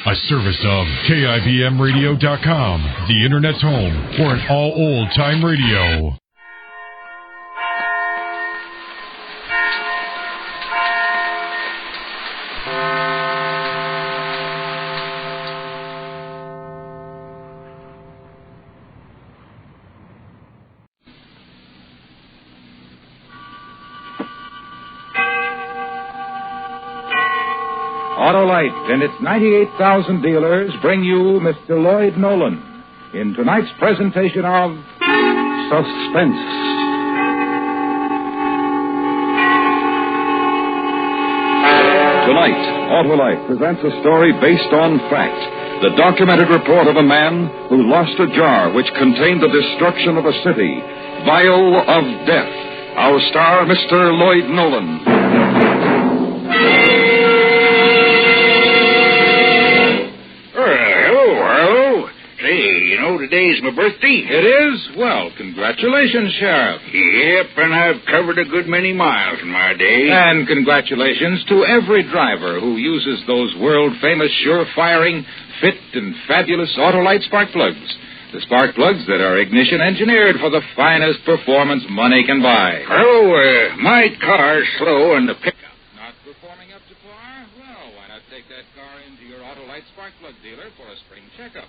A service of KIBMradio.com, the Internet's home for an all old-time radio. Autolite and its 98,000 dealers bring you Mr. Lloyd Nolan in tonight's presentation of Suspense. Tonight, Autolite presents a story based on fact. The documented report of a man who lost a jar which contained the destruction of a city. Vial of Death. Our star, Mr. Lloyd Nolan. Today's my birthday. It is? Well, congratulations, Sheriff. Yep, and I've covered a good many miles in my day. And congratulations to every driver who uses those world-famous, sure-firing, fit and fabulous Autolite spark plugs. The spark plugs that are ignition engineered for the finest performance money can buy. My car's slow and the pickup Not performing up to par? Well, why not take that car into your Autolite spark plug dealer for a spring checkup?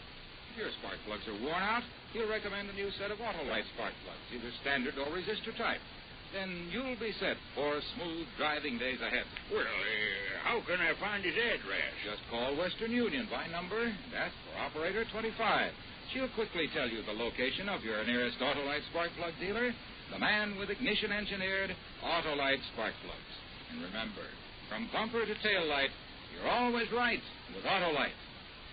If your spark plugs are worn out, he'll recommend a new set of Autolite spark plugs, either standard or resistor type. Then you'll be set for smooth driving days ahead. Well, how can I find his address? Just call Western Union by number. That's for operator 25. She'll quickly tell you the location of your nearest Autolite spark plug dealer, the man with ignition-engineered Autolite spark plugs. And remember, from bumper to tail light, you're always right with Autolite.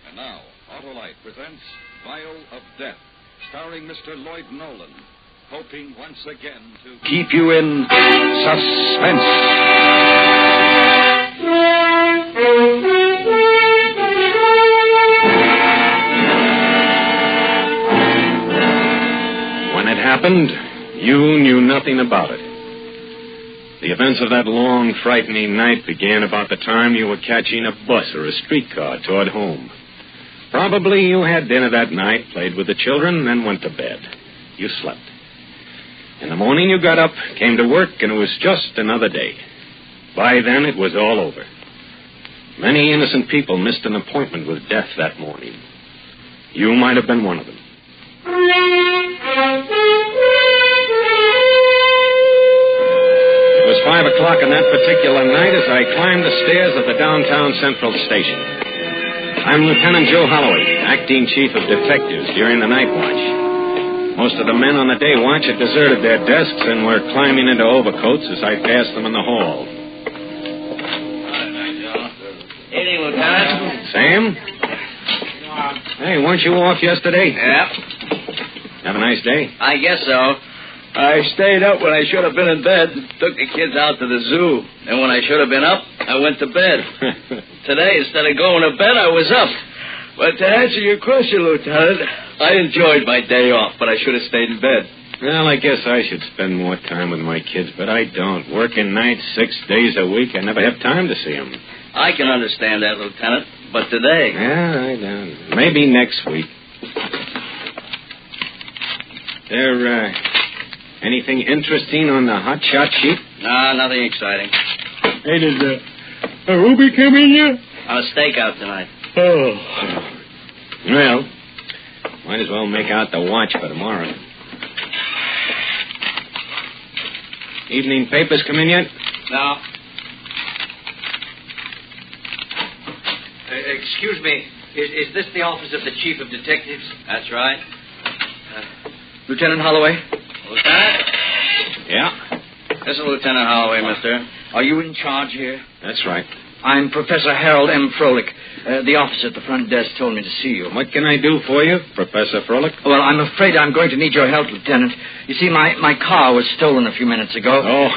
And now, Autolite presents Vial of Death, starring Mr. Lloyd Nolan, hoping once again to keep you in suspense. When it happened, you knew nothing about it. The events of that long, frightening night began about the time you were catching a bus or a streetcar toward home. Probably you had dinner that night, played with the children, then went to bed. You slept. In the morning you got up, came to work, and it was just another day. By then it was all over. Many innocent people missed an appointment with death that morning. You might have been one of them. It was 5 o'clock on that particular night as I climbed the stairs of the downtown Central Station. I'm Lieutenant Joe Holloway, acting chief of detectives during the night watch. Most of the men on the day watch had deserted their desks and were climbing into overcoats as I passed them in the hall. Evening, Lieutenant. Sam? Hey, weren't you off yesterday? Yep. Have a nice day? I guess so. I stayed up when I should have been in bed. Took the kids out to the zoo. And when I should have been up, I went to bed. Today, instead of going to bed, I was up. But to answer your question, Lieutenant, I enjoyed my day off, but I should have stayed in bed. Well, I guess I should spend more time with my kids, but I don't. Working nights 6 days a week, I never have time to see them. I can understand that, Lieutenant, but today... Yeah, I don't. Maybe next week. Anything interesting on the hotshot sheet? Nah, nothing exciting. Hey, did Ruby come in yet? On a stakeout tonight. Oh. Well, might as well make out the watch for tomorrow. Evening papers come in yet? No. Excuse me. Is this the office of the chief of detectives? That's right. Lieutenant Holloway? Lieutenant? Yeah. This is Lieutenant Holloway, mister. Are you in charge here? That's right. I'm Professor Harold M. Froelich. The officer at the front desk told me to see you. What can I do for you, Professor Froelich? Well, I'm afraid I'm going to need your help, Lieutenant. You see, my car was stolen a few minutes ago. Oh,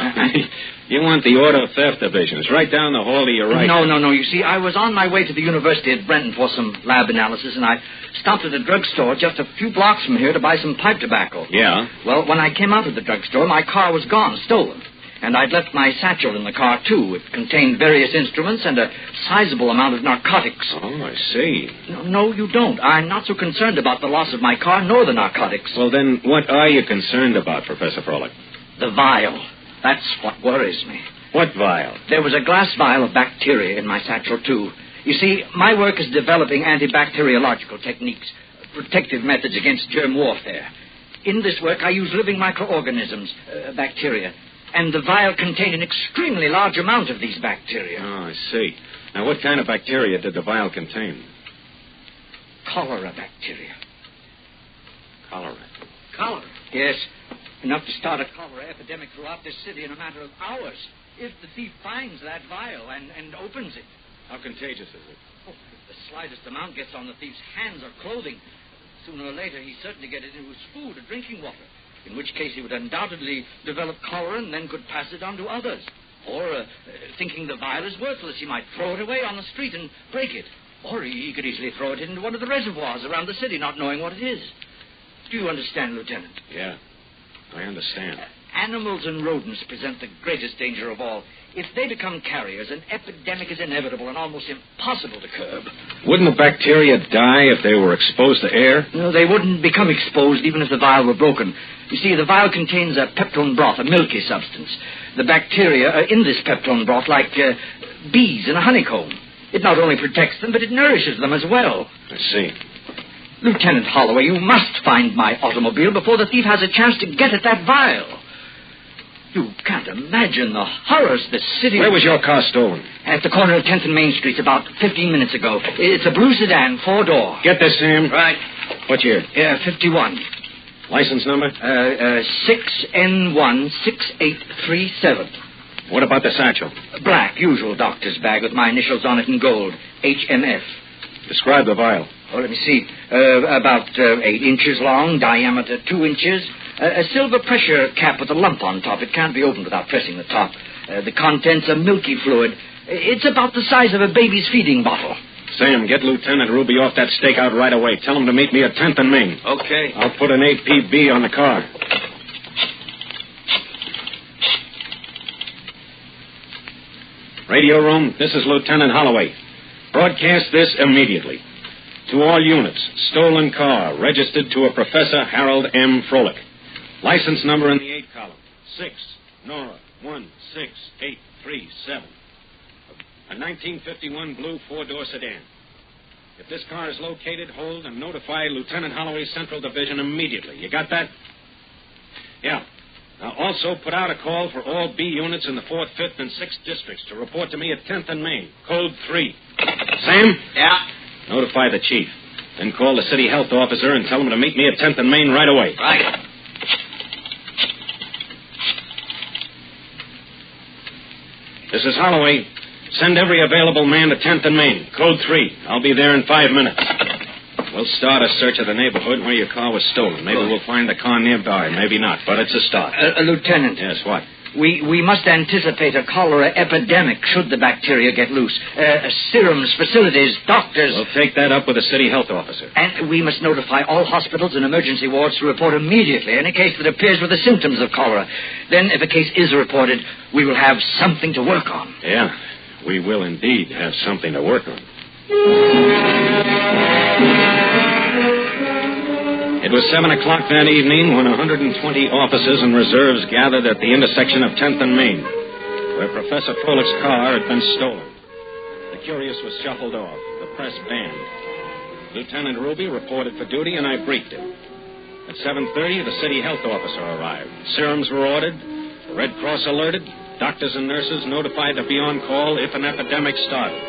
you want the Auto Theft Division. It's right down the hall to your right. No. You see, I was on my way to the university at Brenton for some lab analysis, and I stopped at a drugstore just a few blocks from here to buy some pipe tobacco. Yeah? Well, when I came out of the drugstore, my car was gone, stolen. And I'd left my satchel in the car, too. It contained various instruments and a sizable amount of narcotics. Oh, I see. No, you don't. I'm not so concerned about the loss of my car nor the narcotics. Well, then, what are you concerned about, Professor Froelich? The vial. That's what worries me. What vial? There was a glass vial of bacteria in my satchel, too. You see, my work is developing antibacteriological techniques, protective methods against germ warfare. In this work, I use living microorganisms, bacteria, and the vial contained an extremely large amount of these bacteria. Oh, I see. Now, what kind of bacteria did the vial contain? Cholera bacteria. Cholera. Cholera? Yes. Enough to start a cholera epidemic throughout this city in a matter of hours. If the thief finds that vial and opens it. How contagious is it? Oh, if the slightest amount gets on the thief's hands or clothing, sooner or later he'd certainly get it into his food or drinking water, in which case he would undoubtedly develop cholera and then could pass it on to others. Or, thinking the vial is worthless, he might throw it away on the street and break it. Or he could easily throw it into one of the reservoirs around the city, not knowing what it is. Do you understand, Lieutenant? Yeah, I understand. Animals and rodents present the greatest danger of all. If they become carriers, an epidemic is inevitable and almost impossible to curb. Wouldn't the bacteria die if they were exposed to air? No, they wouldn't become exposed even if the vial were broken. You see, the vial contains a peptone broth, a milky substance. The bacteria are in this peptone broth like bees in a honeycomb. It not only protects them, but it nourishes them as well. I see. Lieutenant Holloway, you must find my automobile before the thief has a chance to get at that vial. You can't imagine the horrors the city... Where was your car stolen? At the corner of 10th and Main Street about 15 minutes ago. It's a blue sedan, 4-door. Get this, Sam. Right. What year? 51. License number? 6N16837. What about the satchel? Black, usual doctor's bag with my initials on it in gold. HMF. Describe the vial. Oh, let me see. About 8 inches long, diameter 2 inches. A silver pressure cap with a lump on top. It can't be opened without pressing the top. The contents are milky fluid. It's about the size of a baby's feeding bottle. Sam, get Lieutenant Ruby off that stakeout right away. Tell him to meet me at 10th and Main. Okay. I'll put an APB on the car. Radio room, this is Lieutenant Holloway. Broadcast this immediately. To all units, stolen car, registered to a Professor Harold M. Froelich. License number in the 8 column. 6, Nora, 16837. A 1951 blue 4-door sedan. If this car is located, hold and notify Lieutenant Holloway's Central Division immediately. You got that? Yeah. Now, also put out a call for all B units in the 4th, 5th, and 6th districts to report to me at 10th and Main. Code 3. Sam? Yeah? Notify the chief. Then call the city health officer and tell him to meet me at 10th and Main right away. Right. This is Holloway. Send every available man to 10th and Main. Code 3. I'll be there in 5 minutes. We'll start a search of the neighborhood where your car was stolen. Maybe we'll find the car nearby. Maybe not, but it's a start. Lieutenant. Yes, what? We must anticipate a cholera epidemic should the bacteria get loose. Serums, facilities, doctors... We'll take that up with the city health officer. And we must notify all hospitals and emergency wards to report immediately any case that appears with the symptoms of cholera. Then, if a case is reported, we will have something to work on. Yeah, we will indeed have something to work on. It was 7 o'clock that evening when 120 officers and reserves gathered at the intersection of 10th and Main, where Professor Froelich's car had been stolen. The curious was shuffled off, the press banned. Lieutenant Ruby reported for duty, and I briefed him. At 7:30, the city health officer arrived. Serums were ordered, the Red Cross alerted, doctors and nurses notified to be on call if an epidemic started.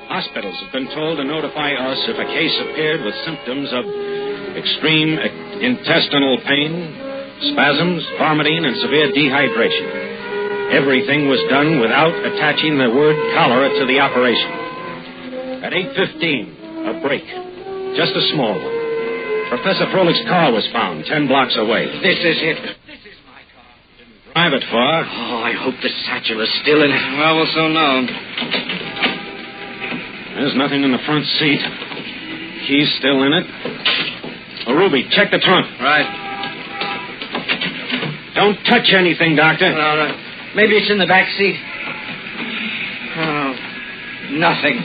Hospitals have been told to notify us if a case appeared with symptoms of extreme intestinal pain, spasms, vomiting, and severe dehydration. Everything was done without attaching the word cholera to the operation. At 8:15, a break. Just a small one. Professor Froelich's car was found 10 blocks away. This is it. This is my car. Didn't drive it far. Oh, I hope the satchel is still in it. Well, we'll soon know. There's nothing in the front seat. Key's still in it. Oh, Ruby, check the trunk. Right. Don't touch anything, Doctor. No. Maybe it's in the back seat. Oh, nothing.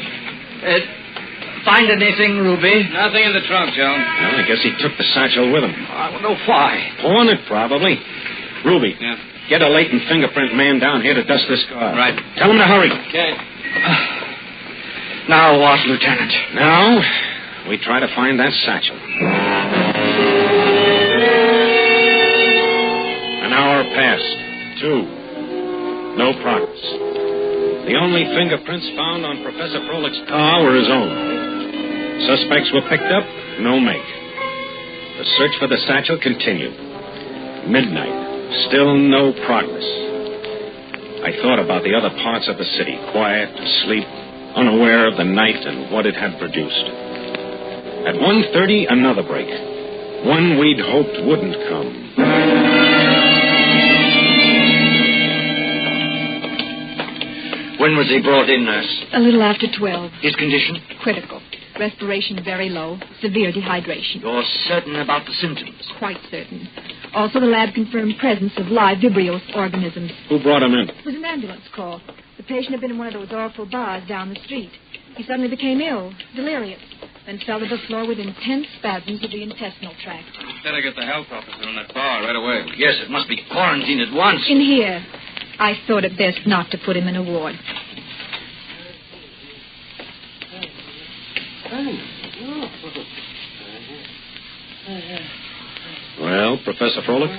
Find anything, Ruby? Nothing in the trunk, Joe. Well, I guess he took the satchel with him. I don't know why. Pawned it, probably. Ruby, get a latent fingerprint man down here to dust this car. Right. Tell him to hurry. Okay. Now what, Lieutenant? Now, we try to find that satchel. An hour passed. 2. No progress. The only fingerprints found on Professor Froelic's car were his own. Suspects were picked up, no make. The search for the satchel continued. Midnight, still no progress. I thought about the other parts of the city, quiet, asleep, unaware of the night and what it had produced. At 1:30, another break. One we'd hoped wouldn't come. When was he brought in, nurse? A little after 12. His condition? Critical. Respiration very low. Severe dehydration. You're certain about the symptoms? Quite certain. Also, the lab confirmed presence of live Vibrio organisms. Who brought him in? It was an ambulance call. The patient had been in one of those awful bars down the street. He suddenly became ill, delirious, then fell to the floor with intense spasms of the intestinal tract. Better get the health officer on that bar right away. Yes, it must be quarantined at once. In here. I thought it best not to put him in a ward. Well, Professor Froelich?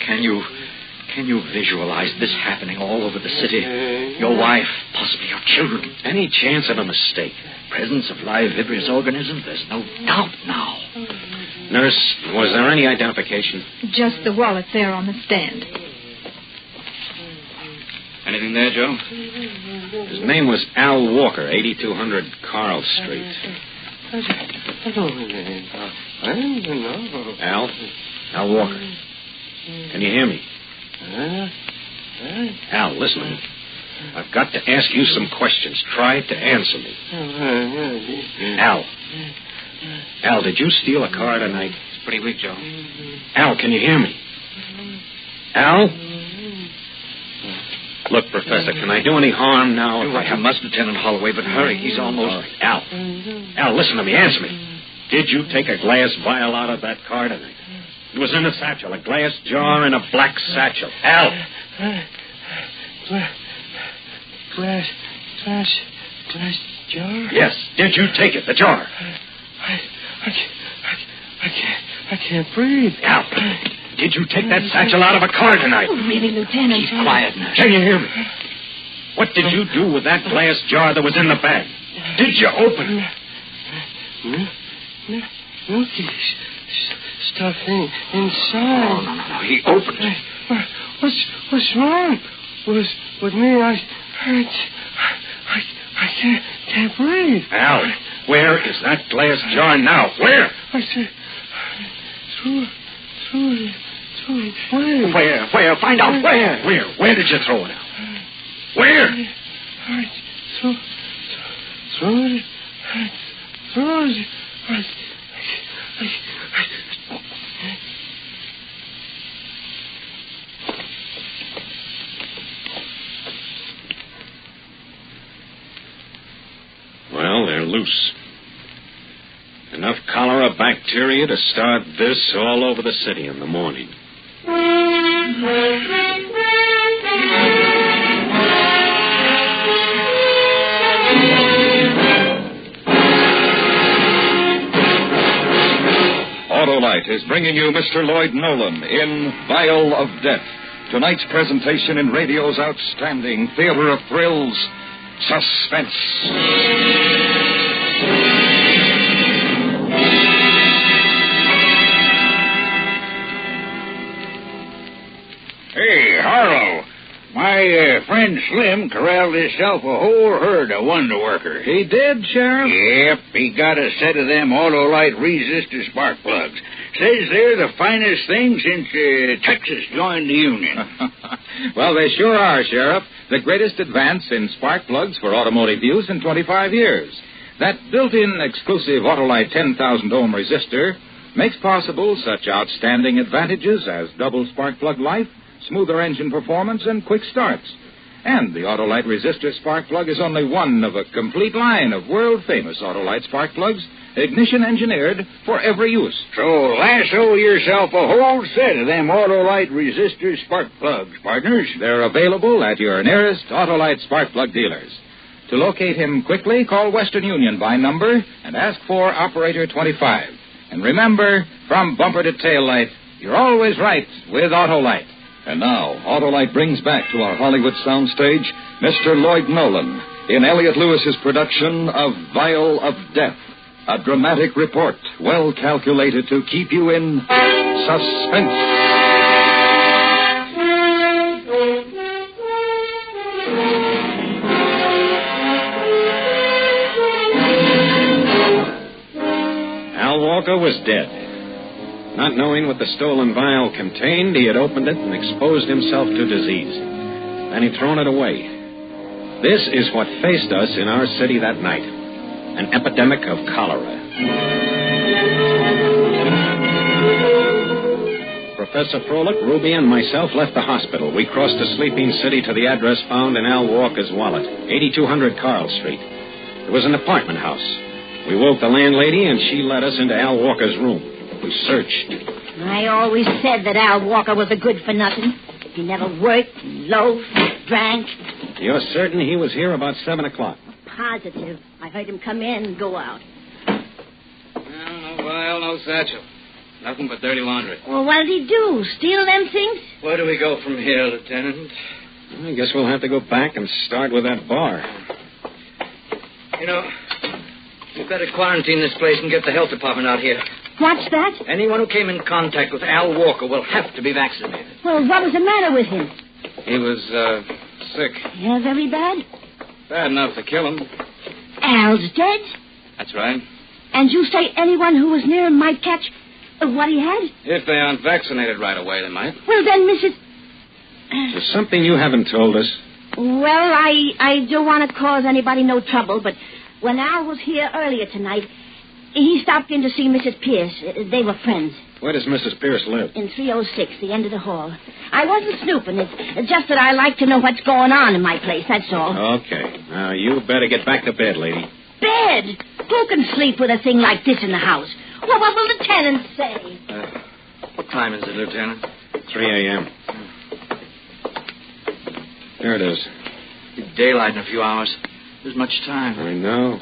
Can you visualize this happening all over the city? Your wife, possibly your children. Any chance of a mistake? Presence of live Vibrious organisms? There's no doubt now. Nurse, was there any identification? Just the wallet there on the stand. Anything there, Joe? His name was Al Walker, 8200 Carl Street. Al Walker. Can you hear me? Al, listen to me. I've got to ask you some questions. Try to answer me. Al, did you steal a car tonight? It's pretty weak, Joe. Al, can you hear me? Al? Look, Professor, can I do any harm now? You must, Lieutenant Holloway, but hurry. He's almost... All right. Al, listen to me. Answer me. Did you take a glass vial out of that car tonight? It was in a satchel, a glass jar in a black satchel. Al! Glass jar? Yes. Did you take it, the jar? I can't breathe. Al, did you take that satchel out of a car tonight? Oh, really, Lieutenant? Keep quiet, nurse. Can you hear me? What did you do with that glass jar that was in the bag? Did you open it? Milky stuff inside. No. He opened it. What's wrong with me? I can't breathe. Al, where is that glass jar now? Where? I said, threw it away. Where? Find out where. Where did you throw it out? Where? I threw it. Well, they're loose. Enough cholera bacteria to start this all over the city in the morning. Autolite is bringing you Mr. Lloyd Nolan in Vial of Death. Tonight's presentation in radio's outstanding theater of thrills, Suspense. Hey, Harlow. My friend Slim corralled himself a whole herd of wonder workers. He did, Sheriff? Yep, he got a set of them Autolite resistor spark plugs. Says they're the finest thing since Texas joined the Union. Well, they sure are, Sheriff. The greatest advance in spark plugs for automotive use in 25 years. That built-in exclusive Autolite 10,000 ohm resistor makes possible such outstanding advantages as double spark plug life, smoother engine performance, and quick starts. And the Autolite resistor spark plug is only one of a complete line of world-famous Autolite spark plugs, ignition-engineered for every use. So lasso yourself a whole set of them Autolite resistor spark plugs, partners. They're available at your nearest Autolite spark plug dealers. To locate him quickly, call Western Union by number and ask for Operator 25. And remember, from bumper to tail light, you're always right with Autolite. And now, Autolite brings back to our Hollywood soundstage Mr. Lloyd Nolan in Elliot Lewis's production of Vial of Death, a dramatic report well calculated to keep you in suspense. Al Walker was dead. Not knowing what the stolen vial contained, he had opened it and exposed himself to disease. Then he'd thrown it away. This is what faced us in our city that night. An epidemic of cholera. Professor Froelich, Ruby, and myself left the hospital. We crossed the sleeping city to the address found in Al Walker's wallet, 8200 Carl Street. It was an apartment house. We woke the landlady, and she led us into Al Walker's room. We searched. I always said that Al Walker was a good-for-nothing. He never worked, loafed, drank. You're certain he was here about 7 o'clock? Positive. I heard him come in and go out. Well, no vial, no satchel. Nothing but dirty laundry. Well, what did he do? Steal them things? Where do we go from here, Lieutenant? I guess we'll have to go back and start with that bar. You know, we'd better quarantine this place and get the health department out here. What's that? Anyone who came in contact with Al Walker will have to be vaccinated. Well, what was the matter with him? He was, sick. Yeah, very bad? Bad enough to kill him. Al's dead? That's right. And you say anyone who was near him might catch what he had? If they aren't vaccinated right away, they might. Well, then, Mrs. There's something you haven't told us. Well, I don't want to cause anybody no trouble, but when Al was here earlier tonight, he stopped in to see Mrs. Pierce. They were friends. Where does Mrs. Pierce live? In 306, the end of the hall. I wasn't snooping. It's just that I like to know what's going on in my place, that's all. Okay. Now, you better get back to bed, lady. Bed? Who can sleep with a thing like this in the house? Well, what will the tenants say? What time is it, Lieutenant? 3 a.m. There it is. It's daylight in a few hours. There's much time. I know.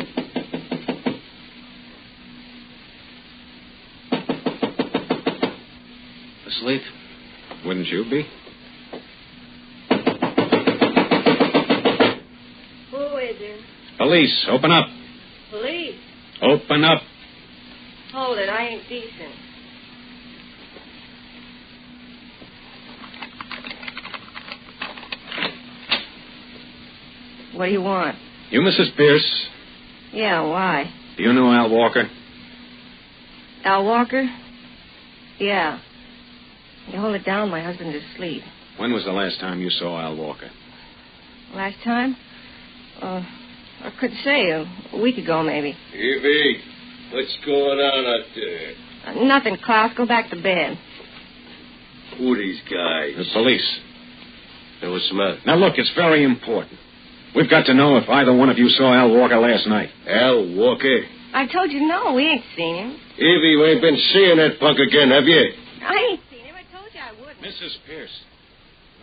Asleep? Wouldn't you be? Who is it? Police, open up. Police? Open up. Hold it, I ain't decent. What do you want? You Mrs. Pierce? Yeah, why? Do you know Al Walker? Al Walker? Yeah. You hold it down, my husband is asleep. When was the last time you saw Al Walker? Last time? I couldn't say. A week ago, maybe. Evie, what's going on out there? Nothing, Klaus. Go back to bed. Who are these guys? The police. They were smart. Now, look, it's very important. We've got to know if either one of you saw Al Walker last night. Al Walker? I told you no, we ain't seen him. Evie, you ain't been seeing that punk again, have you? I ain't seen him. I told you I wouldn't. Mrs. Pierce,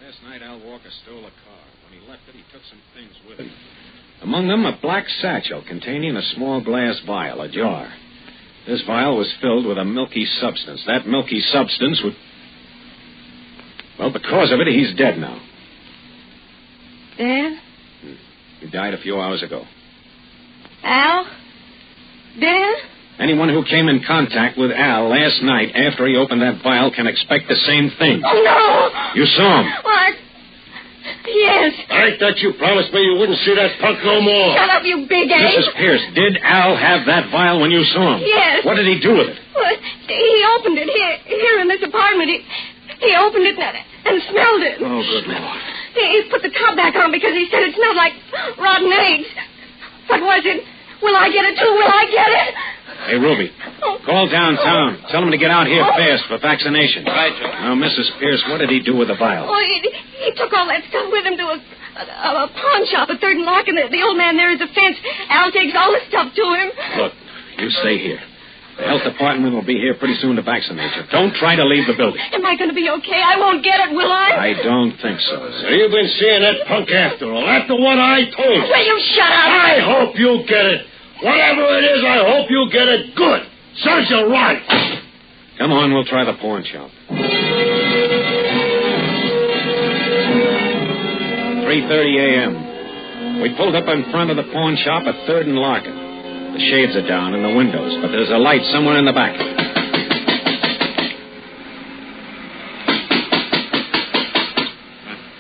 last night Al Walker stole a car. When he left it, he took some things with him. Among them, a black satchel containing a small glass vial, a jar. This vial was filled with a milky substance. That milky substance would... Well, because of it, he's dead now. Dead? He died a few hours ago. Al? Dead? Anyone who came in contact with Al last night after he opened that vial can expect the same thing. Oh, no! You saw him. What? Yes. I thought you promised me you wouldn't see that punk no more. Shut up, you big ape. Mrs. Pierce, did Al have that vial when you saw him? Yes. What did he do with it? Well, he opened it here in this apartment. He opened it and smelled it. Oh, good Lord. He put the top back on because he said it smelled like rotten eggs. What was it? Will I get it, too? Will I get it? Hey, Ruby, call downtown. Tell them to get out here fast for vaccination. Right, Joe. Now, Mrs. Pierce, what did he do with the vial? Oh, he took all that stuff with him to a pawn shop at 3rd and Lark, and the old man there is a fence. Al takes all the stuff to him. Look, you stay here. The health department will be here pretty soon to vaccinate you. Don't try to leave the building. Am I going to be okay? I won't get it, will I? I don't think so. So you've been seeing that punk after all. After what I told you. Will you shut up? I hope you get it. Whatever it is, I hope you get it good. Serves you right. Come on, we'll try the pawn shop. 3:30 a.m. We pulled up in front of the pawn shop at 3rd and Larkin. The shades are down in the windows, but there's a light somewhere in the back.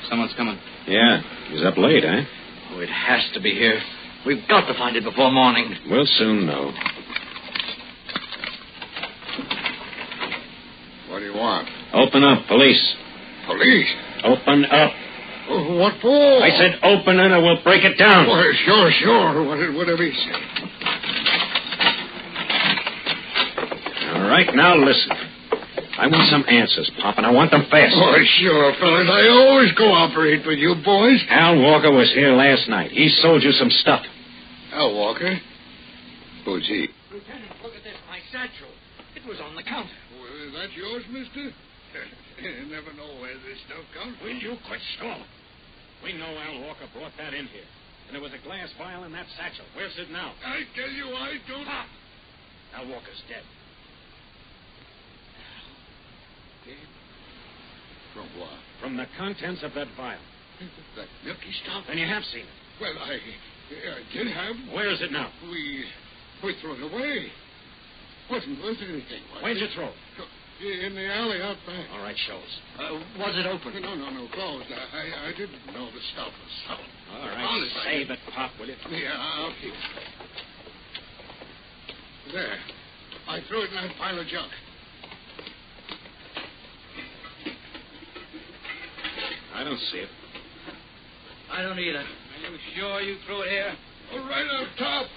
Someone's coming. Yeah, he's up late, eh? Oh, it has to be here. We've got to find it before morning. We'll soon know. What do you want? Open up, police. Police? Open up. Oh, what for? I said open it or we'll break it down. Well, sure. Whatever he said. All right, now listen. I want some answers, Pop, and I want them fast. Oh, sure, fellas. I always cooperate with you boys. Al Walker was here last night. He sold you some stuff. Al Walker? Who's he? Lieutenant, look at this. My satchel. It was on the counter. Well, is that yours, mister? You never know where this stuff comes from. Will you quit stalling? We know Al Walker brought that in here. And there was a glass vial in that satchel. Where's it now? I tell you, I don't... Pop! Al Walker's dead. From what? From the contents of that vial. That milky stuff? Then you have seen it. Well, I did have. Where is it now? We threw it away. Wasn't worth anything. Where'd you throw it? In the alley out back. All right, show us. Was it open? No, closed. I didn't know the stuff was sold. All right, honest, save it, Pop, will you? Yeah, I'll keep it. There. I threw it in that pile of junk. I don't see it. I don't either. Are you sure you threw it here? Oh, right up top.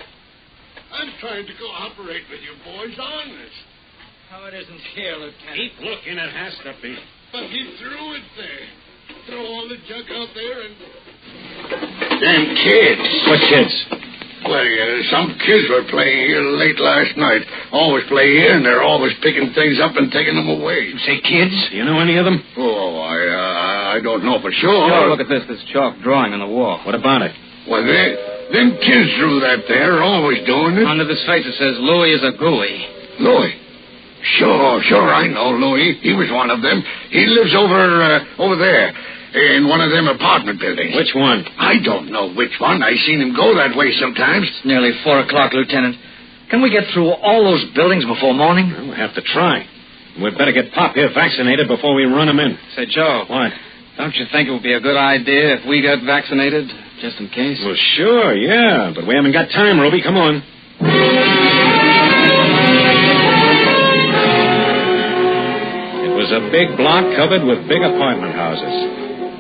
I'm trying to cooperate with you boys on this. Oh, it isn't here, Lieutenant. Keep looking, it has to be. But he threw it there. Throw all the junk out there and... Them kids. What kids? Well, some kids were playing here late last night. Always play here, and they're always picking things up and taking them away. You say kids? Do you know any of them? Oh, I don't know for sure. Joe, look at this chalk drawing on the wall. What about it? Well, them kids drew that there, always doing it. Under this face it says, Louis is a gooey. Louis. Sure, I know Louis. He was one of them. He lives over there, in one of them apartment buildings. Which one? I don't know which one. I seen him go that way sometimes. It's nearly 4 o'clock, Lieutenant. Can we get through all those buildings before morning? Well, we'll have to try. We'd better get Pop here vaccinated before we run him in. Say, Joe. What? Don't you think it would be a good idea if we got vaccinated, just in case? Well, sure, yeah, but we haven't got time, Ruby. Come on. It was a big block covered with big apartment houses.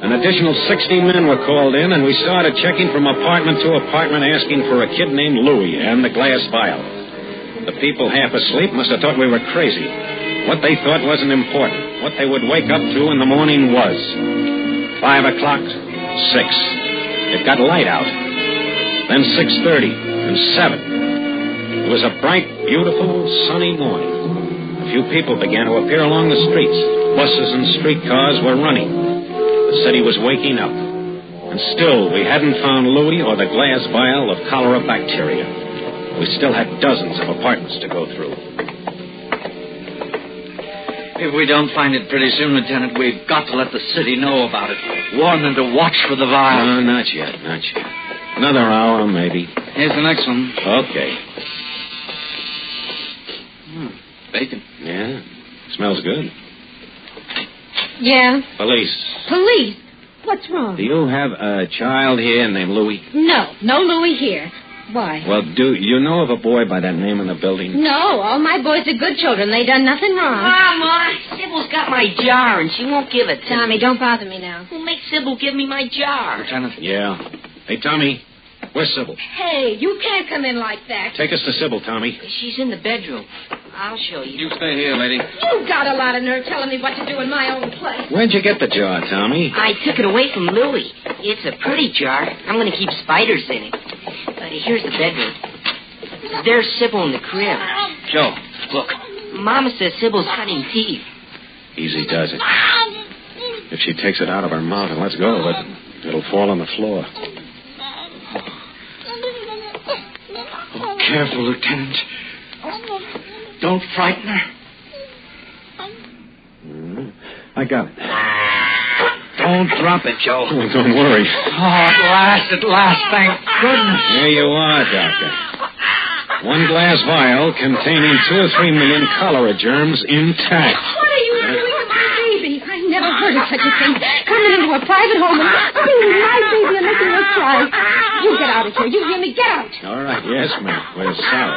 An additional 60 men were called in, and we started checking from apartment to apartment asking for a kid named Louis and the glass vial. The people half asleep must have thought we were crazy. What they thought wasn't important. What they would wake up to in the morning was 5 o'clock, 6. It got light out. Then 6:30 and 7. It was a bright, beautiful, sunny morning. A few people began to appear along the streets. Buses and streetcars were running. The city was waking up. And still, we hadn't found Louis or the glass vial of cholera bacteria. We still had dozens of apartments to go through. If we don't find it pretty soon, Lieutenant, we've got to let the city know about it. Warn them to watch for the vial. No, not yet. Another hour, maybe. Here's the next one. Okay. Bacon. Yeah, smells good. Yeah? Police. Police? What's wrong? Do you have a child here named Louis? No Louis here. Why? Well, do you know of a boy by that name in the building? No, all my boys are good children. They done nothing wrong. Mama, Sybil's got my jar, and she won't give it to Tommy, me. don't bother me now. Who makes Sybil give me my jar? Lieutenant. Yeah. Hey, Tommy, Where's Sybil? Hey, you can't come in like that. Take us to Sybil, Tommy. She's in the bedroom. I'll show you. You stay here, lady. You've got a lot of nerve telling me what to do in my own place. Where'd you get the jar, Tommy? I took it away from Louie. It's a pretty jar. I'm going to keep spiders in it. Here's the bedroom. There's Sybil in the crib. Joe, look. Mama says Sybil's cutting teeth. Easy does it. If she takes it out of her mouth and lets go of it, it'll fall on the floor. Oh, careful, Lieutenant. Don't frighten her. I got it. Don't drop it, Joe. Oh, don't worry. Oh, at last, thank goodness. Here you are, Doctor. 1 glass vial containing 2 or 3 million cholera germs intact. What are you doing to my baby? I never heard of such a thing. Coming into a private home and bringing my baby and making her cry. You get out of here. You hear me? Get out. All right, yes, ma'am. We're sorry.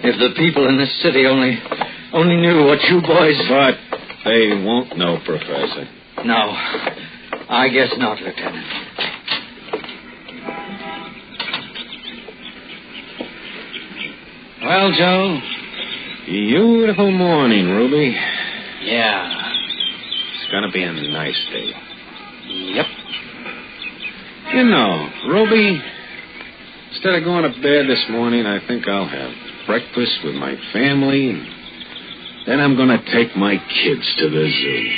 If the people in this city only knew what you boys... But they won't know, Professor. No, I guess not, Lieutenant. Well, Joe, beautiful morning, Ruby. Yeah. It's going to be a nice day. Yep. You know, Ruby, instead of going to bed this morning, I think I'll have breakfast with my family, and then I'm going to take my kids to the zoo.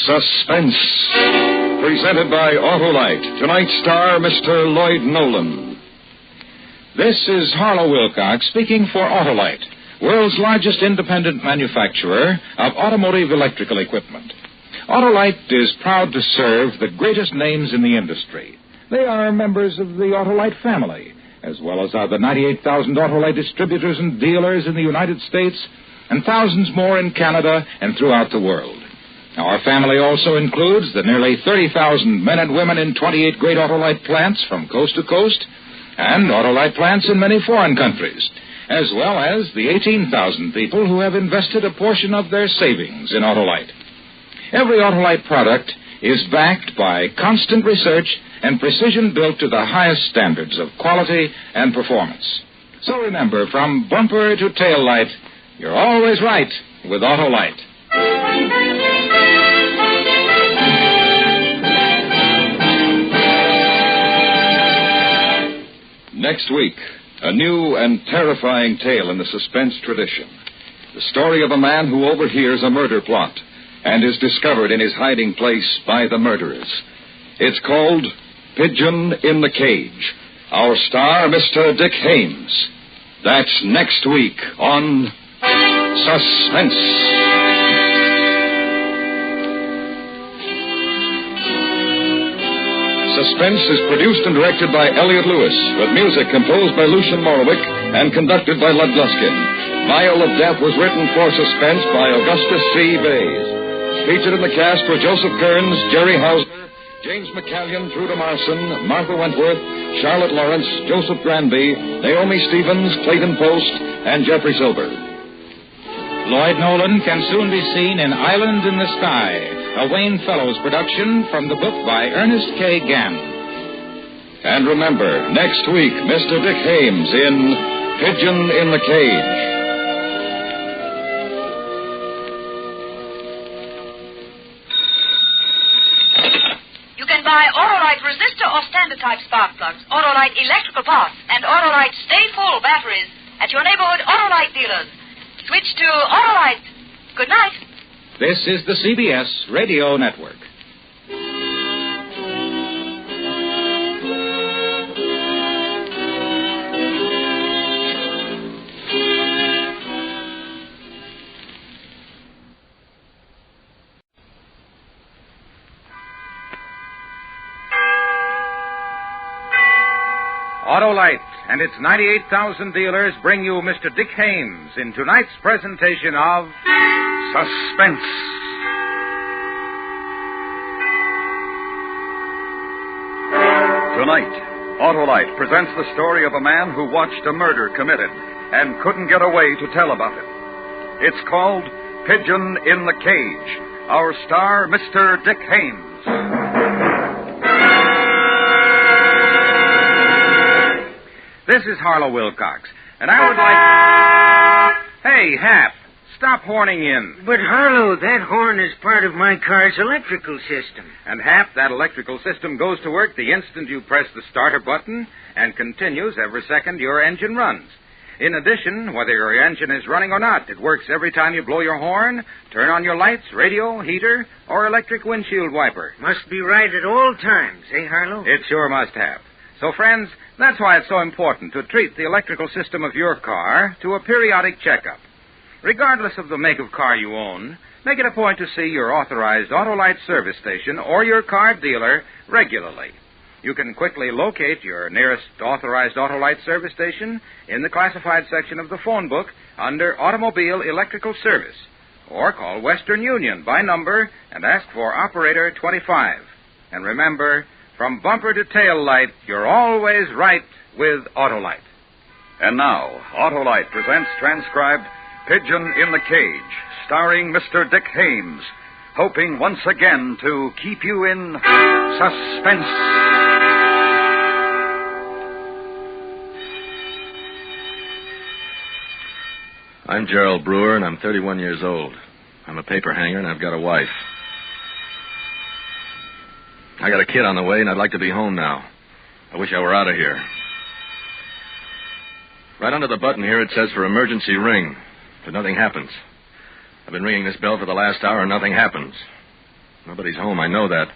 Suspense, presented by Autolite. Tonight's star, Mr. Lloyd Nolan. This is Harlow Wilcox speaking for Autolite, world's largest independent manufacturer of automotive electrical equipment. Autolite is proud to serve the greatest names in the industry. They are members of the Autolite family, as well as are the 98,000 Autolite distributors and dealers in the United States and thousands more in Canada and throughout the world. Our family also includes the nearly 30,000 men and women in 28 great Autolite plants from coast to coast and Autolite plants in many foreign countries, as well as the 18,000 people who have invested a portion of their savings in Autolite. Every Autolite product is backed by constant research and precision built to the highest standards of quality and performance. So remember, from bumper to tail light, you're always right with Autolite. Next week, a new and terrifying tale in the suspense tradition. The story of a man who overhears a murder plot and is discovered in his hiding place by the murderers. It's called Pigeon in the Cage. Our star, Mr. Dick Hames. That's next week on Suspense. Suspense is produced and directed by Elliot Lewis, with music composed by Lucian Morowick and conducted by Lud Gluskin. Vial of Death was written for Suspense by Augustus C. Bays. Featured in the cast were Joseph Kearns, Jerry Hausner, James McCallion, Truda Marson, Martha Wentworth, Charlotte Lawrence, Joseph Granby, Naomi Stevens, Clayton Post, and Jeffrey Silver. Lloyd Nolan can soon be seen in Island in the Sky, a Wayne Fellows production from the book by Ernest K. Gann. And remember, next week, Mr. Dick Hames in Pigeon in the Cage. You can buy Autolite resistor or standard type spark plugs, Autolite electrical parts, and Autolite stay full batteries at your neighborhood Autolite dealers. Switch to Autolite. Good night. This is the CBS Radio Network. Autolite and its 98,000 dealers bring you Mr. Dick Haymes in tonight's presentation of Suspense. Tonight, Autolite presents the story of a man who watched a murder committed and couldn't get away to tell about it. It's called Pigeon in the Cage. Our star, Mr. Dick Haymes. This is Harlow Wilcox, and I would like... Hey, Hap, stop horning in. But, Harlow, that horn is part of my car's electrical system. And Hap, that electrical system goes to work the instant you press the starter button and continues every second your engine runs. In addition, whether your engine is running or not, it works every time you blow your horn, turn on your lights, radio, heater, or electric windshield wiper. Must be right at all times, eh, Harlow? It sure must have. So, friends, that's why it's so important to treat the electrical system of your car to a periodic checkup. Regardless of the make of car you own, make it a point to see your authorized Autolite service station or your car dealer regularly. You can quickly locate your nearest authorized Autolite service station in the classified section of the phone book under Automobile Electrical Service, or call Western Union by number and ask for Operator 25. And remember, from bumper to tail light, you're always right with Autolite. And now, Autolite presents transcribed Pigeon in the Cage, starring Mr. Dick Haymes, hoping once again to keep you in suspense. I'm Gerald Brewer, and I'm 31 years old. I'm a paper hanger, and I've got a wife. I got a kid on the way, and I'd like to be home now. I wish I were out of here. Right under the button here, it says for emergency ring, but nothing happens. I've been ringing this bell for the last hour, and nothing happens. Nobody's home, I know that.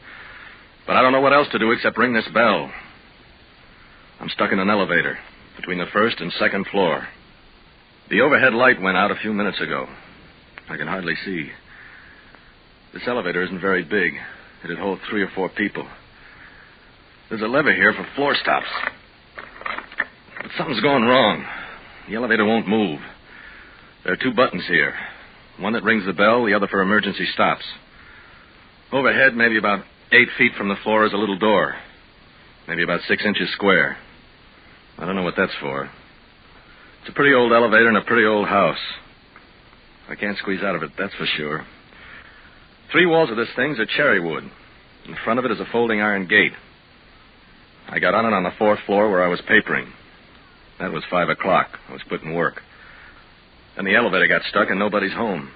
But I don't know what else to do except ring this bell. I'm stuck in an elevator between the first and second floor. The overhead light went out a few minutes ago. I can hardly see. This elevator isn't very big. It'd hold 3 or 4 people. There's a lever here for floor stops. But something's going wrong. The elevator won't move. There are 2 buttons here. One that rings the bell, the other for emergency stops. Overhead, maybe about 8 feet from the floor, is a little door. Maybe about 6 inches square. I don't know what that's for. It's a pretty old elevator in a pretty old house. I can't squeeze out of it, that's for sure. 3 walls of this thing's are cherry wood. In front of it is a folding iron gate. I got on it on the 4th floor where I was papering. That was 5 o'clock. I was quitting work. Then the elevator got stuck and nobody's home.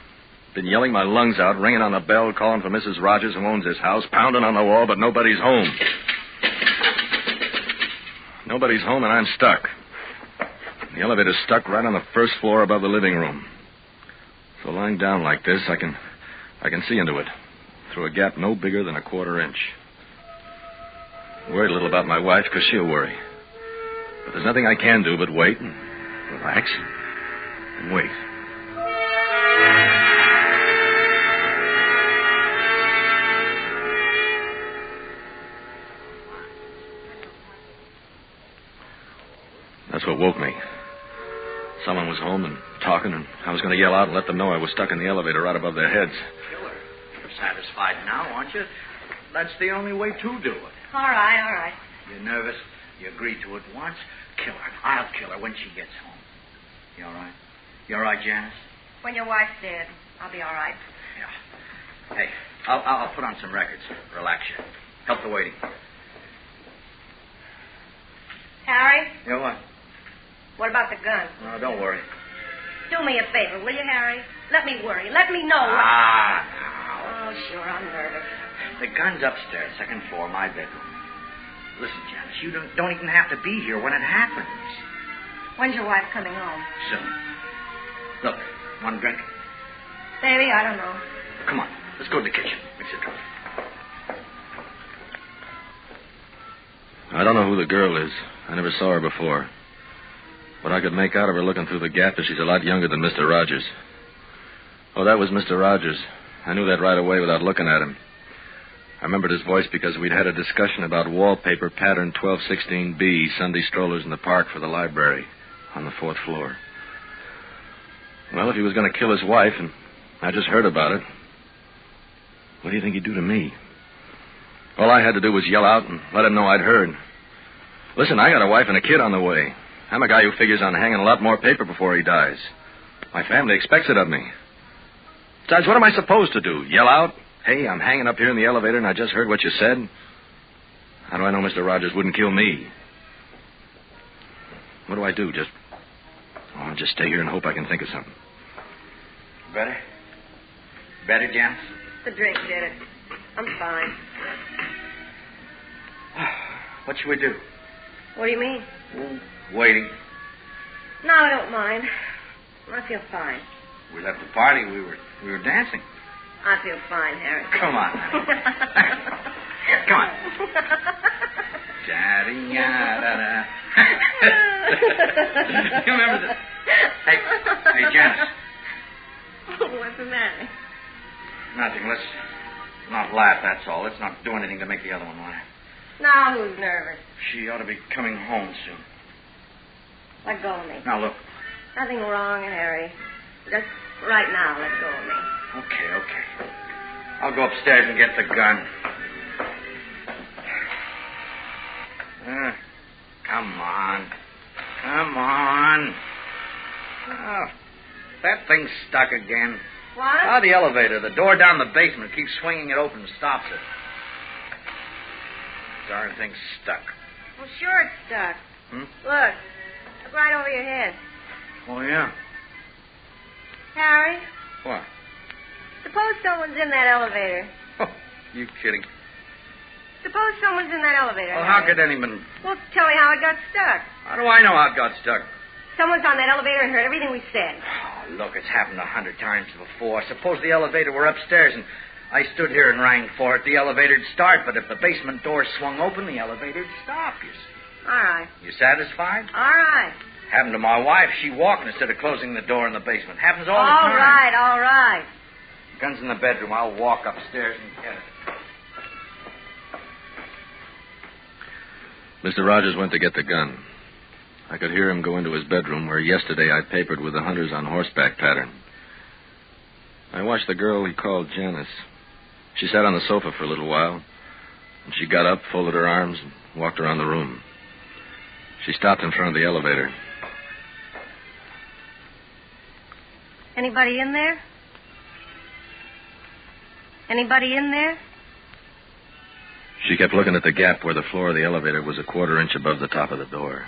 Been yelling my lungs out, ringing on the bell, calling for Mrs. Rogers, who owns this house, pounding on the wall, but nobody's home. Nobody's home and I'm stuck. The elevator's stuck right on the 1st floor above the living room. So lying down like this, I can see into it through a gap no bigger than a 1/4 inch. Worried a little about my wife because she'll worry. But there's nothing I can do but wait and relax and wait. That's what woke me. Someone was home and talking, and I was going to yell out and let them know I was stuck in the elevator right above their heads. Killer, you're satisfied now, aren't you? That's the only way to do it. All right. You're nervous. You agreed to it once. Kill her. I'll kill her when she gets home. You all right? You all right, Janice? When your wife's dead, I'll be all right. Yeah. Hey, I'll put on some records. Relax you. Help the waiting. Harry? Yeah, what? What about the gun? No, don't worry. Do me a favor, will you, Harry? Let me worry. Let me know. Now. Oh, sure, I'm nervous. The gun's upstairs, 2nd floor, my bedroom. Listen, Janice, you don't even have to be here when it happens. When's your wife coming home? Soon. Look, want a drink? Baby, I don't know. Come on, let's go to the kitchen. Mix a drink. I don't know who the girl is. I never saw her before. What I could make out of her looking through the gap is she's a lot younger than Mr. Rogers. Oh, that was Mr. Rogers. I knew that right away without looking at him. I remembered his voice because we'd had a discussion about wallpaper pattern 1216B, Sunday strollers in the park for the library on the 4th floor. Well, if he was going to kill his wife, and I just heard about it, what do you think he'd do to me? All I had to do was yell out and let him know I'd heard. Listen, I got a wife and a kid on the way. I'm a guy who figures on hanging a lot more paper before he dies. My family expects it of me. Besides, what am I supposed to do? Yell out? Hey, I'm hanging up here in the elevator and I just heard what you said? How do I know Mr. Rogers wouldn't kill me? What do I do? I'll just stay here and hope I can think of something. Better? Better, Janice? The drink did it. I'm fine. What should we do? What do you mean? Waiting. No, I don't mind. I feel fine. We left the party. We were dancing. I feel fine, Harry. Come on, honey. Come on. Da-dee-ya-da-da. You remember that? Hey, Janice. What's the matter? Nothing. Let's not laugh, that's all. Let's not do anything to make the other one laugh. Now who's nervous? She ought to be coming home soon. Let go of me. Now, look. Nothing wrong, Harry. Just right now, let go of me. Okay. I'll go upstairs and get the gun. Come on. Oh, that thing's stuck again. What? Oh, the elevator. The door down the basement keeps swinging it open and stops it. Darn thing's stuck. Well, sure it's stuck. Look right over your head. Oh, yeah. Harry? What? Suppose someone's in that elevator. Oh, you kidding? Suppose someone's in that elevator. Well, how could anyone... Well, tell me how it got stuck. How do I know how it got stuck? Someone's on that elevator and heard everything we said. Oh, look, it's happened 100 times before. Suppose the elevator were upstairs and I stood here and rang for it. The elevator'd start, but if the basement door swung open, the elevator'd stop, you see. All right. You satisfied? All right. Happened to my wife. She walked instead of closing the door in the basement. Happens all the time. All right. Gun's in the bedroom. I'll walk upstairs and get it. Mr. Rogers went to get the gun. I could hear him go into his bedroom where yesterday I papered with the hunters on horseback pattern. I watched the girl he called Janice. She sat on the sofa for a little while, and she got up, folded her arms, and walked around the room. She stopped in front of the elevator. Anybody in there? Anybody in there? She kept looking at the gap where the floor of the elevator was a quarter inch above the top of the door.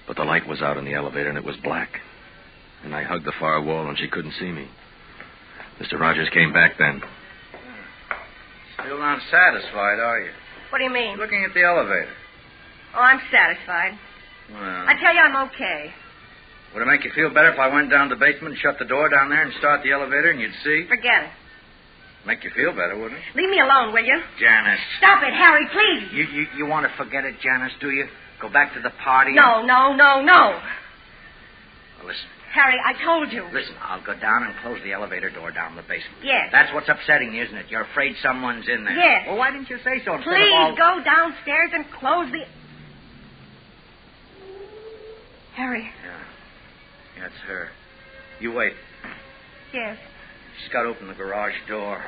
But the light was out in the elevator, and it was black. And I hugged the far wall, and she couldn't see me. Mr. Rogers came back then. Still not satisfied, are you? What do you mean? Looking at the elevator. Oh, I'm satisfied. Well, I tell you, I'm okay. would it make you feel better if I went down to the basement and shut the door down there and start the elevator and you'd see? Forget it. Make you feel better, wouldn't it? Leave me alone, will you? Janice. Stop it, Harry, please. You want to forget it, Janice, do you? Go back to the party? No. Well, listen. Harry, I told you. Listen, I'll go down and close the elevator door down the basement. Yes. That's what's upsetting you, isn't it? You're afraid someone's in there. Yes. Well, why didn't you say so instead Please of all... go downstairs and close the... Harry. Yeah, it's her. You wait. Yes. She's got to open the garage door.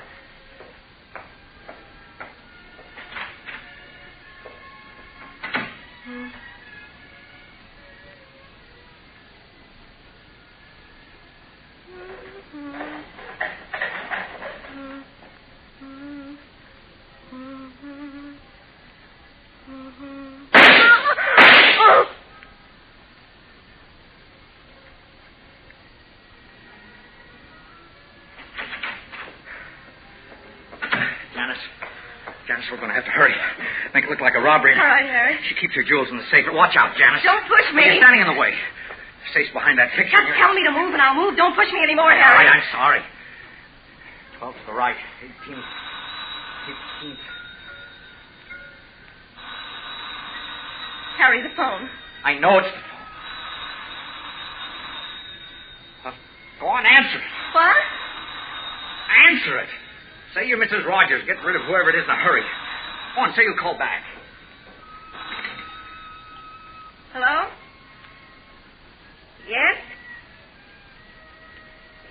Janice, we're going to have to hurry. Make it look like a robbery. All right, Harry. She keeps her jewels in the safe. Watch out, Janice. Don't push me. You're standing in the way. The safe's behind that picture. Just tell me to move and I'll move. Don't push me anymore, All Harry. right, I'm sorry. 12 to the right. 18th. 18th. Harry, the phone. I know it's the phone. Go on, answer it. What? Answer it. Say you're Mrs. Rogers. Get rid of whoever it is in a hurry. Go on, say you'll call back. Hello? Yes?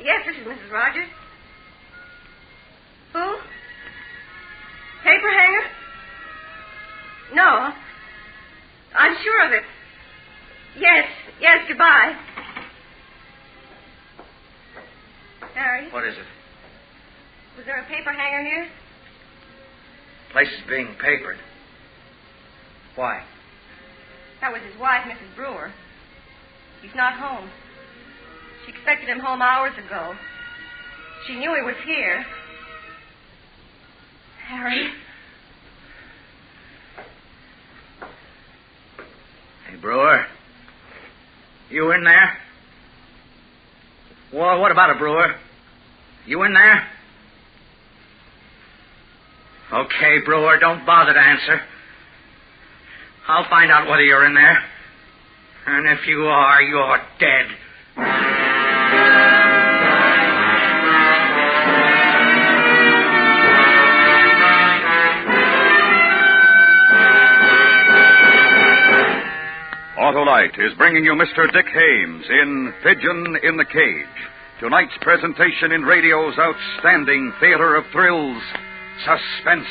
Yes, this is Mrs. Rogers. Who? Paper hanger? No. I'm sure of it. Yes, goodbye. Harry? What is it? Was there a paper hanger here? The place is being papered. Why? That was his wife, Mrs. Brewer. He's not home. She expected him home hours ago. She knew he was here. Harry? Hey, Brewer. You in there? Well, what about it, Brewer? You in there? Okay, Brewer, don't bother to answer. I'll find out whether you're in there. And if you are, you're dead. Autolite is bringing you Mr. Dick Hames in Pigeon in the Cage. Tonight's presentation in radio's outstanding theater of thrills, Suspense.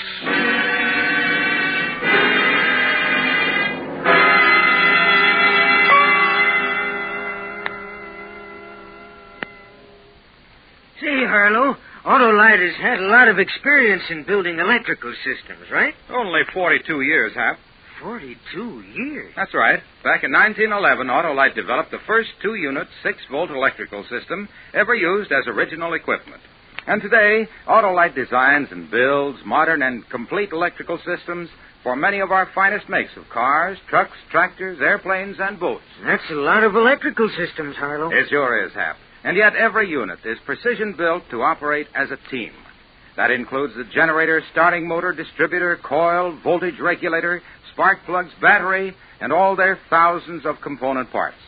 Say, Harlow, Autolite has had a lot of experience in building electrical systems, right? Only 42 years, Hap. 42 years? That's right. Back in 1911, Autolite developed the first 2-unit, 6-volt electrical system ever used as original equipment. And today, Autolite designs and builds modern and complete electrical systems for many of our finest makes of cars, trucks, tractors, airplanes, and boats. That's a lot of electrical systems, Harlow. It sure is, Hap. And yet every unit is precision-built to operate as a team. That includes the generator, starting motor, distributor, coil, voltage regulator, spark plugs, battery, and all their thousands of component parts.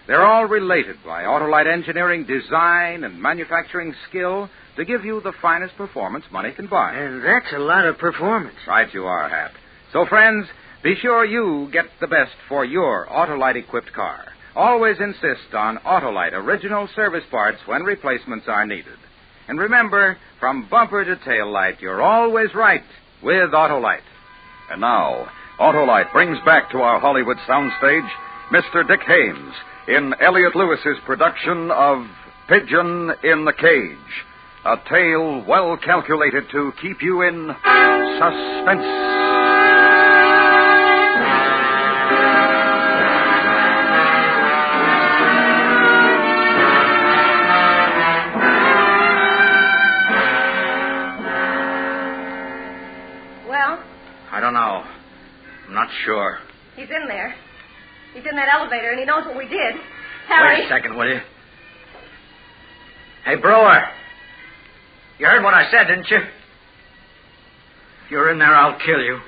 They're all related by Autolite engineering, design, and manufacturing skill to give you the finest performance money can buy. And that's a lot of performance. Right you are, Hap. So, friends, be sure you get the best for your Autolite-equipped car. Always insist on Autolite original service parts when replacements are needed. And remember, from bumper to tail light, you're always right with Autolite. And now, Autolite brings back to our Hollywood soundstage Mr. Dick Hames in Elliot Lewis's production of Pigeon in the Cage, a tale well calculated to keep you in suspense. I don't know. I'm not sure. He's in there. He's in that elevator, and he knows what we did. Harry. Wait a second, will you? Hey, Brewer. You heard what I said, didn't you? If you're in there, I'll kill you.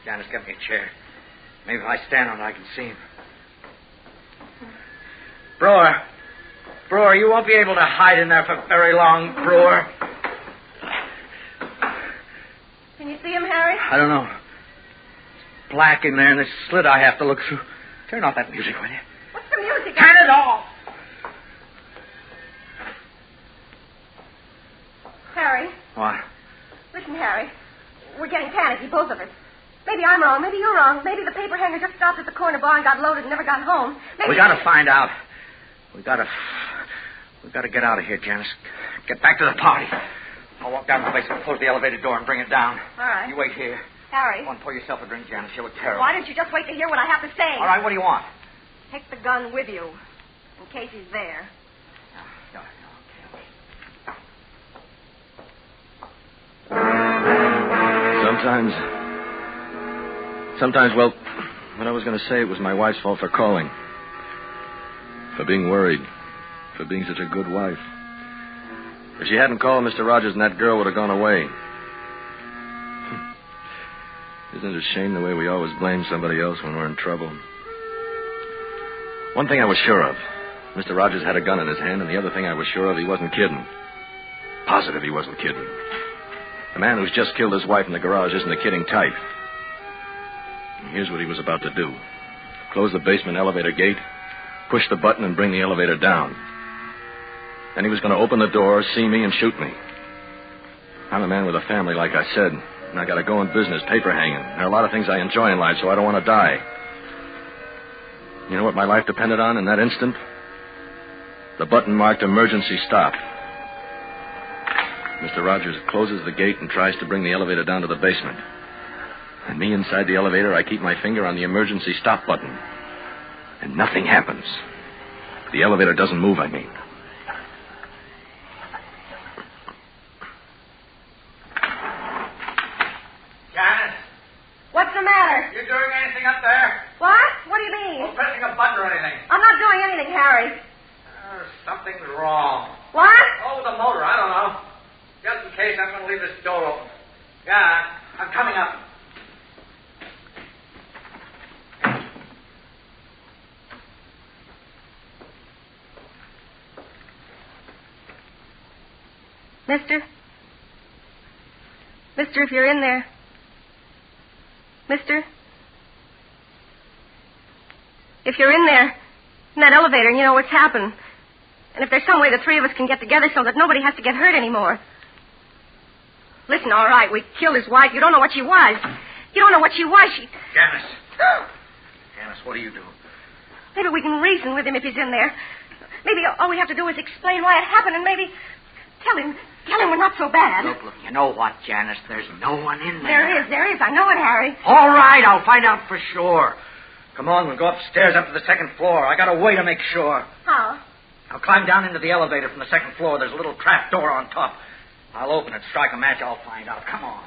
Janice, get me a chair. Maybe if I stand on it, I can see him. Brewer, you won't be able to hide in there for very long, Brewer. Can you see him, Harry? I don't know. It's black in there, and there's a slit I have to look through. Turn off that music, will you? What's the music? Turn it off! Harry. What? Listen, Harry. We're getting panicky, both of us. Maybe I'm wrong. Maybe you're wrong. Maybe the paper hanger just stopped at the corner bar and got loaded and never got home. Maybe... We gotta find out. We gotta get out of here, Janice. Get back to the party. I'll walk down the basement, close the elevator door, and bring it down. All right. You wait here. Harry. Go on, pour yourself a drink, Janice. You look terrible. Why don't you just wait to hear what I have to say? All right, what do you want? Take the gun with you, in case he's there. Sometimes, well, what I was going to say, it was my wife's fault for calling. For being worried. For being such a good wife. If she hadn't called, Mr. Rogers and that girl would have gone away. Isn't it a shame the way we always blame somebody else when we're in trouble? One thing I was sure of. Mr. Rogers had a gun in his hand, and the other thing I was sure of, he wasn't kidding. positive he wasn't kidding. The man who's just killed his wife in the garage isn't the kidding type. And here's what he was about to do. Close the basement elevator gate, push the button, and bring the elevator down. Then he was going to open the door, see me, and shoot me. I'm a man with a family, like I said, and I got a going business, paper hanging. There are a lot of things I enjoy in life, so I don't want to die. You know what my life depended on in that instant? The button marked emergency stop. Mr. Rogers closes the gate and tries to bring the elevator down to the basement. And me inside the elevator, I keep my finger on the emergency stop button. And nothing happens. The elevator doesn't move, I mean. Janice? What's the matter? You doing anything up there? What? What do you mean? Or pressing a button or anything? I'm not doing anything, Harry. Something's wrong. What? Oh, the motor. I don't know. Just in case, I'm going to leave this door open. Yeah, I'm coming up. Mister? Mister, if you're in there. Mister? If you're in there, in that elevator, and you know what's happened. And if there's some way the three of us can get together so that nobody has to get hurt anymore. Listen, all right, we killed his wife. You don't know what she was. You don't know what she was. Janice. Janice, what do you do? Maybe we can reason with him if he's in there. Maybe all we have to do is explain why it happened and maybe tell him we're not so bad. Look, you know what, Janice? There's no one in there. There is. I know it, Harry. All right, I'll find out for sure. Come on, we'll go upstairs up to the second floor. I got a way to make sure. How? I'll climb down into the elevator from the second floor. There's a little trap door on top. I'll open it, strike a match, I'll find out. Come on.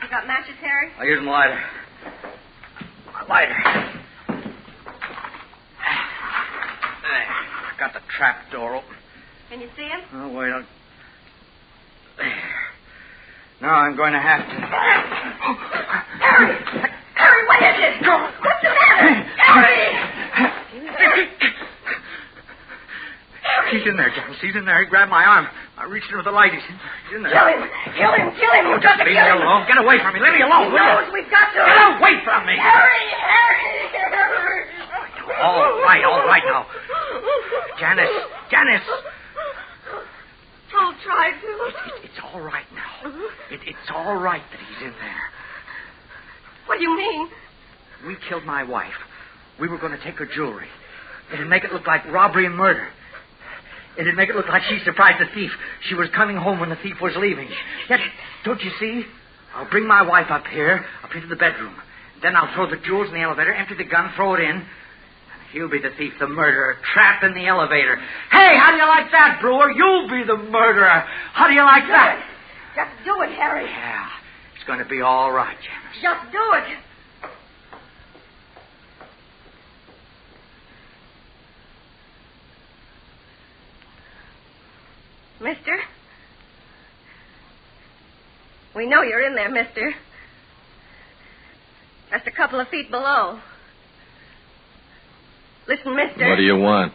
You got matches, Harry? I'll use my lighter. My lighter. There. Got the trap door open. Can you see him? Oh, wait. There. Now I'm going to have to... Harry, what is it? What's the matter? Harry! He's in there, Janice. He's in there. He grabbed my arm. I reached in with the light. He's in there. Kill him. Oh, just leave me alone. Get away from me. Leave me alone. He knows we've got to. Get away from me. Harry! All right now. Janice. I'll try to. It's all right now. It's all right that he's in there. What do you mean? We killed my wife. We were going to take her jewelry. It'd make it look like robbery and murder. It'd make it look like she surprised the thief. She was coming home when the thief was leaving. Yet, don't you see? I'll bring my wife up into the bedroom. Then I'll throw the jewels in the elevator, empty the gun, throw it in. He'll be the thief, the murderer, trapped in the elevator. Hey, how do you like that, Brewer? You'll be the murderer. How do you like that? Just do it, Harry. Yeah, it's going to be all right, Janice. Just do it. Mister? We know you're in there, mister. Just a couple of feet below. Listen, mister. What do you want?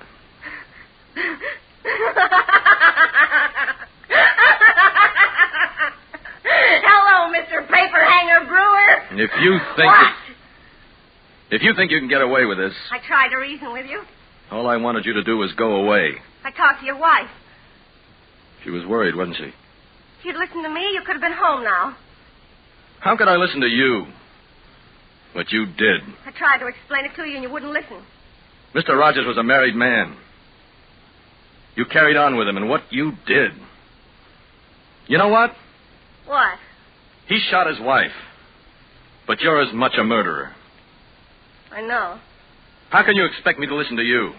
Hello, Mr. Paperhanger Brewer. If you think... What? If you think you can get away with this, I tried to reason with you. all I wanted you to do was go away. I talked to your wife. She was worried, wasn't she? If you'd listened to me, you could have been home now. How could I listen to you? But you did. I tried to explain it to you, and you wouldn't listen. Mr. Rogers was a married man. You carried on with him, and what you did. You know what? What? He shot his wife. But you're as much a murderer. I know. How can you expect me to listen to you?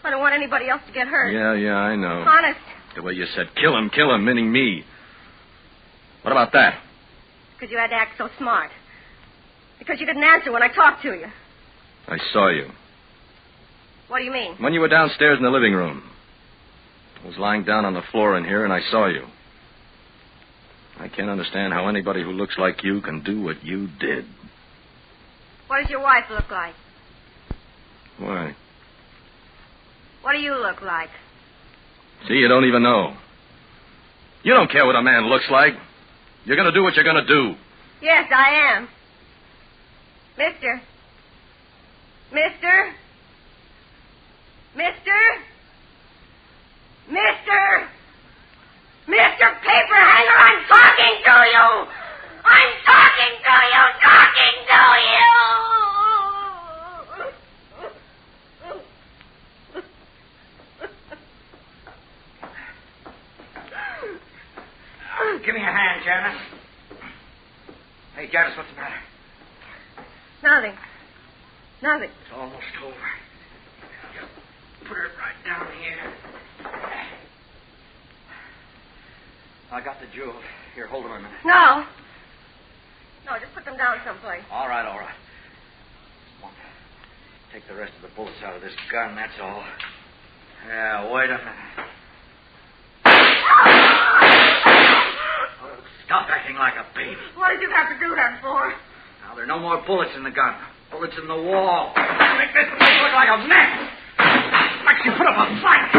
I don't want anybody else to get hurt. Yeah, I know. Honest. The way you said, kill him, meaning me. What about that? Because you had to act so smart. Because you didn't answer when I talked to you. I saw you. What do you mean? When you were downstairs in the living room. I was lying down on the floor in here, and I saw you. I can't understand how anybody who looks like you can do what you did. What does your wife look like? Why? What do you look like? See, you don't even know. You don't care what a man looks like. You're going to do what you're going to do. Yes, I am. Mister. Mister. Mister. Mister. Mr. Paperhanger, I'm talking to you. I'm talking to you, talking to you. Give me a hand, Janice. Hey, Janice, what's the matter? Nothing. Nothing. It's almost over. Just put it right down here. I got the jewels. Here, hold them a minute. No. No, just put them down someplace. All right. Just want to take the rest of the bullets out of this gun, that's all. Yeah, wait a minute. Oh, stop acting like a baby. What did you have to do that for? Now, there are no more bullets in the gun. Bullets in the wall. Make this place look like a mess. Like she put up a fight.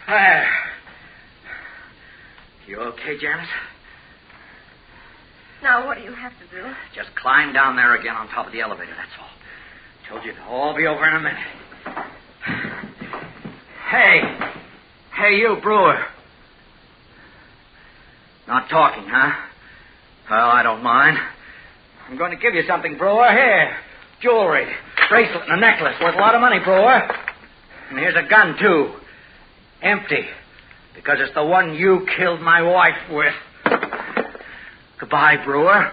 There. You okay, Janice? Now, what do you have to do? Just climb down there again on top of the elevator, that's all. Told you it'll all be over in a minute. Hey, you, Brewer. Not talking, huh? Well, I don't mind. I'm going to give you something, Brewer. Here. Jewelry, bracelet, and a necklace worth a lot of money, Brewer. And here's a gun, too. Empty. Because it's the one you killed my wife with. Goodbye, Brewer.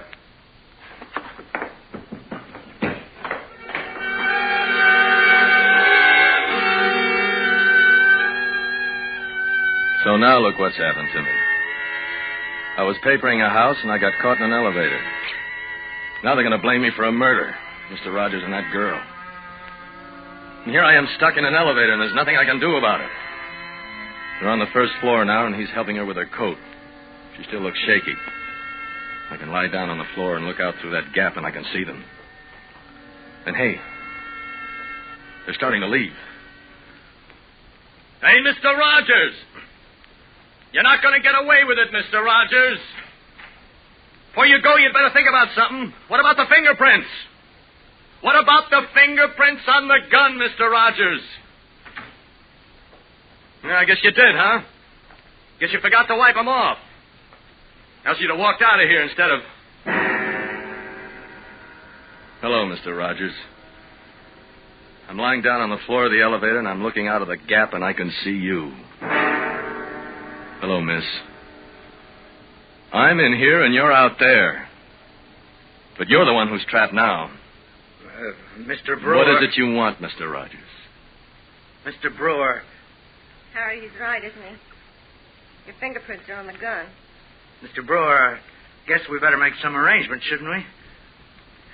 So now look what's happened to me. I was papering a house, and I got caught in an elevator. Now they're going to blame me for a murder. Mr. Rogers and that girl. And here I am stuck in an elevator, and there's nothing I can do about it. They're on the first floor now, and he's helping her with her coat. She still looks shaky. I can lie down on the floor and look out through that gap, and I can see them. And hey, they're starting to leave. Hey, Mr. Rogers! You're not going to get away with it, Mr. Rogers. Before you go, you'd better think about something. What about the fingerprints? What about the fingerprints on the gun, Mr. Rogers? Yeah, I guess you did, huh? Guess you forgot to wipe them off. Else you'd have walked out of here instead of... Hello, Mr. Rogers. I'm lying down on the floor of the elevator, and I'm looking out of the gap, and I can see you. Hello, miss. I'm in here, and you're out there. But you're the one who's trapped now. Mr. Brewer... What is it you want, Mr. Rogers? Mr. Brewer... Harry, he's right, isn't he? Your fingerprints are on the gun. Mr. Brewer, I guess we better make some arrangements, shouldn't we?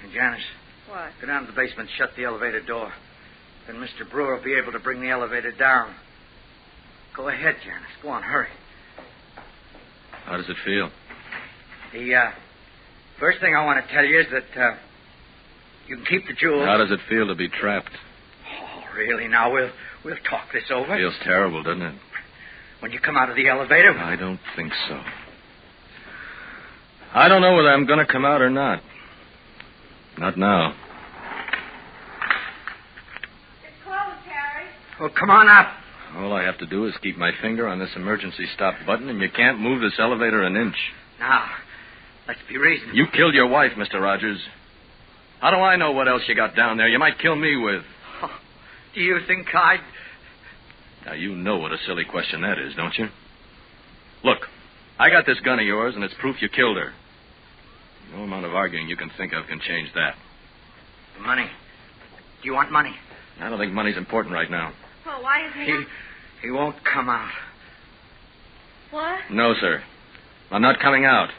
Hey, Janice. What? Go down to the basement, shut the elevator door. Then Mr. Brewer will be able to bring the elevator down. Go ahead, Janice. Go on, hurry. How does it feel? The first thing I want to tell you is that you can keep the jewels. How does it feel to be trapped? Oh, really? Now, we'll talk this over. Feels terrible, doesn't it? When you come out of the elevator... I don't think so. I don't know whether I'm going to come out or not. Not now. It's closed, Harry. Well, come on up. All I have to do is keep my finger on this emergency stop button, and you can't move this elevator an inch. Now, let's be reasonable. You killed your wife, Mr. Rogers. How do I know what else you got down there you might kill me with? Oh, do you think I'd... Now, you know what a silly question that is, don't you? Look, I got this gun of yours, and it's proof you killed her. No amount of arguing you can think of can change that. The money. Do you want money? I don't think money's important right now. Well, why isn't he... He won't come out. What? No, sir. I'm not coming out.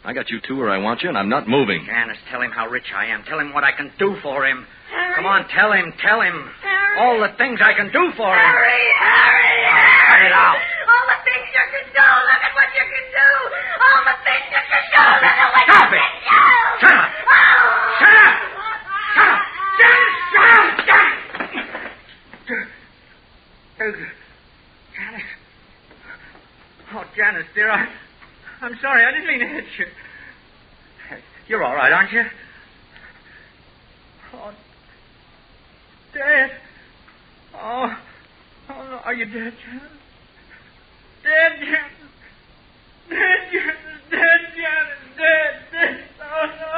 I got you two where I want you, and I'm not moving. Janice, tell him how rich I am. Tell him what I can do for him. Harry. Come on, tell him. Harry. All the things I can do for him. Harry! Cut it out. All the things you can do. Look at what you can do. All the things you can do. Look at what Stop you it. can do. Shut up. Shut up. Shut up. Janice, shut up. Janice. Oh, Janice, dear, I'm sorry. I didn't mean to hit you. You're all right, aren't you? Oh, dead. Oh, no. Are you dead, Janice? Dead, Janice. Dead, Janice. Dead, Janice. Dead. Oh, no.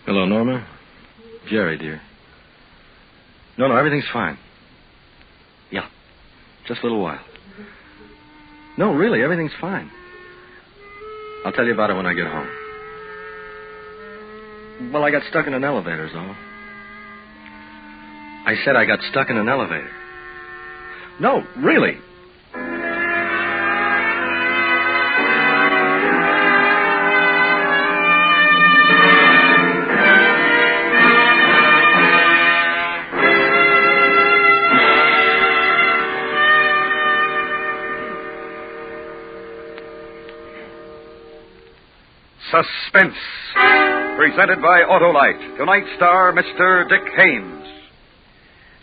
Hello, Norma. Jerry, dear. No, everything's fine. Yeah. Just a little while. No, really, everything's fine. I'll tell you about it when I get home. Well, I got stuck in an elevator, is all. I said I got stuck in an elevator. No, really. Suspense, presented by Autolite. Tonight's star, Mr. Dick Haymes.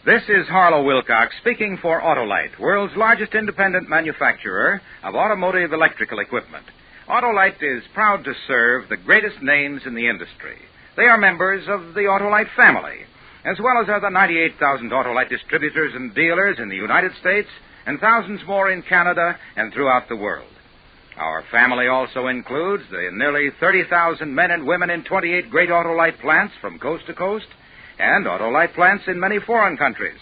This is Harlow Wilcox speaking for Autolite, world's largest independent manufacturer of automotive electrical equipment. Autolite is proud to serve the greatest names in the industry. They are members of the Autolite family, as well as are the 98,000 Autolite distributors and dealers in the United States and thousands more in Canada and throughout the world. Our family also includes the nearly 30,000 men and women in 28 great Autolite plants from coast to coast and Autolite plants in many foreign countries,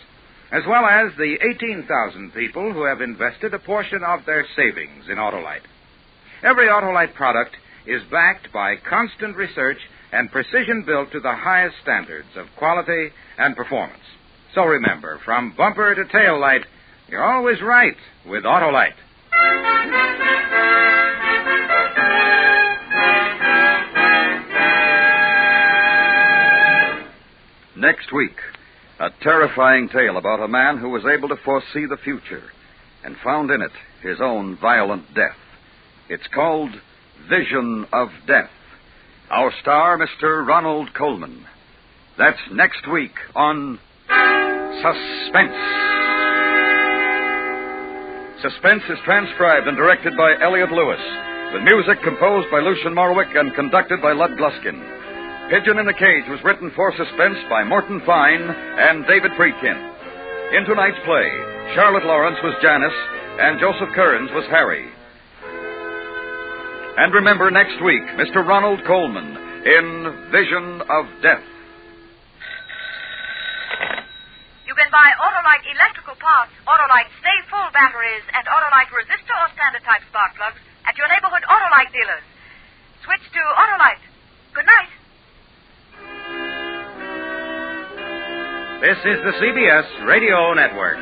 as well as the 18,000 people who have invested a portion of their savings in Autolite. Every Autolite product is backed by constant research and precision built to the highest standards of quality and performance. So remember, from bumper to tail light, you're always right with Autolite. Next week, a terrifying tale about a man who was able to foresee the future and found in it his own violent death. It's called Vision of Death. Our star, Mr. Ronald Coleman. That's next week on Suspense. Suspense is transcribed and directed by Elliot Lewis, with music composed by Lucian Morwick and conducted by Lud Gluskin. Pigeon in the Cage was written for Suspense by Morton Fine and David Friedkin. In tonight's play, Charlotte Lawrence was Janice and Joseph Kearns was Harry. And remember next week, Mr. Ronald Coleman in Vision of Death. You can buy Autolite electrical parts, Autolite Stay Full batteries, and Autolite resistor or standard type spark plugs at your neighborhood Autolite dealers. Switch to Autolite. Good night. This is the CBS Radio Network.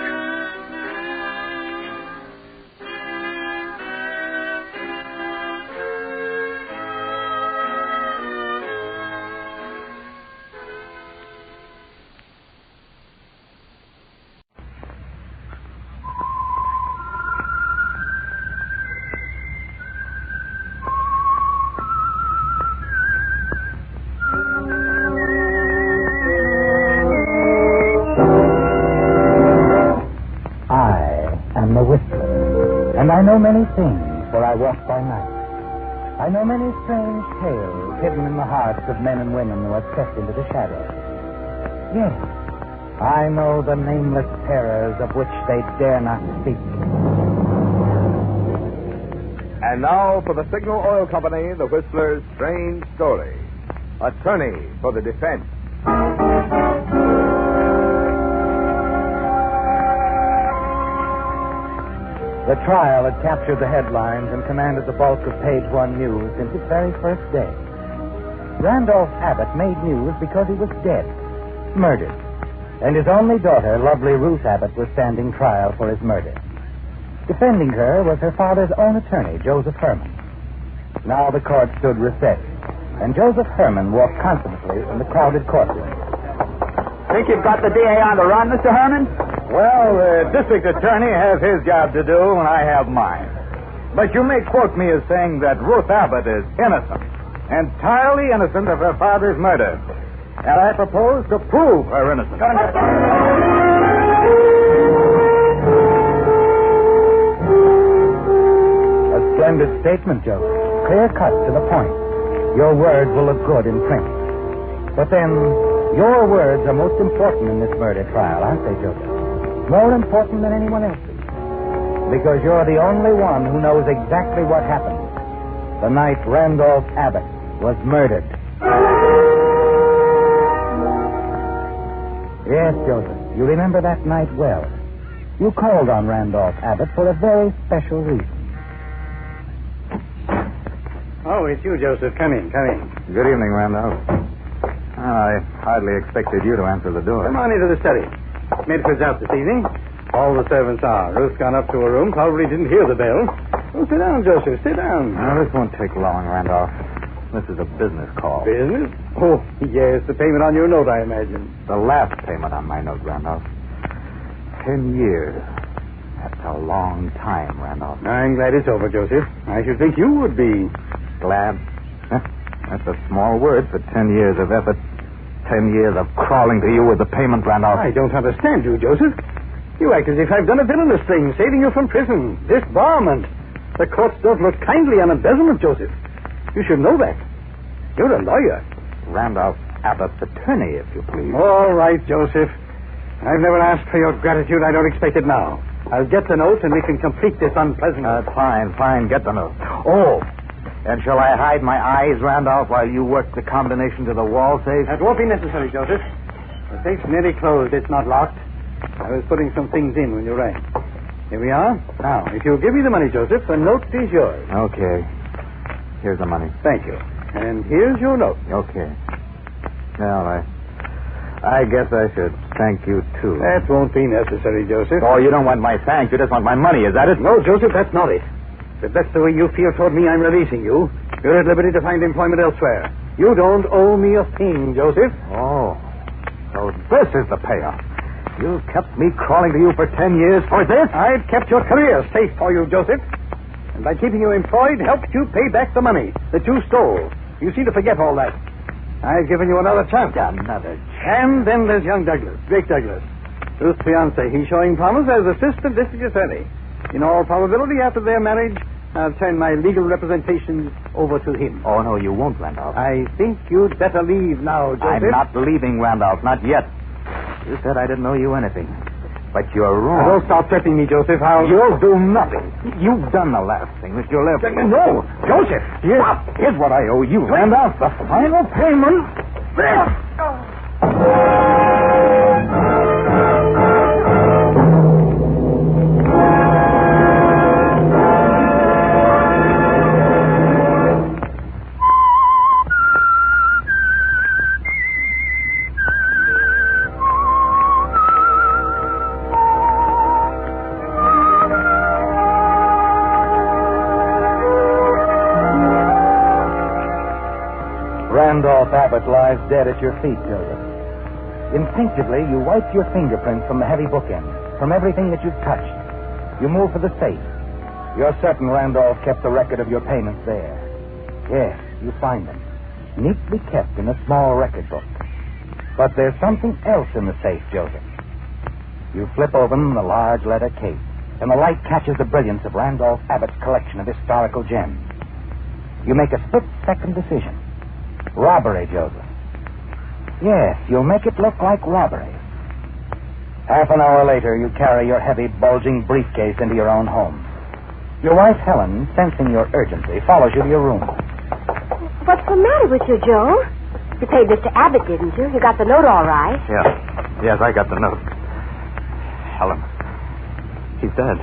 And I know many things, for I walk by night. I know many strange tales hidden in the hearts of men and women who have crept into the shadows. Yes, I know the nameless terrors of which they dare not speak. And now for the Signal Oil Company, the Whistler's strange story. Attorney for the defense. The trial had captured the headlines and commanded the bulk of page one news since its very first day. Randolph Abbott made news because he was dead, murdered, and his only daughter, lovely Ruth Abbott, was standing trial for his murder. Defending her was her father's own attorney, Joseph Herman. Now the court stood recessed, and Joseph Herman walked confidently in the crowded courtroom. Think you've got the DA on the run, Mr. Herman? Well, the district attorney has his job to do, and I have mine. But you may quote me as saying that Ruth Abbott is innocent, entirely innocent of her father's murder. And I propose to prove her innocence. A splendid statement, Joseph. Clear cut to the point. Your words will look good in print. But then, your words are most important in this murder trial, aren't they, Joseph? More important than anyone else's. Because you're the only one who knows exactly what happened the night Randolph Abbott was murdered. Yes, Joseph, you remember that night well. You called on Randolph Abbott for a very special reason. Oh, it's you, Joseph. Come in. Good evening, Randolph. I hardly expected you to answer the door. Come on into the study. Medford's out this evening. All the servants are. Ruth's gone up to her room. Probably didn't hear the bell. Oh, sit down, Joseph. Sit down. No, this won't take long, Randolph. This is a business call. Business? Oh, yes. The payment on your note, I imagine. The last payment on my note, Randolph. 10 years. That's a long time, Randolph. I'm glad it's over, Joseph. I should think you would be. Glad? That's a small word for 10 years of effort. 10 years of crawling to you with the payment, Randolph. I don't understand you, Joseph. You act as if I've done a villainous thing, saving you from prison, disbarment. The courts don't look kindly on embezzlement, Joseph. You should know that. You're a lawyer. Randolph Abbott's attorney, if you please. All right, Joseph. I've never asked for your gratitude. I don't expect it now. I'll get the note and we can complete this unpleasant... Fine. Get the note. Oh, and shall I hide my eyes, Randolph, while you work the combination to the wall safe? That won't be necessary, Joseph. The safe's nearly closed. It's not locked. I was putting some things in when you rang. Here we are. Now, if you'll give me the money, Joseph, the note is yours. Okay. Here's the money. Thank you. And here's your note. Okay. Well, I guess I should thank you, too. That won't be necessary, Joseph. Oh, you don't want my thanks. You just want my money. Is that it? No, Joseph, that's not it. If that's the way you feel toward me, I'm releasing you. You're at liberty to find employment elsewhere. You don't owe me a thing, Joseph. Oh. So this is the payoff. You've kept me crawling to you for 10 years for this? I've kept your career safe for you, Joseph. And by keeping you employed, helped you pay back the money that you stole. You seem to forget all that. I've given you another chance. Another chance? And then there's young Douglas, Jake Douglas. Ruth's fiancé. He's showing promise as assistant district attorney. In all probability, after their marriage, I'll turn my legal representation over to him. Oh, no, you won't, Randolph. I think you'd better leave now, Joseph. I'm not leaving, Randolph. Not yet. You said I didn't know you anything. But you're wrong. Don't stop threatening me, Joseph. You'll do nothing. You've done the last thing that you'll ever... No, Joseph. Here's what I owe you, Randolph. The final payment. Randolph Abbott lies dead at your feet, Joseph. Instinctively, you wipe your fingerprints from the heavy bookend, from everything that you've touched. You move for the safe. You're certain Randolph kept the record of your payments there. Yes, you find them, neatly kept in a small record book. But there's something else in the safe, Joseph. You flip open the large leather case, and the light catches the brilliance of Randolph Abbott's collection of historical gems. You make a split-second decision. Robbery, Joseph. Yes, you'll make it look like robbery. Half an hour later, you carry your heavy, bulging briefcase into your own home. Your wife, Helen, sensing your urgency, follows you to your room. What's the matter with you, Joe? You paid Mr. Abbott, didn't you? You got the note all right. Yes, I got the note. Helen, he's dead.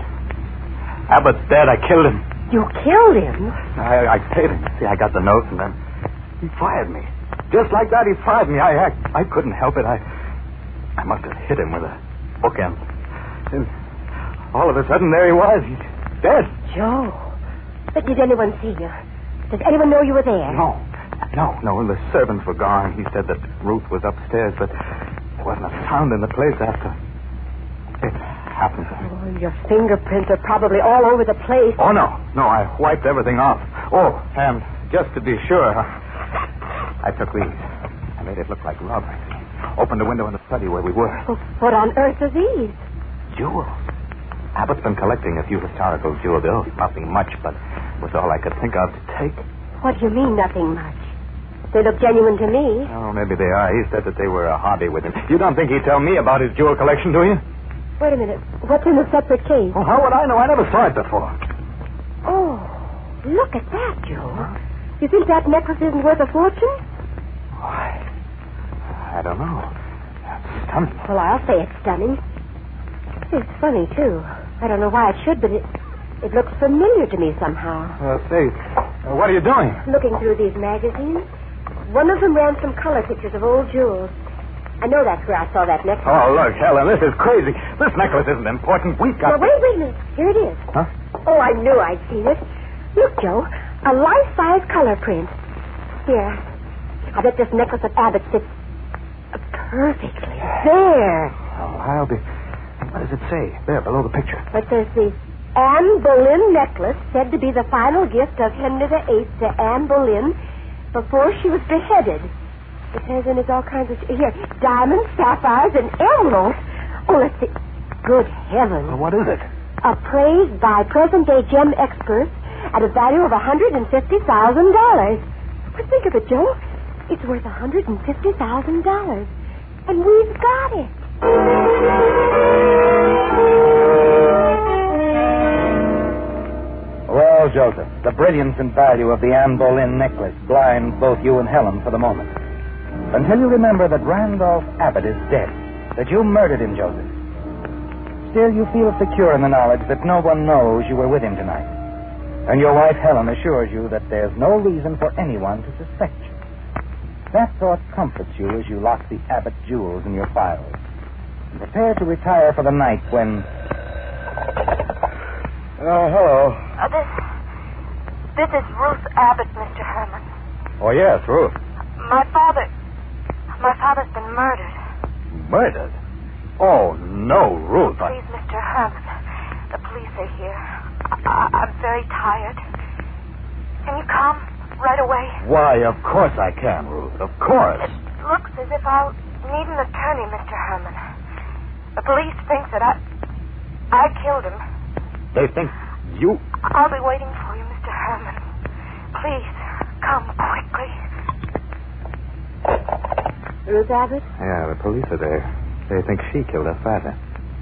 Abbott's dead. I killed him. You killed him? I paid him. See, I got the notes, and then he fired me. Just like that, he fired me. I couldn't help it. I must have hit him with a bookend. And all of a sudden, there he was. He's dead. Joe. But did anyone see you? Does anyone know you were there? No. The servants were gone. He said that Ruth was upstairs, but there wasn't a sound in the place after it happened. Oh, your fingerprints are probably all over the place. Oh, no, I wiped everything off. Oh, and just to be sure, I took these. I made it look like robbery. Opened a window in the study where we were. Oh, what on earth are these? Jewels. Abbott's been collecting a few historical jewel bills. Nothing much, but it was all I could think of to take. What do you mean, nothing much? They look genuine to me. Oh, maybe they are. He said that they were a hobby with him. You don't think he'd tell me about his jewel collection, do you? Wait a minute. What's in the separate case? Oh, how would I know? I never saw it before. Oh, look at that, Joe. You think that necklace isn't worth a fortune? Why, I don't know. That's stunning. Well, I'll say it's stunning. It's funny, too. I don't know why it should, but it looks familiar to me somehow. Say, what are you doing? Looking through these magazines. One of them ran some color pictures of old jewels. I know that's where I saw that necklace. Oh, look, Helen, this is crazy. This necklace isn't important. We've got... Now, wait a minute. Here it is. Huh? Oh, I knew I'd seen it. Look, Joe, a life-size color print. Here. I bet this necklace of Abbott fits perfectly. There. Oh, I'll be... What does it say? There, below the picture. It says the Anne Boleyn necklace, said to be the final gift of Henry VIII to Anne Boleyn before she was beheaded. It says in it all kinds of... Here, diamonds, sapphires, and emeralds. Oh, let's see. Good heavens. Well, what is it? Appraised by present-day gem experts at a value of $150,000. But think of it, Joe. It's worth $150,000. And we've got it. Well, Joseph, the brilliance and value of the Anne Boleyn necklace blinds both you and Helen for the moment. Until you remember that Randolph Abbott is dead, that you murdered him, Joseph. Still, you feel secure in the knowledge that no one knows you were with him tonight. And your wife, Helen, assures you that there's no reason for anyone to suspect you. That thought comforts you as you lock the Abbott jewels in your files. And prepare to retire for the night when... Oh, hello. This is Ruth Abbott, Mr. Herman. Oh, yes, Ruth. My father's been murdered. Murdered? Oh, no, Ruth. Please, Mr. Herman, the police are here. I'm very tired. Can you come right away? Why, of course I can, Ruth. Of course. It looks as if I'll need an attorney, Mr. Herman. The police think that I killed him. They think you... I'll be waiting for you, Mr. Herman. Please, come quickly. Ruth Abbott? Yeah, the police are there. They think she killed her father.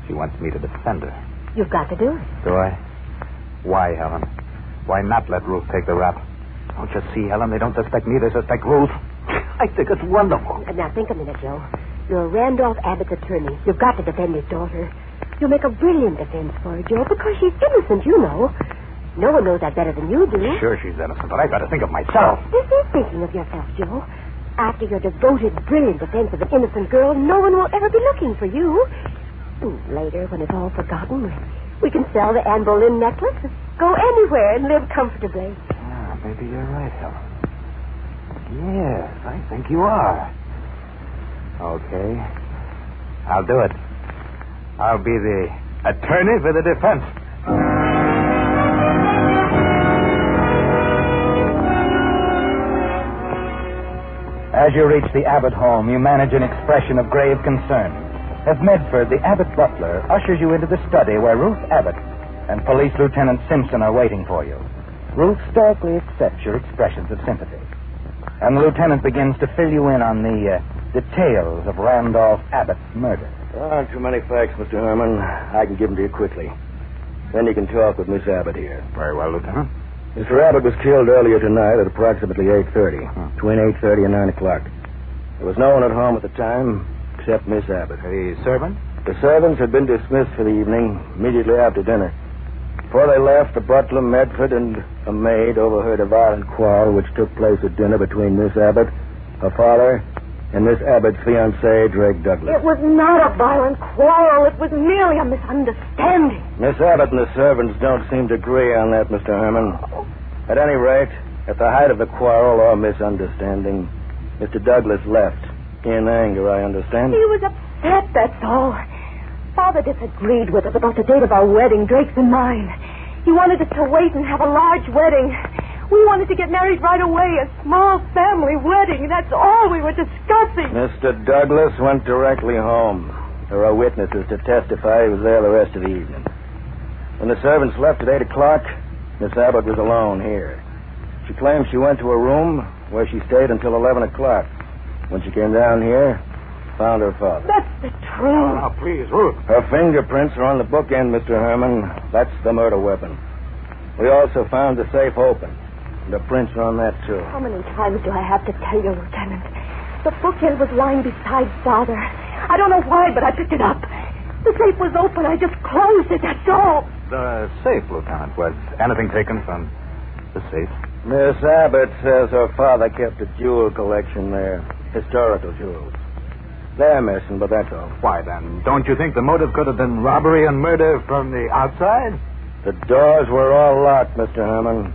She wants me to defend her. You've got to do it. Do I? Why, Helen? Why not let Ruth take the rap? Don't you see, Helen? They don't suspect me. They suspect Ruth. I think it's wonderful. Now, think a minute, Joe. You're Randolph Abbott's attorney. You've got to defend his daughter. You'll make a brilliant defense for her, Joe, because she's innocent, you know. No one knows that better than you do. Sure she's innocent, but I've got to think of myself. This is thinking of yourself, Joe. After your devoted, brilliant defense of an innocent girl, no one will ever be looking for you. And later, when it's all forgotten, we can sell the Anne Boleyn necklace, go anywhere, and live comfortably. Ah, maybe you're right, Helen. Yes, I think you are. Okay. I'll do it. I'll be the attorney for the defense. As you reach the Abbott home, you manage an expression of grave concern. As Medford, the Abbott butler, ushers you into the study where Ruth Abbott and Police Lieutenant Simpson are waiting for you. Ruth stoically accepts your expressions of sympathy. And the lieutenant begins to fill you in on the details of Randolph Abbott's murder. There aren't too many facts, Mr. Herman. I can give them to you quickly. Then you can talk with Miss Abbott here. Very well, Lieutenant. Mr. Abbott was killed earlier tonight at approximately 8:30, between 8:30 and 9 o'clock. There was no one at home at the time except Miss Abbott. The servant? The servants had been dismissed for the evening immediately after dinner. Before they left, the butler, Medford, and a maid overheard a violent quarrel which took place at dinner between Miss Abbott, her father, and Miss Abbott's fiancé, Drake Douglas. It was not a violent quarrel. It was merely a misunderstanding. Miss Abbott and the servants don't seem to agree on that, Mr. Herman. At any rate, at the height of the quarrel or misunderstanding, Mr. Douglas left. In anger, I understand. He was upset, that's all. Father disagreed with us about the date of our wedding, Drake's and mine. He wanted us to wait and have a large wedding. We wanted to get married right away, a small family wedding. That's all we were discussing. Mr. Douglas went directly home. There are witnesses to testify he was there the rest of the evening. When the servants left at 8 o'clock, Miss Abbott was alone here. She claims she went to her room where she stayed until 11 o'clock. When she came down here, found her father. That's the truth. Now, please, Ruth. Her fingerprints are on the bookend, Mr. Herman. That's the murder weapon. We also found the safe open. The prints are on that, too. How many times do I have to tell you, Lieutenant? The bookend was lying beside Father. I don't know why, but I picked it up. The safe was open. I just closed it, that's all. The safe, Lieutenant. Was anything taken from the safe? Miss Abbott says her father kept a jewel collection there. Historical jewels. They're missing, but that's all. Why, then, don't you think the motive could have been robbery and murder from the outside? The doors were all locked, Mr. Herman.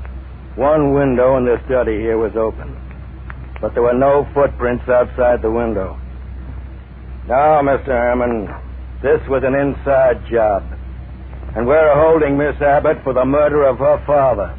One window in the study here was open. But there were no footprints outside the window. Now, Mr. Herman, this was an inside job. And we're holding Miss Abbott for the murder of her father.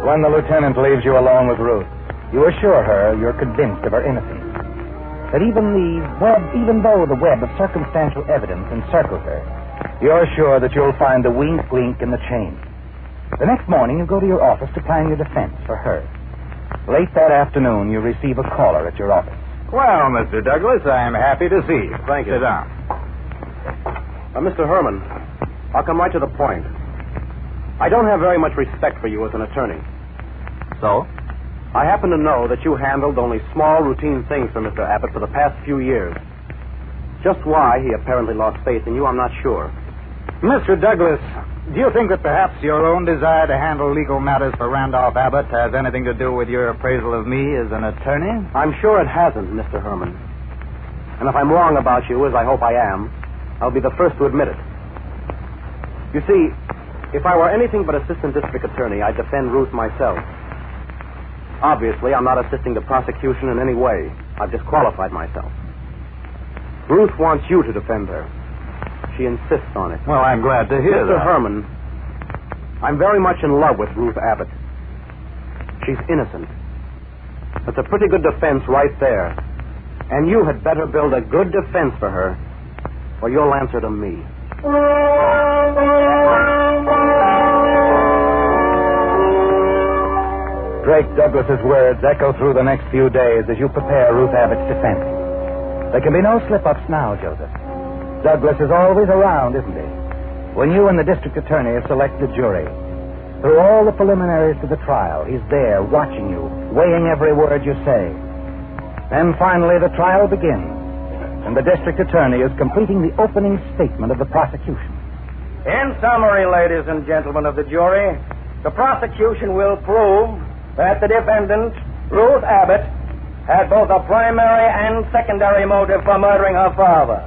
When the lieutenant leaves you alone with Ruth, you assure her you're convinced of her innocence. That even though the web of circumstantial evidence encircles her, you're sure that you'll find the weak link in the chain. The next morning, you go to your office to plan your defense for her. Late that afternoon, you receive a caller at your office. Well, Mr. Douglas, I'm happy to see you. Thank you. Sit down. Mr. Herman, I'll come right to the point. I don't have very much respect for you as an attorney. So, I happen to know that you handled only small, routine things for Mr. Abbott for the past few years. Just why he apparently lost faith in you, I'm not sure. Mr. Douglas, do you think that perhaps your own desire to handle legal matters for Randolph Abbott has anything to do with your appraisal of me as an attorney? I'm sure it hasn't, Mr. Herman. And if I'm wrong about you, as I hope I am, I'll be the first to admit it. You see, if I were anything but assistant district attorney, I'd defend Ruth myself. Obviously, I'm not assisting the prosecution in any way. I've disqualified myself. Ruth wants you to defend her. She insists on it. Well, I'm glad to hear Mr. that. Herman, I'm very much in love with Ruth Abbott. She's innocent. That's a pretty good defense right there. And you had better build a good defense for her, or you'll answer to me. Drake Douglas's words echo through the next few days as you prepare Ruth Abbott's defense. There can be no slip-ups now, Joseph. Douglas is always around, isn't he? When you and the district attorney have selected a jury, through all the preliminaries to the trial, he's there watching you, weighing every word you say. Then finally the trial begins, and the district attorney is completing the opening statement of the prosecution. In summary, ladies and gentlemen of the jury, the prosecution will prove that the defendant, Ruth Abbott, had both a primary and secondary motive for murdering her father.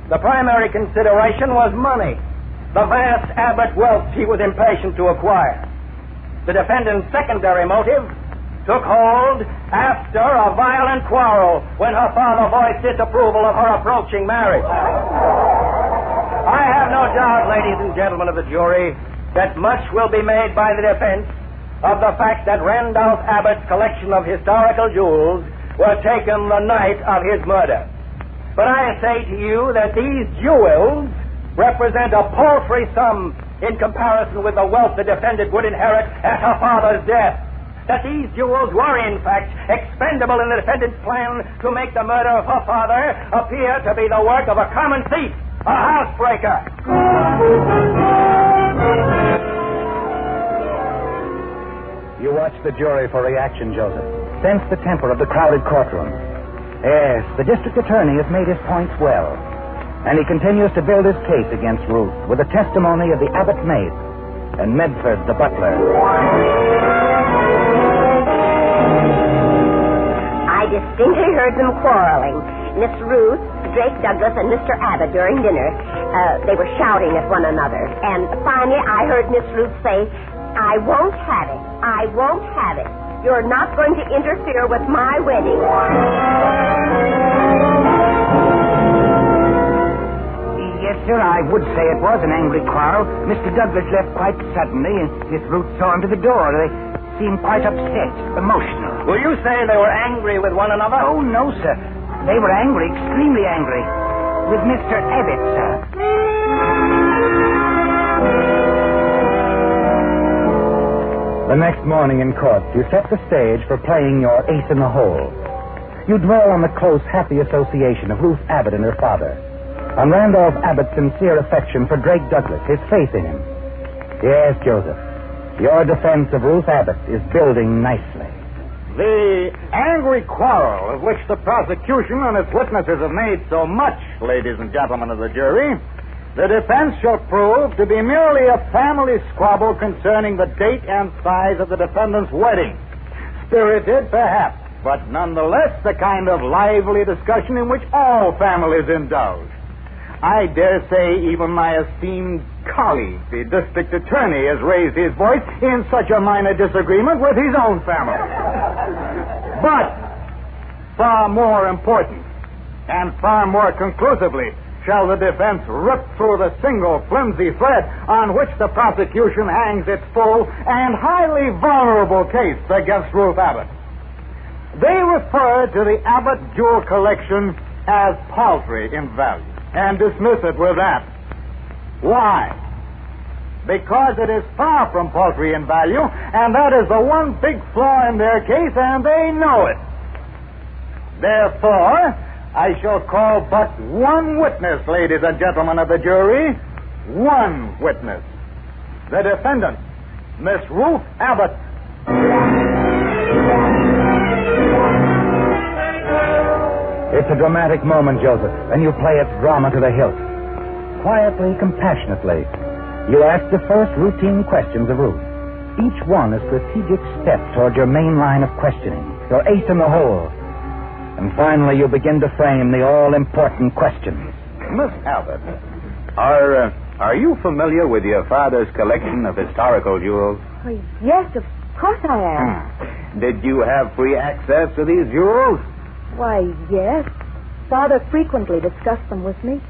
The primary consideration was money, the vast Abbott wealth she was impatient to acquire. The defendant's secondary motive took hold after a violent quarrel when her father voiced disapproval of her approaching marriage. I have no doubt, ladies and gentlemen of the jury, that much will be made by the defense of the fact that Randolph Abbott's collection of historical jewels were taken the night of his murder. But I say to you that these jewels represent a paltry sum in comparison with the wealth the defendant would inherit at her father's death. That these jewels were, in fact, expendable in the defendant's plan to make the murder of her father appear to be the work of a common thief, a housebreaker. You watch the jury for reaction, Joseph. Sense the temper of the crowded courtroom. Yes, the district attorney has made his points well. And he continues to build his case against Ruth with the testimony of the Abbott maid and Medford, the butler. I distinctly heard them quarreling. Miss Ruth, Drake Douglas, and Mr. Abbott during dinner. They were shouting at one another. And finally, I heard Miss Ruth say, "I won't have it. I won't have it. You're not going to interfere with my wedding." Yes, sir, I would say it was an angry quarrel. Mr. Douglas left quite suddenly, and Miss Ruth saw him to the door. They seemed quite upset, emotional. Will you say they were angry with one another? Oh, no, sir. They were angry, extremely angry. With Mr. Abbott, sir. The next morning in court, you set the stage for playing your ace in the hole. You dwell on the close, happy association of Ruth Abbott and her father, on Randolph Abbott's sincere affection for Drake Douglas, his faith in him. Yes, Joseph, your defense of Ruth Abbott is building nicely. The angry quarrel of which the prosecution and its witnesses have made so much, ladies and gentlemen of the jury, the defense shall prove to be merely a family squabble concerning the date and size of the defendant's wedding. Spirited, perhaps, but nonetheless the kind of lively discussion in which all families indulge. I dare say even my esteemed colleague, the district attorney, has raised his voice in such a minor disagreement with his own family. But far more important and far more conclusively shall the defense rip through the single flimsy thread on which the prosecution hangs its full and highly vulnerable case against Ruth Abbott. They refer to the Abbott jewel collection as paltry in value and dismiss it with that. Why? Because it is far from paltry in value, and that is the one big flaw in their case, and they know it. Therefore, I shall call but one witness, ladies and gentlemen of the jury. One witness. The defendant, Miss Ruth Abbott. It's a dramatic moment, Joseph, and you play its drama to the hilt. Quietly, compassionately, you ask the first routine questions of Ruth. Each one a strategic step toward your main line of questioning, your ace in the hole. And finally, you begin to frame the all-important questions. Miss Abbott, are you familiar with your father's collection of historical jewels? Oh, yes, of course I am. Did you have free access to these jewels? Why, yes. Father frequently discussed them with me.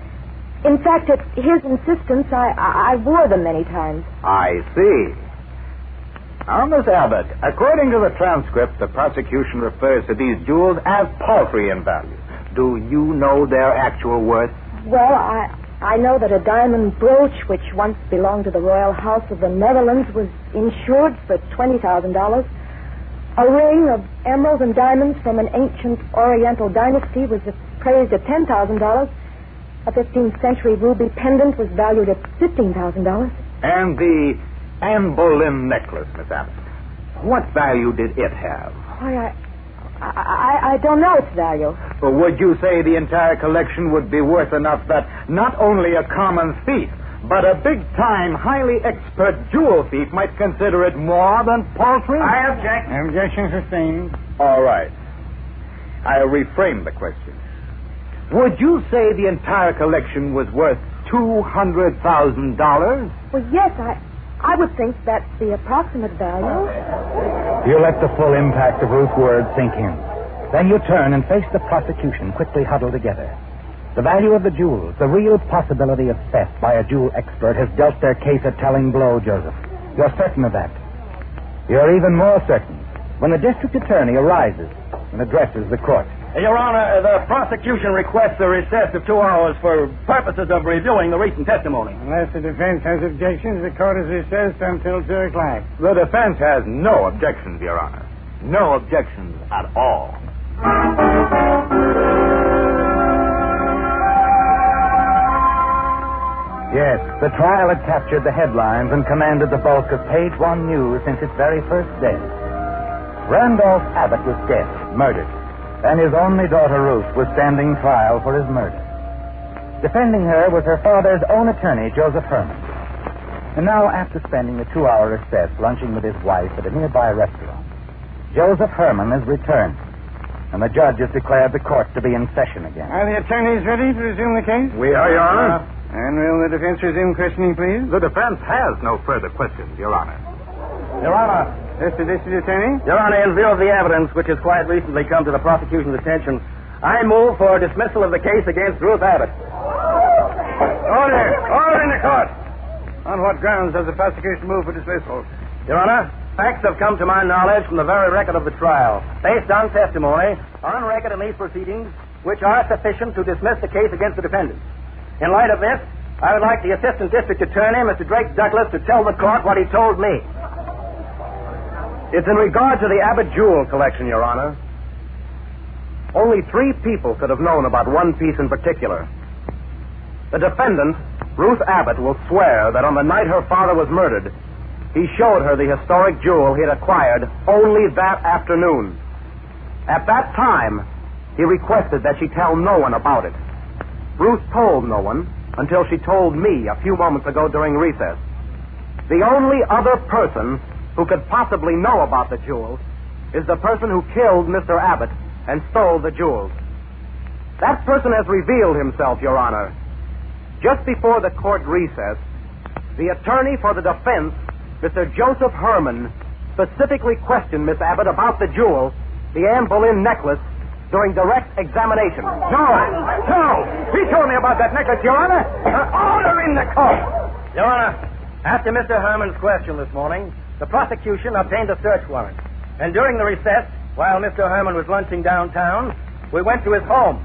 In fact, at his insistence, I wore them many times. I see. Now, Miss Abbott, according to the transcript, the prosecution refers to these jewels as paltry in value. Do you know their actual worth? Well, I know that a diamond brooch, which once belonged to the Royal House of the Netherlands, was insured for $20,000. A ring of emeralds and diamonds from an ancient Oriental dynasty was appraised at $10,000. A 15th century ruby pendant was valued at $15,000. And the Anne Boleyn necklace, Miss Abbott, what value did it have? Why, I don't know its value. Or would you say the entire collection would be worth enough that not only a common thief, but a big-time, highly expert jewel thief might consider it more than paltry? I object. Objection sustained. All right. I'll reframe the question. Would you say the entire collection was worth $200,000? Well, yes, I would think that's the approximate value. You let the full impact of Ruth's words sink in. Then you turn and face the prosecution, quickly huddled together. The value of the jewels, the real possibility of theft by a jewel expert has dealt their case a telling blow, Joseph. You're certain of that. You're even more certain when the district attorney arises and addresses the court. Your Honor, the prosecution requests a recess of 2 hours for purposes of reviewing the recent testimony. Unless the defense has objections, the court is recessed until 2 o'clock. The defense has no objections, Your Honor. No objections at all. Yes, the trial had captured the headlines and commanded the bulk of page 1 news since its very first day. Randolph Abbott was dead, murdered, and his only daughter Ruth was standing trial for his murder. Defending her was her father's own attorney, Joseph Herman. And now, after spending a 2-hour recess lunching with his wife at a nearby restaurant, Joseph Herman has returned, and the judge has declared the court to be in session again. Are the attorneys ready to resume the case? We are, Your Honor. And will the defense resume questioning, please? The defense has no further questions, Your Honor. Your Honor. Mr. District Attorney? Your Honor, in view of the evidence which has quite recently come to the prosecution's attention, I move for dismissal of the case against Ruth Abbott. Order! Order in the court! On what grounds does the prosecution move for dismissal? Your Honor, facts have come to my knowledge from the very record of the trial, based on testimony, on record in these proceedings, which are sufficient to dismiss the case against the defendant. In light of this, I would like the Assistant District Attorney, Mr. Drake Douglas, to tell the court what he told me. It's in regard to the Abbott jewel collection, Your Honor. Only 3 people could have known about one piece in particular. The defendant, Ruth Abbott, will swear that on the night her father was murdered, he showed her the historic jewel he had acquired only that afternoon. At that time, he requested that she tell no one about it. Ruth told no one until she told me a few moments ago during recess. The only other person who could possibly know about the jewels is the person who killed Mr. Abbott and stole the jewels. That person has revealed himself, Your Honor. Just before the court recess, the attorney for the defense, Mr. Joseph Herman, specifically questioned Miss Abbott about the jewel, the Anne Boleyn necklace, during direct examination. No! He told me about that necklace, Your Honor. Order in the court! Your Honor, after Mr. Herman's question this morning, the prosecution obtained a search warrant. And during the recess, while Mr. Herman was lunching downtown, we went to his home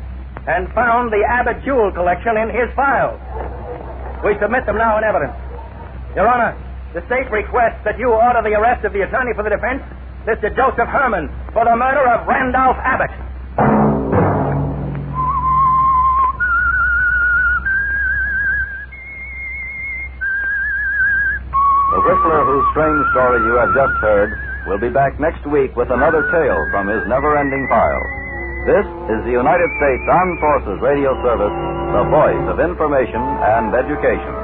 and found the Abbott jewel collection in his files. We submit them now in evidence. Your Honor, the state requests that you order the arrest of the attorney for the defense, Mr. Joseph Herman, for the murder of Randolph Abbott. The Whistler, whose strange story you have just heard, will be back next week with another tale from his never-ending file. This is the United States Armed Forces Radio Service, the voice of information and education.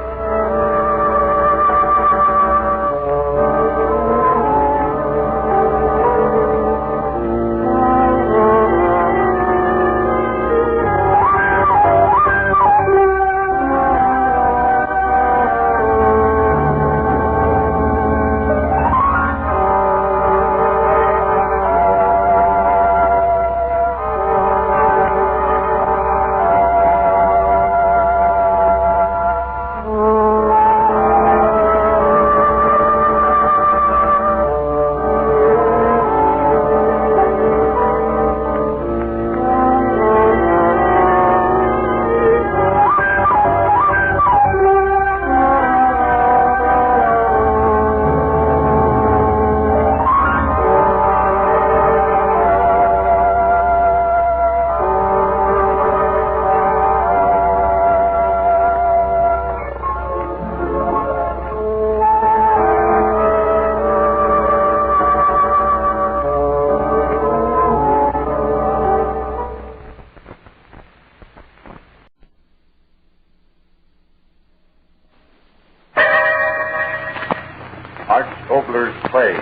Oboler's play.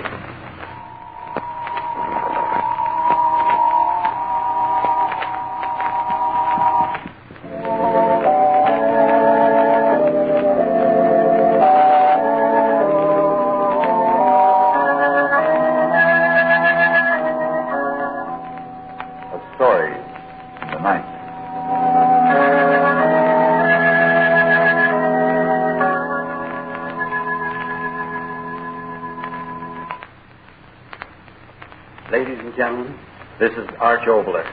A story in the night. Ladies and gentlemen, this is Arch Oboler.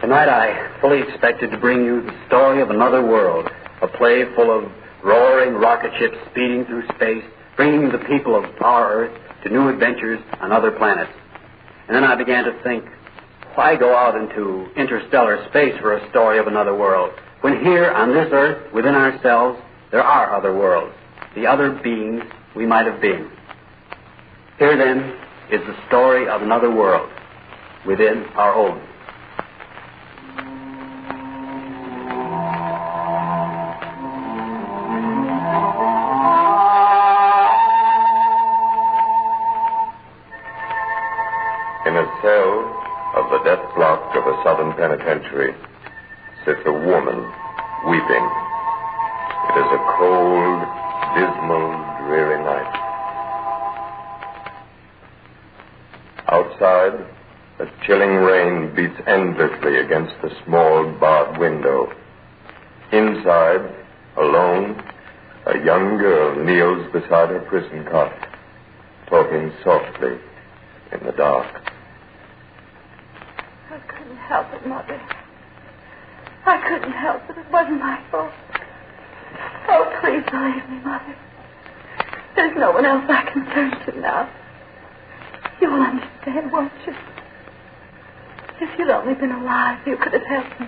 Tonight I fully expected to bring you the story of another world, a play full of roaring rocket ships speeding through space, bringing the people of our Earth to new adventures on other planets. And then I began to think, why go out into interstellar space for a story of another world, when here on this Earth, within ourselves, there are other worlds, the other beings we might have been. Here then is the story of another world within our own. In a cell of the death block of a southern penitentiary sits a woman weeping. It is a cold, dismal, dreary night. Outside, a chilling rain beats endlessly against the small barred window. Inside, alone, a young girl kneels beside her prison cot, talking softly in the dark. I couldn't help it, Mother. I couldn't help it. It wasn't my fault. Oh, please believe me, Mother. There's no one else I can turn to now. You will understand, won't you? If you'd only been alive, you could have helped me.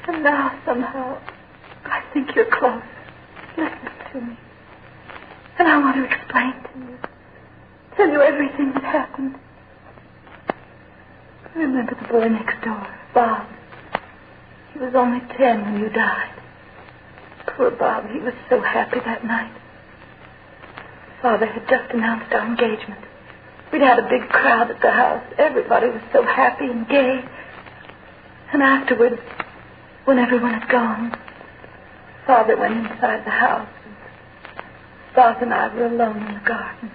And now, somehow, I think you're close, listening to me. And I want to explain to you, tell you everything that happened. I remember the boy next door, Bob. He was only 10 when you died. Poor Bob, he was so happy that night. Father had just announced our engagement. We'd had a big crowd at the house. Everybody was so happy and gay. And afterwards, when everyone had gone, Father went inside the house, and Bob and I were alone in the garden.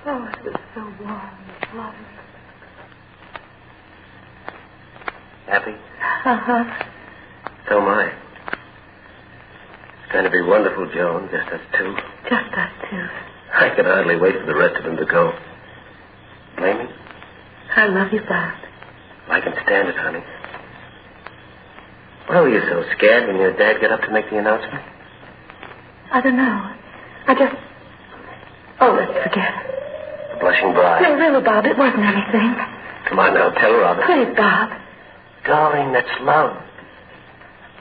Oh, it was so warm and lovely. Happy? Uh-huh. So am I. It's going to be wonderful, Joan, just us two. Just us two. I could hardly wait for the rest of them to go. Blame me? I love you, Bob. I can stand it, honey. Why were you so scared when your dad got up to make the announcement? I don't know. I just... Oh, let's forget it. The blushing bride. No, really, Bob, it wasn't anything. Come on now, tell her, Robert. Please, Bob. Darling, that's love.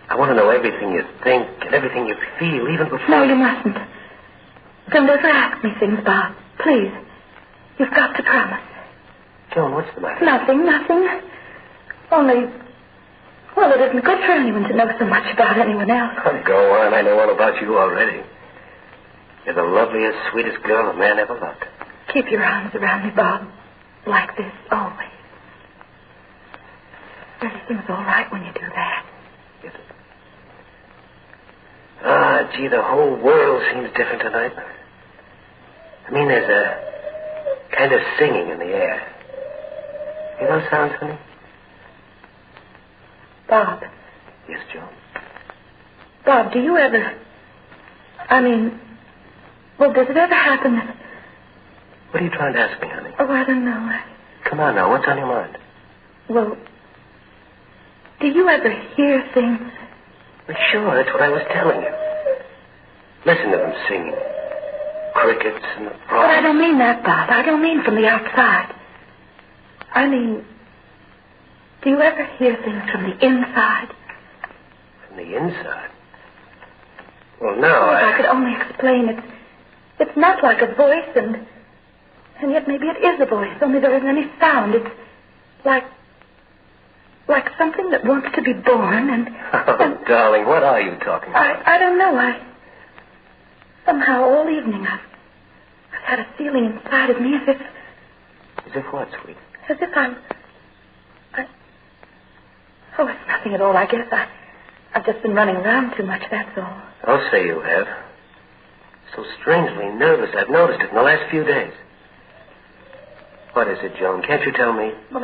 I want to know everything you think and everything you feel, even before... No, you mustn't. Don't ever ask me things, Bob. Please. You've got to promise. Joan, what's the matter? Nothing. Only... Well, it isn't good for anyone to know so much about anyone else. Oh, go on. I know all about you already. You're the loveliest, sweetest girl a man ever loved. Keep your arms around me, Bob. Like this, always. Everything's all right when you do that. Is it? Ah, gee, the whole world seems different tonight. I mean, there's a kind of singing in the air. You know sounds, honey? Bob. Yes, Joan? Bob, do you ever... well, does it ever happen that... What are you trying to ask me, honey? Oh, I don't know. Come on now, what's on your mind? Well, do you ever hear things? Well, sure, that's what I was telling you. Listen to them singing. Crickets and the frogs. But I don't mean that, Bob. I don't mean from the outside. I mean, do you ever hear things from the inside? From the inside? Well, no, If I could only explain it. It's not like a voice, and yet maybe it is a voice, only there isn't any sound. It's like something that wants to be born, and... Oh, darling, what are you talking about? I don't know. Somehow all evening I've had a feeling inside of me as if... As if what, sweet? As if Oh, it's nothing at all. I guess I've just been running around too much, that's all. I'll say you have. So strangely nervous, I've noticed it in the last few days. What is it, Joan? Can't you tell me? Well,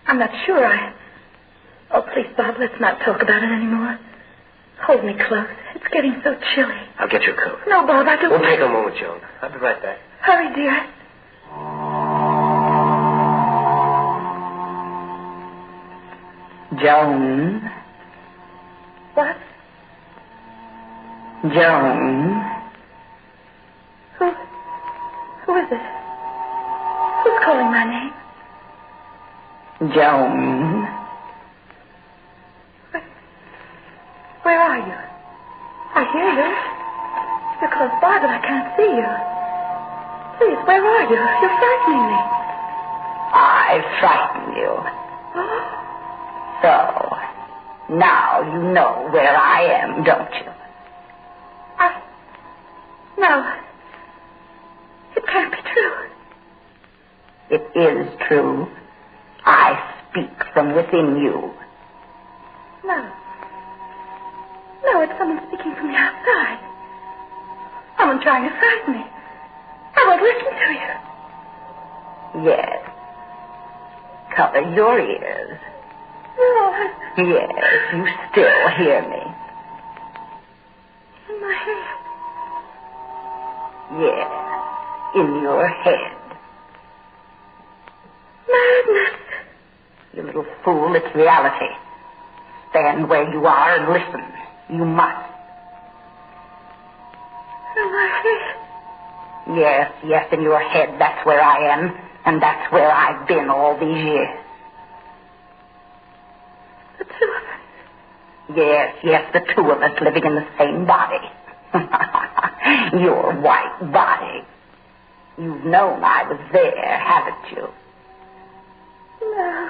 I'm not sure. Oh, please, Bob, let's not talk about it anymore. Hold me close. It's getting so chilly. I'll get your coat. No, Bob, I don't... Won't take a moment, Joan. I'll be right back. Hurry, dear. Joan? What? Joan? Who is it? Who's calling my name? Joan? Where are you? I hear you. You're close by, but I can't see you. Please, where are you? You're frightening me. I frighten you. So, now you know where I am, don't you? No. It can't be true. It is true. I speak from within you. No. No, it's someone speaking from the outside. Someone trying to frighten me. I won't listen to you. Yes. Cover your ears. No, Yes, you still hear me. in my head. Yes, in your head. Madness. You little fool, it's reality. Stand where you are and listen. You must. In my head. Yes, in your head. That's where I am. And that's where I've been all these years. The two of us. Yes, the two of us living in the same body. Your white body. You've known I was there, haven't you? No.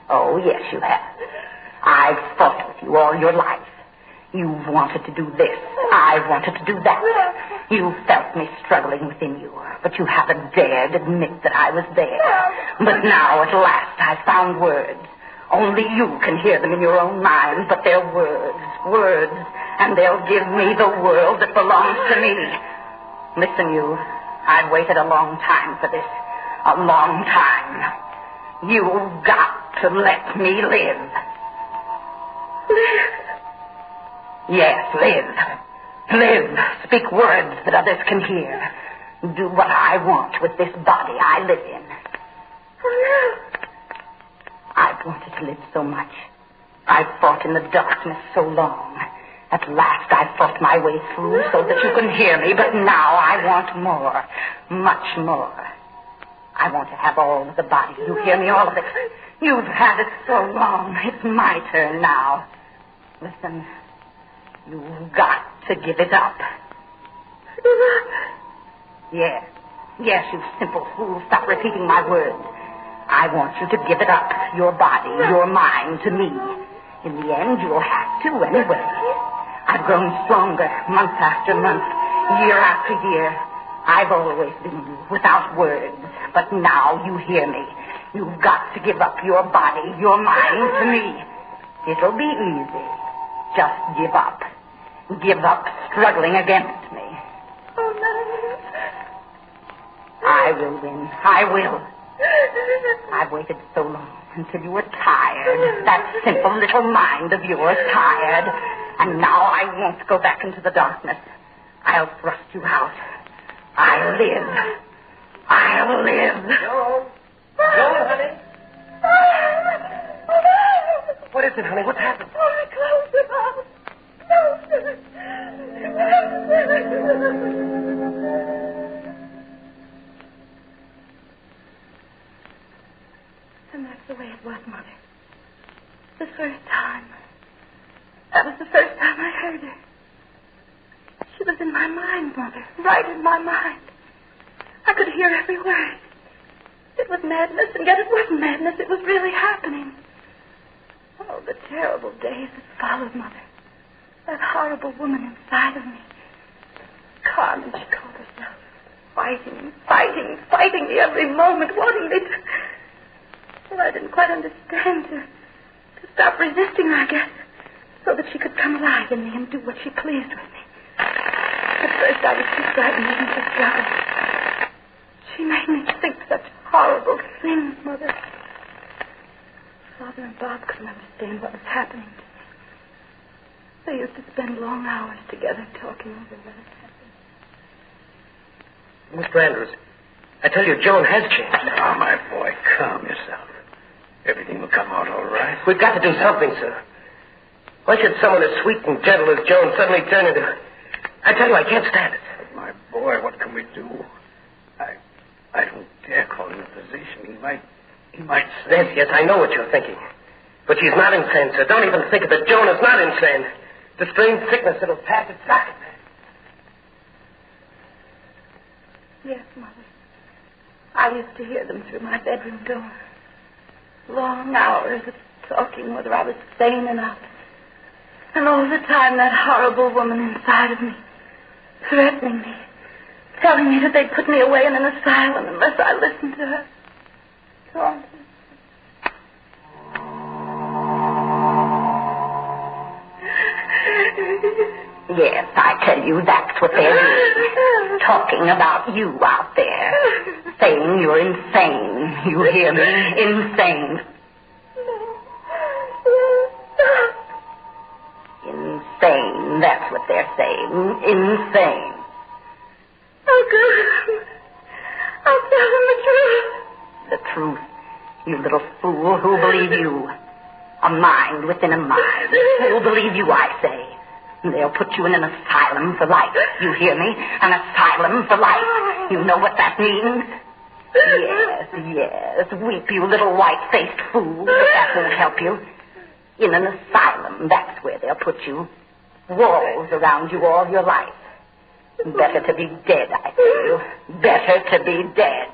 Oh, yes, you have. I've fought with you all your life. You've wanted to do this. I've wanted to do that. You've felt me struggling within you, but you haven't dared admit that I was there. But now, at last, I've found words. Only you can hear them in your own mind, but they're words, and they'll give me the world that belongs to me. Listen, you, I've waited a long time for this. A long time. You've got to let me live. Live? Yes, live. Live. Speak words that others can hear. Do what I want with this body I live in. Oh, no. I've wanted to live so much. I've fought in the darkness so long. At last I've fought my way through so that you can hear me, but now I want more. Much more. I want to have all of the body. You hear me? All of it. You've had it so long. It's my turn now. Listen. You've got to give it up. Yes, you simple fool. Stop repeating my words. I want you to give it up. Your body, your mind to me. In the end, you'll have to anyway. I've grown stronger month after month, year after year. I've always been without words, but now you hear me. You've got to give up your body, your mind to me. It'll be easy. Just give up. Give up struggling against me. Oh, no. I will win. I will. I've waited so long until you were tired. That simple little mind of yours tired. And now I won't go back into the darkness. I'll thrust you out. I'll live. I'll live. Joan, honey? What is it, honey? What's happened? Oh, close the mouth. And that's the way it was, Mother. The first time. That was the first time I heard her. She was in my mind, Mother. Right in my mind. I could hear every word. It was madness, and yet it wasn't madness. It was really happening. Oh, the terrible days that followed, Mother. That horrible woman inside of me. Carmen, she called herself. Fighting me every moment, wanting me to... Well, I didn't quite understand her. To stop resisting her, I guess, so that she could come alive in me and do what she pleased with me. At first, I was too frightened even to struggle. She made me think such horrible things, Mother. Father and Bob couldn't understand what was happening to me. They used to spend long hours together talking over what had happened. Mr. Andrews, I tell you, Joan has changed. Now, my boy, calm yourself. Everything will come out all right. We've got to do something, sir. Why should someone as sweet and gentle as Joan suddenly turn into... I tell you, I can't stand it. But my boy, what can we do? I don't dare call him a physician. He might say... Yes, I know what you're thinking. But she's not insane, sir. Don't even think of it. Joan is not insane. It's a strange sickness that'll pass its sight. Yes, Mother. I used to hear them through my bedroom door. Long hours of talking whether I was sane or not. And all the time that horrible woman inside of me, threatening me, telling me that they'd put me away in an asylum unless I listened to her. Taunting. Yes, I tell you, that's what they're doing. Talking about you out there. Saying you're insane. You hear me? Insane. Insane, that's what they're saying. Insane. Oh, good. I'll tell them the truth. The truth? You little fool. Who'll believe you? A mind within a mind. Who'll believe you, I say? They'll put you in an asylum for life. You hear me? An asylum for life. You know what that means? Yes. Weep, you little white-faced fool. But that won't help you. In an asylum, that's where they'll put you. Walls around you all your life. Better to be dead, I tell you. Better to be dead.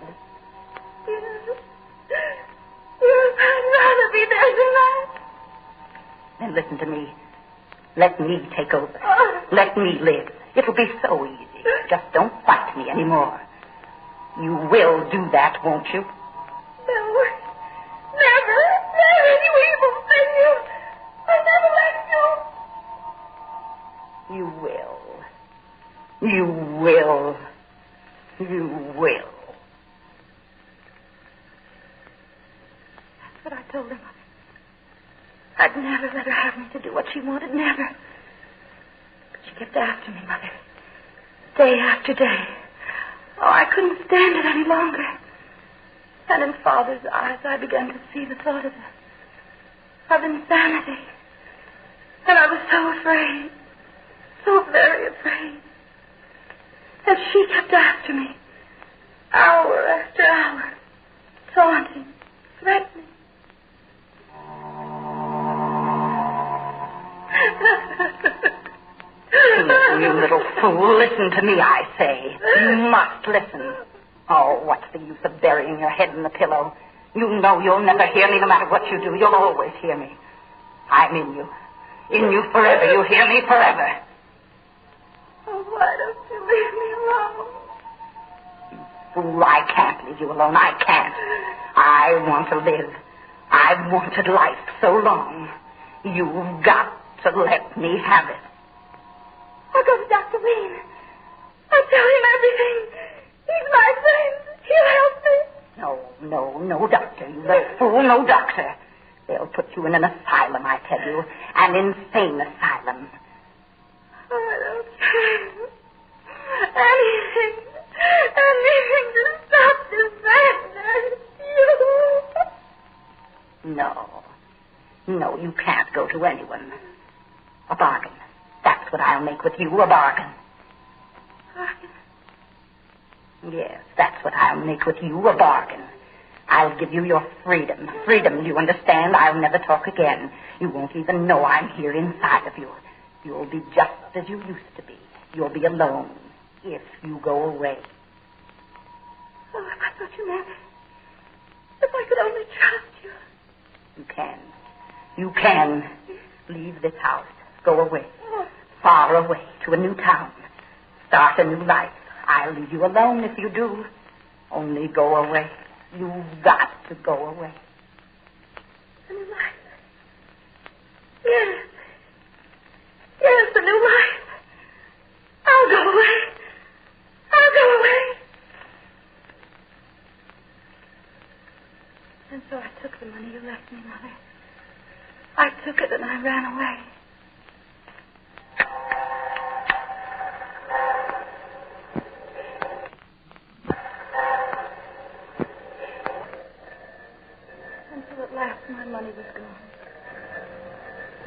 Yes, I'd rather be dead tonight. Then listen to me. Let me take over. Let me live. It'll be so easy. Just don't fight me anymore. You will do that, won't you? No. Never, you evil thing. I'll never let you. You will. You will. You will. That's what I told her, Mother. I'd never let her have me to do what she wanted, never. But she kept after me, Mother. Day after day. Oh, I couldn't stand it any longer. And in Father's eyes, I began to see the thought of insanity. And I was so afraid. So very afraid. And she kept after me. Hour after hour. Taunting. Threatening. You little fool, listen to me, I say. You must listen. Oh, what's the use of burying your head in the pillow? You know you'll never hear me no matter what you do. You'll always hear me. I'm in you. In you forever. You'll hear me forever. Oh, why don't you leave me alone? Fool, I can't leave you alone. I can't. I want to live. I've wanted life so long. You've got to let me have it. I'll go to Dr. Wayne. I'll tell him everything. He's my friend. He'll help me. No, doctor. You little fool, no doctor. They'll put you in an asylum, I tell you. An insane asylum. I don't care. Anything to stop this madness. No, you can't go to anyone. A bargain. That's what I'll make with you, a bargain. Bargain? Yes, that's what I'll make with you, a bargain. I'll give you your freedom. Freedom, do you understand? I'll never talk again. You won't even know I'm here inside of you. You'll be just as you used to be. You'll be alone if you go away. Oh, if I thought you meant... If I could only trust you. You can. You can. Leave this house. Go away. Far away to a new town. Start a new life. I'll leave you alone if you do. Only go away. You've got to go away. A new life. Yes. Yes, a new life. I'll go away. I'll go away. And so I took the money you left me, Mother. I took it and I ran away. Until at last my money was gone.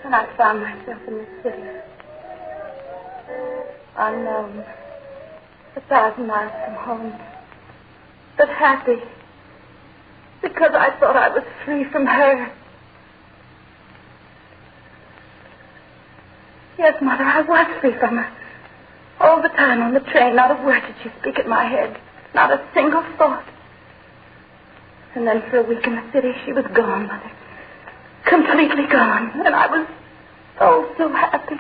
And I found myself in the city. Unknown. 1,000 miles from home. But happy. Because I thought I was free from her. Yes, Mother, I was free from her. All the time on the train, not a word did she speak at my head. Not a single thought. And then for a week in the city, she was gone, Mother. Completely gone. And I was so happy.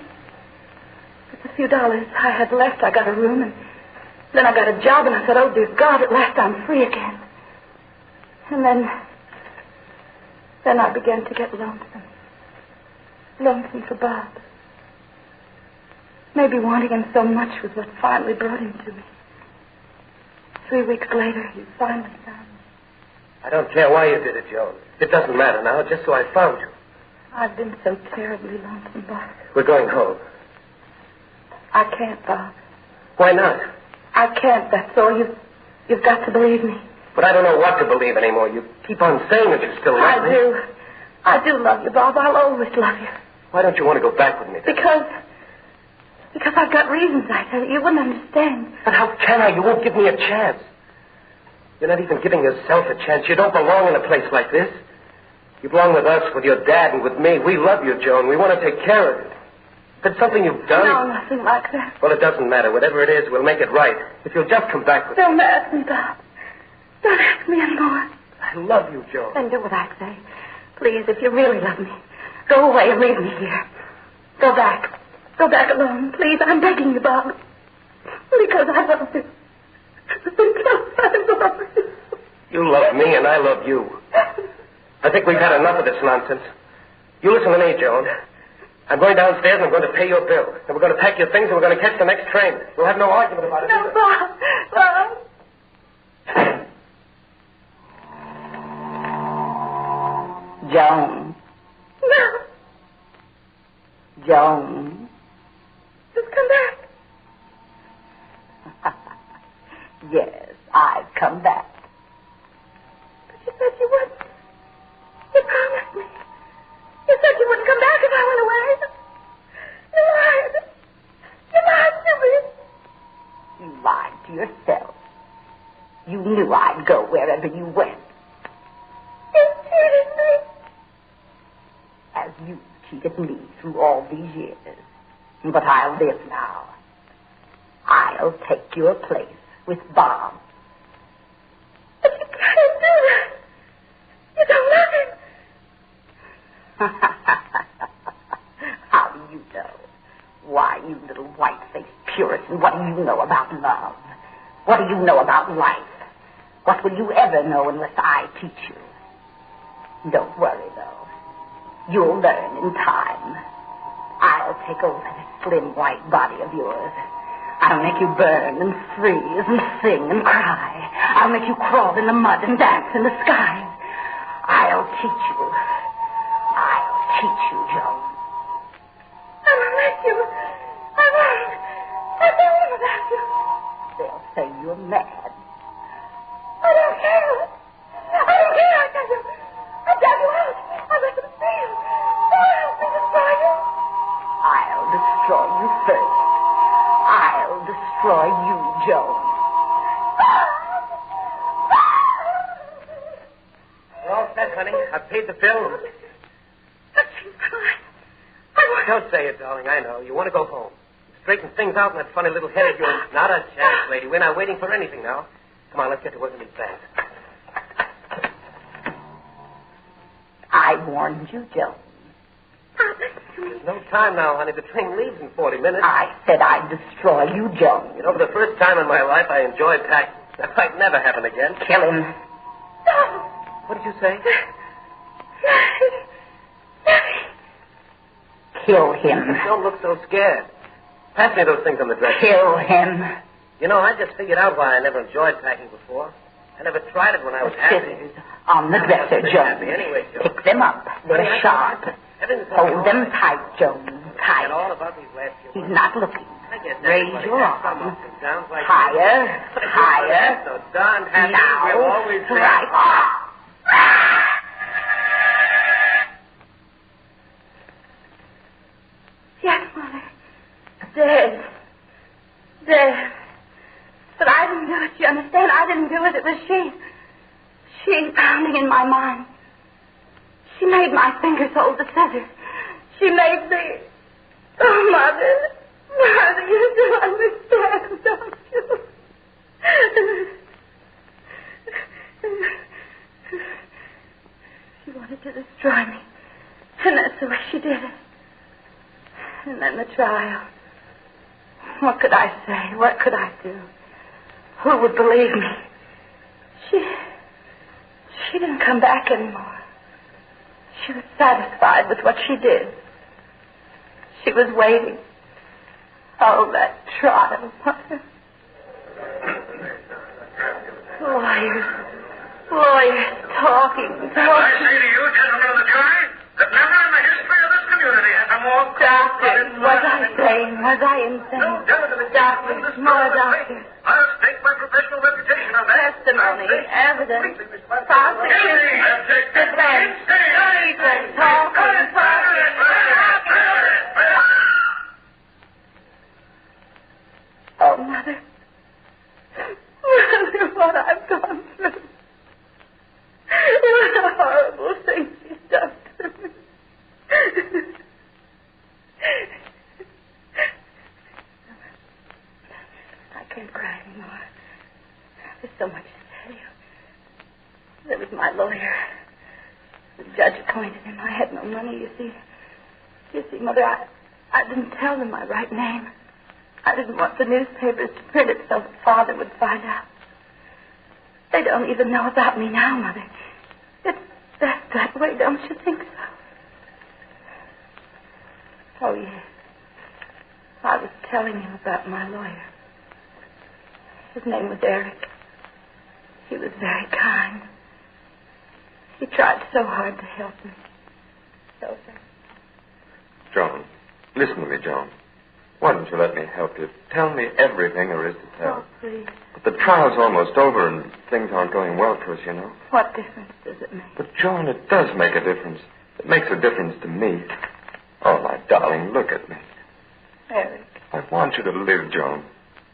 With the few dollars I had left, I got a room, and then I got a job, and I thought, oh, dear God, at last I'm free again. And then I began to get lonesome. Lonesome for Bob. Maybe wanting him so much was what finally brought him to me. 3 weeks later, he finally found me. I don't care why you did it, Joan. It doesn't matter now, just so I found you. I've been so terribly lonesome, Bob. We're going home. I can't, Bob. Why not? I can't, that's all. You've got to believe me. But I don't know what to believe anymore. You keep on saying that you still love me. I do love you, Bob. I'll always love you. Why don't you want to go back with me then? Because I've got reasons, I tell you. You wouldn't understand. But how can I? You won't give me a chance. You're not even giving yourself a chance. You don't belong in a place like this. You belong with us, with your dad, and with me. We love you, Joan. We want to take care of you. If it's something you've done... No, nothing like that. Well, it doesn't matter. Whatever it is, we'll make it right. If you'll just come back with me. Don't ask me, Bob. Don't ask me anymore. I love you, Joan. Then do what I say. Please, if you really love me, go away and leave me here. Go back. Go back alone. Please, I'm begging you, Bob. Because I love you. Because I love you. You love me and I love you. I think we've had enough of this nonsense. You listen to me, Joan. I'm going downstairs and I'm going to pay your bill. And we're going to pack your things and we're going to catch the next train. We'll have no argument about it. No, Bob. Bob. Joan. No. Joan. Just come back. Yes, I've come back. But you said you wouldn't. You promised me. You said you wouldn't come back if I went away. You lied. You lied to me. You lied to yourself. You knew I'd go wherever you went. You cheated me. As you cheated me through all these years. But I'll live now. I'll take your place with Bob. But you can't do that. You don't love him. How do you know? Why, you little white-faced Puritan, what do you know about love? What do you know about life? What will you ever know unless I teach you? Don't worry, though. You'll learn in time. I'll take over this slim white body of yours. I'll make you burn and freeze and sing and cry. I'll make you crawl in the mud and dance in the skies. I'll teach you. I'll teach you, Joan. I won't let you. I won't. I don't want to let you. They'll say you're mad. I don't care. I don't care, I tell you. I tell you out. I'll let them see you. Don't help me destroy you. I'll destroy you first. I'll destroy you, Joan. We're all set, honey. I've paid the bill. But she's crying. Don't say it, darling. I know. You want to go home. Straighten things out in that funny little head of yours. Not a chance, lady. We're not waiting for anything now. Come on, let's get to work on these bags. I warned you, Joan. There's no time now, honey. The train leaves in 40 minutes. I said I'd destroy you, Joan. You know, for the first time in my life, I enjoyed packing. That might never happen again. Kill him. No. What did you say? Kill him. Don't look so scared. Pass me those things on the dresser. Kill him. You know, I just figured out why I never enjoyed packing before. I never tried it when I was happy. Scissors on the dresser, Joan. Anyway, Joan. Pick them up. They're sharp. Hold them tight, Joan. Tight. All about these last few He's not looking. Raise your arm. Higher. Higher. So darn happy. Now. We'll always be. Right. Yes, Mother. Dead. Dead. But I didn't do it, you understand? I didn't do it. It was she. She pounding in my mind. She made my fingers hold the scissors. She made me... Oh, Mother. Mother, you do understand, don't you? trial. What could I say? What could I do? Who would believe me? She didn't come back anymore. She was satisfied with what she did. She was waiting. Oh, that trial, Mother. Lawyers talking. I say to you, gentlemen of the jury, that never in the history of this community has a more... Doctor, was I sane? Was I insane? Doctor, more doctor. I'll stake my professional reputation on that. Testimony, evidence, prosecution, defense, defense, talking, Oh, Mother. Mother, what I've gone through. What a horrible thing she's done to me. I can't cry anymore. There's so much to tell you. There was my lawyer. The judge appointed him. I had no money, you see. You see, Mother, I didn't tell them my right name. I didn't want the newspapers to print it so that Father would find out. They don't even know about me now, Mother. It's best that way, don't you think so? Oh, yes. I was telling you about my lawyer. His name was Eric. He was very kind. He tried so hard to help me. So, Joan, listen to me, Joan. Why don't you let me help you? Tell me everything there is to tell. Oh, please. But the trial's almost over and things aren't going well for us, you know. What difference does it make? But, Joan, it does make a difference. It makes a difference to me. Oh, my darling, look at me. Eric. I want you to live, Joan.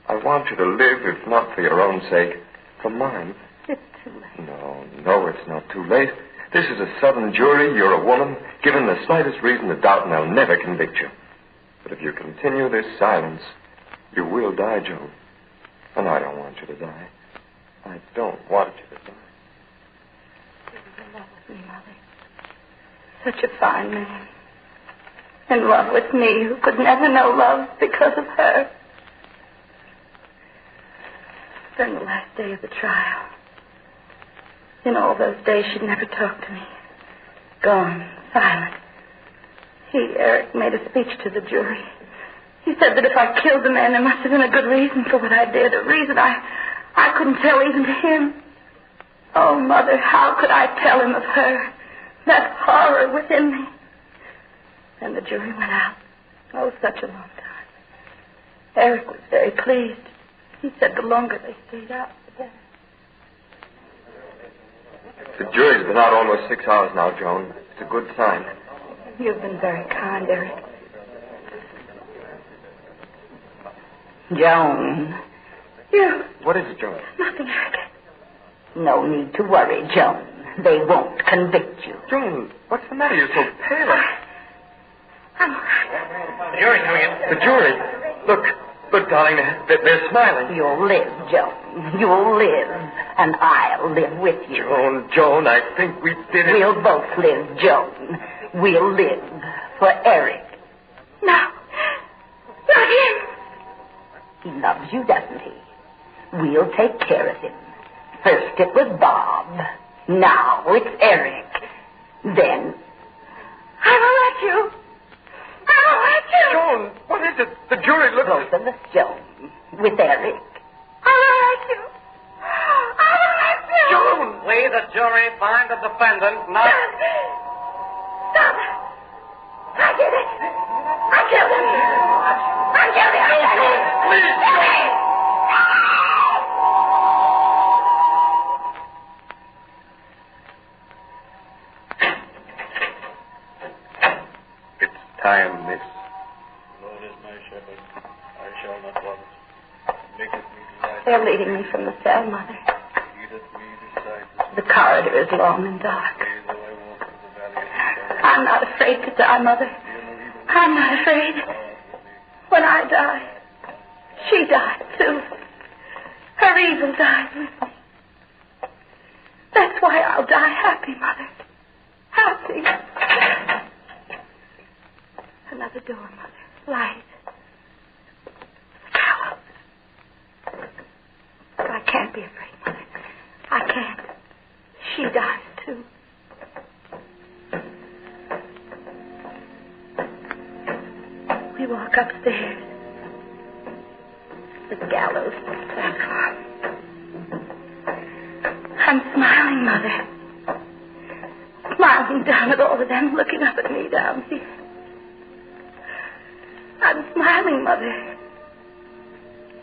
I want you to live, if not for your own sake, for mine. It's too late. No, it's not too late. This is a Southern jury. You're a woman. Given the slightest reason to doubt, and they'll never convict you. But if you continue this silence, you will die, Joan. And I don't want you to die. I don't want you to die. He was in love with me, Mother. Such a fine man. In love with me, who could never know love because of her. Then the last day of the trial. In all those days, she'd never talked to me. Gone, silent. Eric, made a speech to the jury. He said that if I killed the man, there must have been a good reason for what I did, a reason I couldn't tell even to him. Oh, Mother, how could I tell him of her? That horror within me. And the jury went out. Oh, such a long time. Eric was very pleased. He said the longer they stayed out, the better. The jury's been out almost 6 hours now, Joan. It's a good sign. You've been very kind, Eric. Joan. You. What is it, Joan? Nothing, Eric. No need to worry, Joan. They won't convict you. Joan, what's the matter? You're so pale. I'm all right. The jury's coming in. The jury? Look, darling, they're smiling. You'll live, Joan. You'll live. And I'll live with you. Joan, I think we did it. We'll both live, Joan. We'll live for Eric. No. Not him. He loves you, doesn't he? We'll take care of him. First it was Bob. Now it's Eric. Then... I will let you. I will let you. Joan, what is it? The jury looks... Both of us, Joan. With Eric. I will let you. I will let you. Joan! We, the jury, find the defendant not... Stop. I did it. I killed him. I killed him. Joan, please, Joan. It's time, miss. Lord is my shepherd. I shall not want. Maketh me to lie. They're leading me from the cell, Mother. The corridor is long and dark. I'm not afraid to die, Mother. I'm not afraid. When I die, she died, too. Her evil died with me. That's why I'll die happy, Mother. Happy. Another door, Mother. Light. the gallows to the platform. I'm smiling, Mother. Smiling down at all of them, looking up at me down here. I'm smiling, Mother.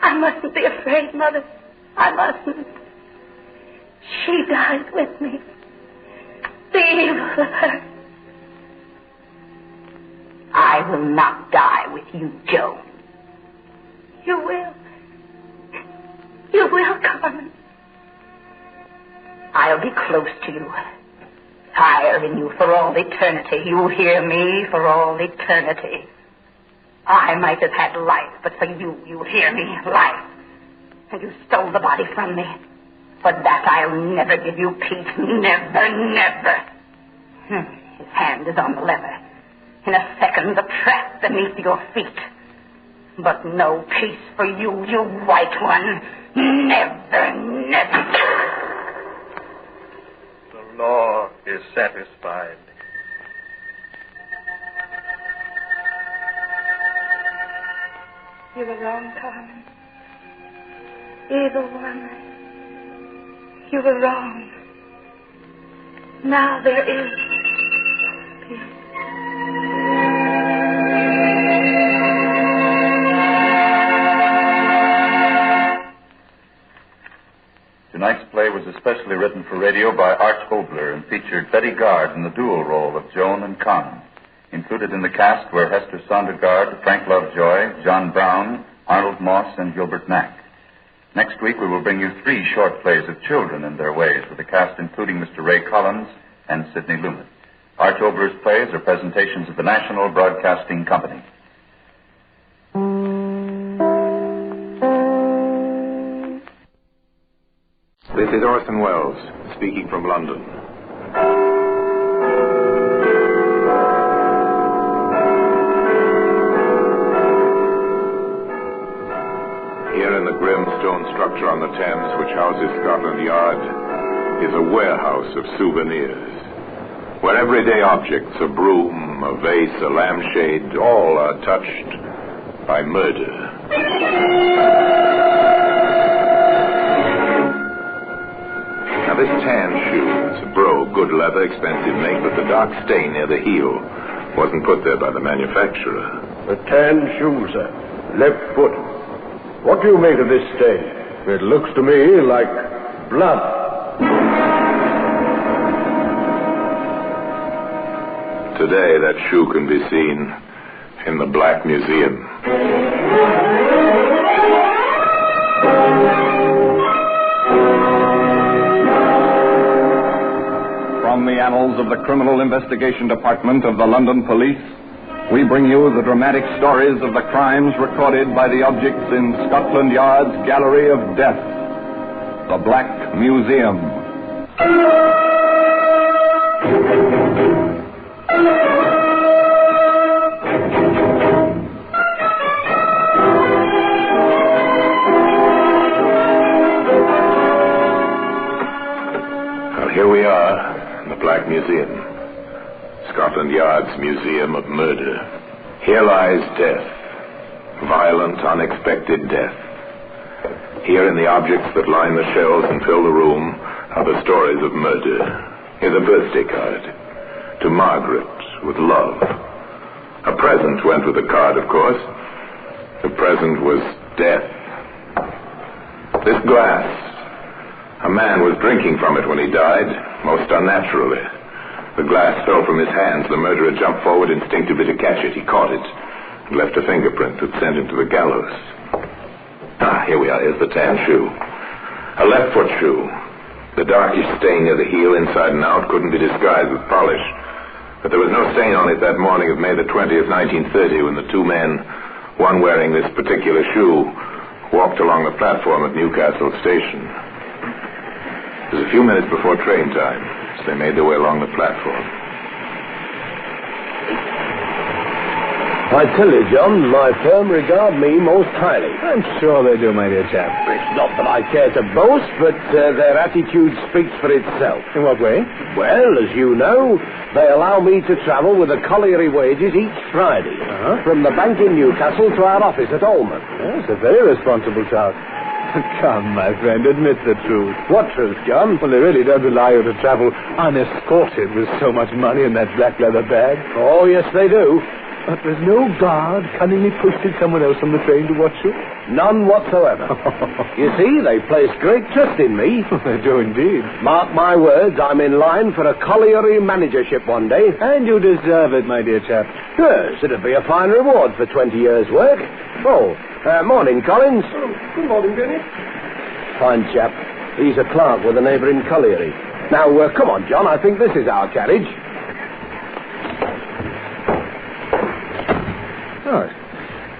I mustn't be afraid, Mother. I mustn't. She dies with me. The evil of her. I will not die with you, Joan. You will. You will, Carmen. I'll be close to you. Higher in you for all eternity. You'll hear me for all eternity. I might have had life, but for you, you'll hear me, life. And you stole the body from me. For that, I'll never give you peace. Never, never. His hand is on the lever. In a second, the trap beneath your feet. But no peace for you, you white one. Never, never. The law is satisfied. You were wrong, Carmen. Evil one. You were wrong. Now there is peace. Tonight's play was especially written for radio by Art Oboler and featured Betty Gard in the dual role of Joan and Con. Included in the cast were Hester Sondergaard, Frank Lovejoy, John Brown, Arnold Moss, and Gilbert Knack. Next week we will bring you 3 short plays of children and their ways, with the cast including Mr. Ray Collins and Sidney Lumet. Art Oboler's plays are presentations of the National Broadcasting Company. This is Orson Welles, speaking from London. Here in the grim stone structure on the Thames, which houses Scotland Yard, is a warehouse of souvenirs, where everyday objects, a broom, a vase, a lampshade, all are touched by murder. Now, this tan shoe, it's a brogue, good leather, expensive make, but the dark stain near the heel wasn't put there by the manufacturer. A tan shoe, sir. Left foot. What do you make of this stain? It looks to me like blood. Today, that shoe can be seen in the Black Museum. From the annals of the Criminal Investigation Department of the London Police, we bring you the dramatic stories of the crimes recorded by the objects in Scotland Yard's Gallery of Death, the Black Museum. Well, here we are in the Black Museum. Scotland Yard's Museum of Murder. Here lies death. Violent, unexpected death. Here in the objects that line the shelves and fill the room are the stories of murder. Here's a birthday card. To Margaret, with love. A present went with the card, of course. The present was death. This glass. A man was drinking from it when he died, most unnaturally. The glass fell from his hands. The murderer jumped forward instinctively to catch it. He caught it and left a fingerprint that sent him to the gallows. Here we are. Here's the tan shoe. A left foot shoe. The darkish stain near the heel, inside and out, couldn't be disguised with polish. But there was no stain on it that morning of May the 20th, 1930, when the 2 men, one wearing this particular shoe, walked along the platform at Newcastle Station. It was a few minutes before train time. They made their way along the platform. I tell you, John, my firm regard me most highly. I'm sure they do, my dear chap. It's not that I care to boast, but their attitude speaks for itself. In what way? Well, as you know, they allow me to travel with the colliery wages each Friday. From the bank in Newcastle to our office at Olmouth. Yes, a very responsible child. Come, my friend, admit the truth. What truth, John? Well, they really don't allow you to travel unescorted with so much money in that black leather bag. Oh, yes, they do. But there's no guard cunningly posted somewhere else on the train to watch you? None whatsoever. You see, they place great trust in me. They do indeed. Mark my words, I'm in line for a colliery managership one day. And you deserve it, my dear chap. Yes, it'd be a fine reward for 20 years' work. Oh, morning, Collins. Good morning, Denny. Fine chap. He's a clerk with a neighbouring colliery. Now, come on, John, I think this is our carriage. Oh,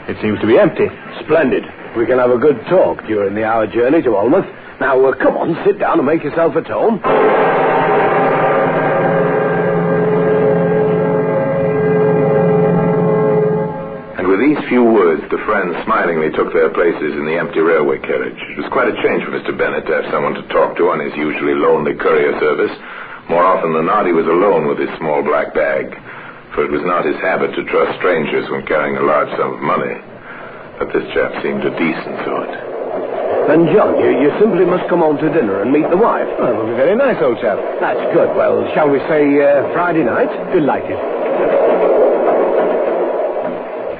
it seems to be empty. Splendid. We can have a good talk during the hour journey to Olmouth. Now, come on, sit down and make yourself at home. And with these few words, the friends smilingly took their places in the empty railway carriage. It was quite a change for Mr. Bennett to have someone to talk to on his usually lonely courier service. More often than not, he was alone with his small black bag, for it was not his habit to trust strangers when carrying a large sum of money. But this chap seemed a decent sort. Then, John, you simply must come home to dinner and meet the wife. Oh, it will be very nice, old chap. That's good. Well, shall we say Friday night? Delighted.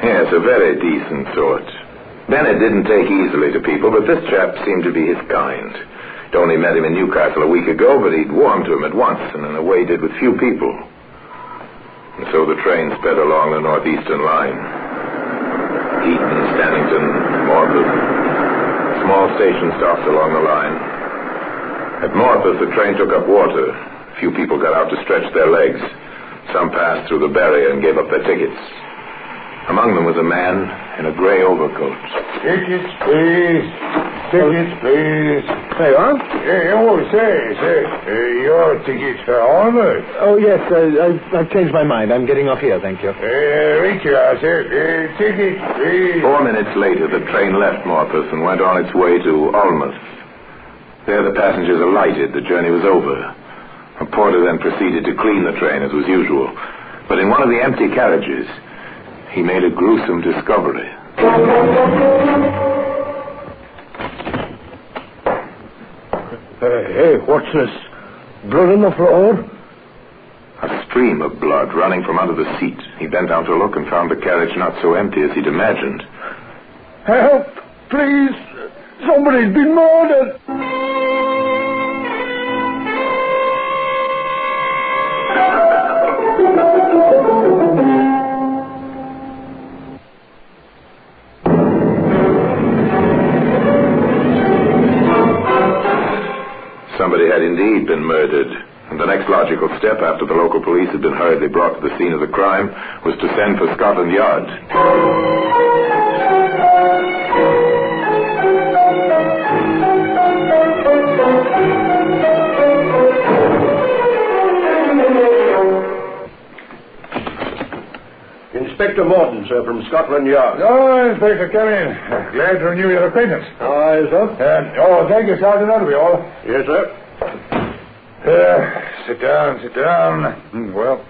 Yes, a very decent sort. Bennett didn't take easily to people, but this chap seemed to be his kind. He'd only met him in Newcastle a week ago, but he'd warmed to him at once, and in a way did with few people. And so the train sped along the northeastern line. Eton, Stannington, Morpeth. Small station stops along the line. At Morpeth, the train took up water. A few people got out to stretch their legs. Some passed through the barrier and gave up their tickets. Among them was a man in a grey overcoat. Tickets, please. Tickets, please. There you are. Say, your tickets for Olmouth. Oh, yes, I've changed my mind. I'm getting off here, thank you. Right you are, sir. Tickets, please. 4 minutes later, the train left Morpeth and went on its way to Olmouth. There the passengers alighted. The journey was over. A porter then proceeded to clean the train, as was usual. But in one of the empty carriages, he made a gruesome discovery. Hey, what's this? Blood on the floor? A stream of blood running from under the seat. He bent down to look and found the carriage not so empty as he'd imagined. Help, please. Somebody's been murdered. Somebody had indeed been murdered, and the next logical step after the local police had been hurriedly brought to the scene of the crime was to send for Scotland Yard. Inspector Morton, sir, from Scotland Yard. Oh, Inspector, come in. Glad to renew your acquaintance. Aye, sir. Thank you, Sergeant. That'll be all. Yes, sir. Sit down. Well,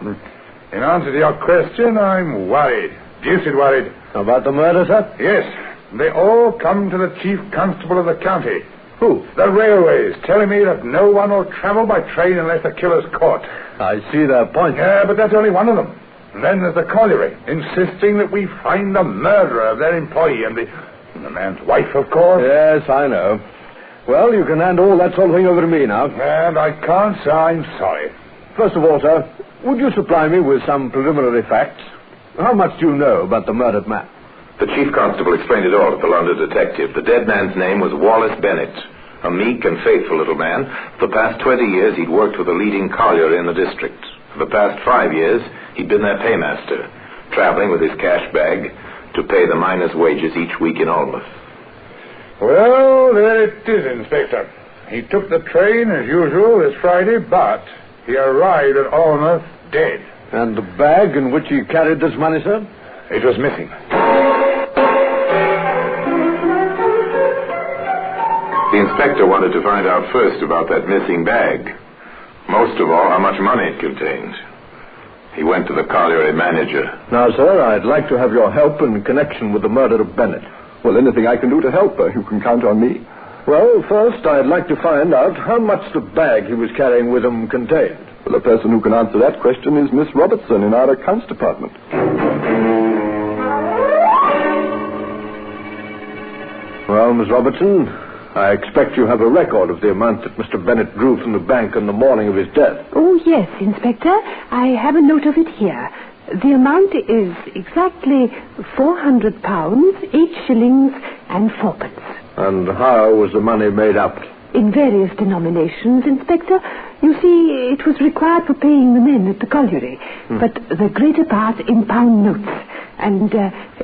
in answer to your question, I'm worried. Deuced worried. About the murder, sir? Yes. They all come to the chief constable of the county. Who? The railways, telling me that no one will travel by train unless the killer's caught. I see their point. Yeah, but that's only one of them. And then there's the colliery, insisting that we find the murderer of their employee and the man's wife, of course. Yes, I know. Well, you can hand all that sort of thing over to me now. And I can't, sir. I'm sorry. First of all, sir, would you supply me with some preliminary facts? How much do you know about the murdered man? The chief constable explained it all to the London detective. The dead man's name was Wallace Bennett, a meek and faithful little man. For the past 20 years, he'd worked with a leading colliery in the district. For the past 5 years, he'd been their paymaster, traveling with his cash bag to pay the miners' wages each week in Olmouth. Well, there it is, Inspector. He took the train, as usual, this Friday, but he arrived at Olmouth dead. And the bag in which he carried this money, sir? It was missing. The inspector wanted to find out first about that missing bag. Most of all, how much money it contained. He went to the colliery manager. Now, sir, I'd like to have your help in connection with the murder of Bennett. Well, anything I can do to help, you can count on me. Well, first, I'd like to find out how much the bag he was carrying with him contained. Well, the person who can answer that question is Miss Robertson in our accounts department. Well, Miss Robertson, I expect you have a record of the amount that Mr. Bennett drew from the bank on the morning of his death. Oh, yes, Inspector. I have a note of it here. The amount is exactly £400, 8 shillings and 4p. And how was the money made up? In various denominations, Inspector. You see, it was required for paying the men at the colliery, but the greater part in pound notes. And,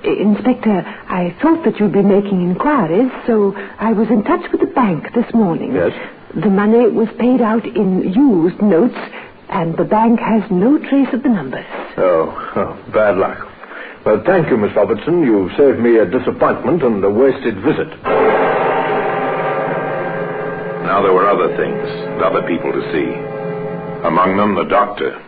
Inspector, I thought that you'd be making inquiries, so I was in touch with the bank this morning. Yes? The money was paid out in used notes, and the bank has no trace of the numbers. Oh, bad luck. Well, thank you, Miss Robertson. You've saved me a disappointment and a wasted visit. Now there were other things, other people to see. Among them, the doctor.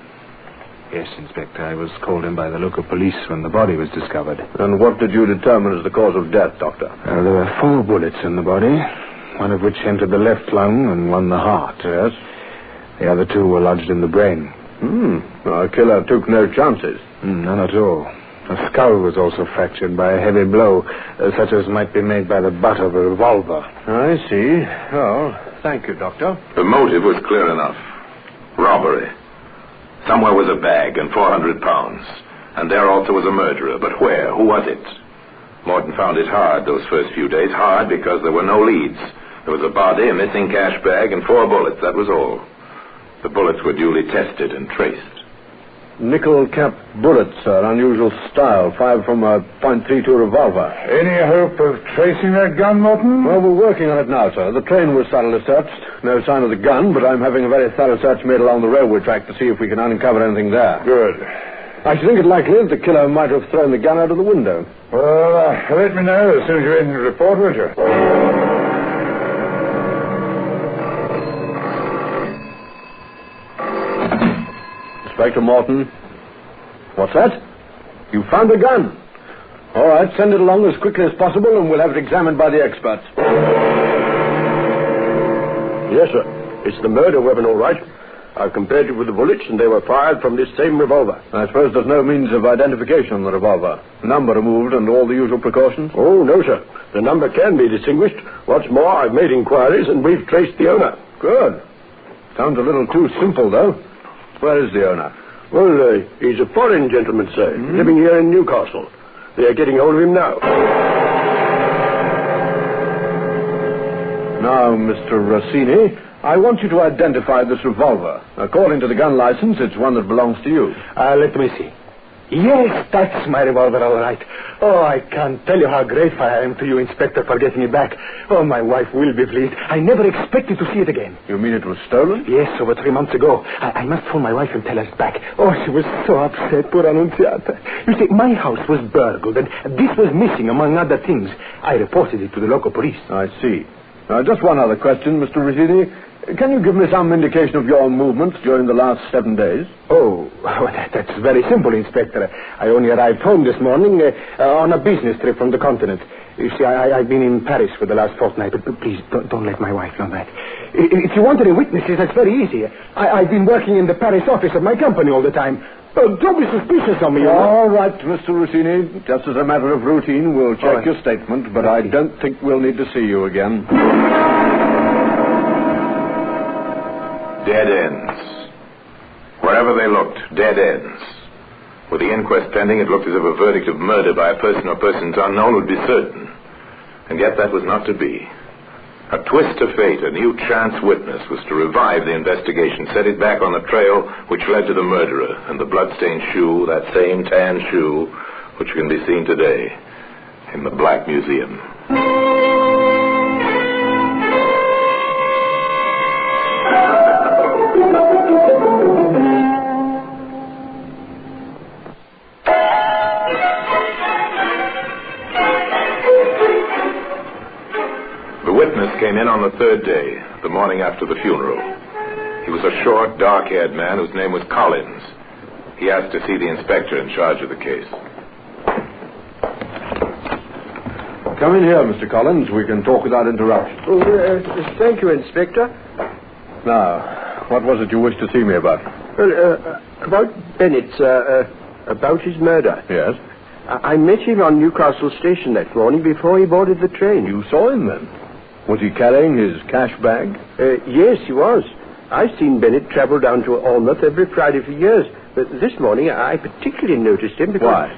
Yes, Inspector. I was called in by the local police when the body was discovered. And what did you determine as the cause of death, Doctor? There were 4 bullets in the body, one of which entered the left lung and one the heart. Yes? The other 2 were lodged in the brain. Our killer took no chances. None at all. The skull was also fractured by a heavy blow, such as might be made by the butt of a revolver. I see. Well, thank you, Doctor. The motive was clear enough. Robbery. Somewhere was a bag and £400. And there also was a murderer. But where? Who was it? Morton found it hard those first few days. Hard because there were no leads. There was a body, a missing cash bag, and 4 bullets. That was all. The bullets were duly tested and traced. Nickel-capped bullets, sir. Unusual style. 5 from a .32 revolver. Any hope of tracing that gun, Morton? Well, we're working on it now, sir. The train was thoroughly searched. No sign of the gun, but I'm having a very thorough search made along the railway track to see if we can uncover anything there. Good. I should think it likely that the killer might have thrown the gun out of the window. Well, let me know as soon as you're in the report, won't you? Inspector Morton. What's that? You found a gun. All right, send it along as quickly as possible and we'll have it examined by the experts. Yes, sir. It's the murder weapon, all right. I've compared it with the bullets and they were fired from this same revolver. I suppose there's no means of identification on the revolver. Number removed and all the usual precautions? Oh, no, sir. The number can be distinguished. What's more, I've made inquiries and we've traced the owner. Good. Sounds a little too simple, though. Where is the owner? Well, he's a foreign gentleman, sir, living here in Newcastle. They are getting hold of him now. Now, Mr. Rossini, I want you to identify this revolver. According to the gun license, it's one that belongs to you. Let me see. Yes, that's my revolver, all right. Oh, I can't tell you how grateful I am to you, Inspector, for getting it back. Oh, my wife will be pleased. I never expected to see it again. You mean it was stolen? Yes, over 3 months ago. I must phone my wife and tell her it's back. Oh, she was so upset, poor Annunziata. You see, my house was burgled, and this was missing, among other things. I reported it to the local police. I see. Just one other question, Mr. Rossini. Can you give me some indication of your movements during the last 7 days? Oh, that's very simple, Inspector. I only arrived home this morning on a business trip from the continent. You see, I've been in Paris for the last fortnight, but please don't let my wife know that. If you want any witnesses, that's very easy. I've been working in the Paris office of my company all the time. Don't be suspicious of me. All right, Mr. Rossini. Just as a matter of routine, we'll check your statement, but I don't think we'll need to see you again. Dead ends. Wherever they looked, dead ends. With the inquest pending, it looked as if a verdict of murder by a person or persons unknown would be certain. And yet that was not to be. A twist of fate, a new chance witness, was to revive the investigation, set it back on the trail which led to the murderer, and the bloodstained shoe, that same tan shoe, which can be seen today in the Black Museum. witness came in on the third day, the morning after the funeral. He was a short, dark-haired man whose name was Collins. He asked to see the inspector in charge of the case. Come in here, Mr. Collins. We can talk without interruption. Oh, thank you, Inspector. Now, what was it you wished to see me about? Well, about Bennett, about his murder. Yes? I met him on Newcastle Station that morning before he boarded the train. You saw him then? Was he carrying his cash bag? Yes, he was. I've seen Bennett travel down to Almouth every Friday for years. But this morning I particularly noticed him because... Why?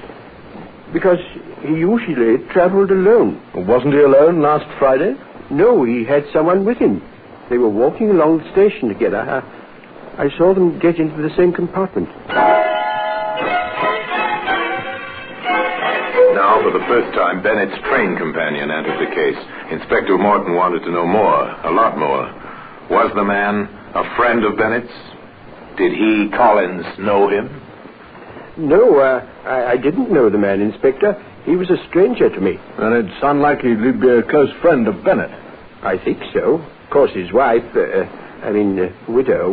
Because he usually traveled alone. Wasn't he alone last Friday? No, he had someone with him. They were walking along the station together. I saw them get into the same compartment. Now, for the first time, Bennett's train companion entered the case. Inspector Morton wanted to know more, a lot more. Was the man a friend of Bennett's? Did he, Collins, know him? No, I didn't know the man, Inspector. He was a stranger to me. And it's unlikely he'd be a close friend of Bennett. I think so. Of course, his wife, widow,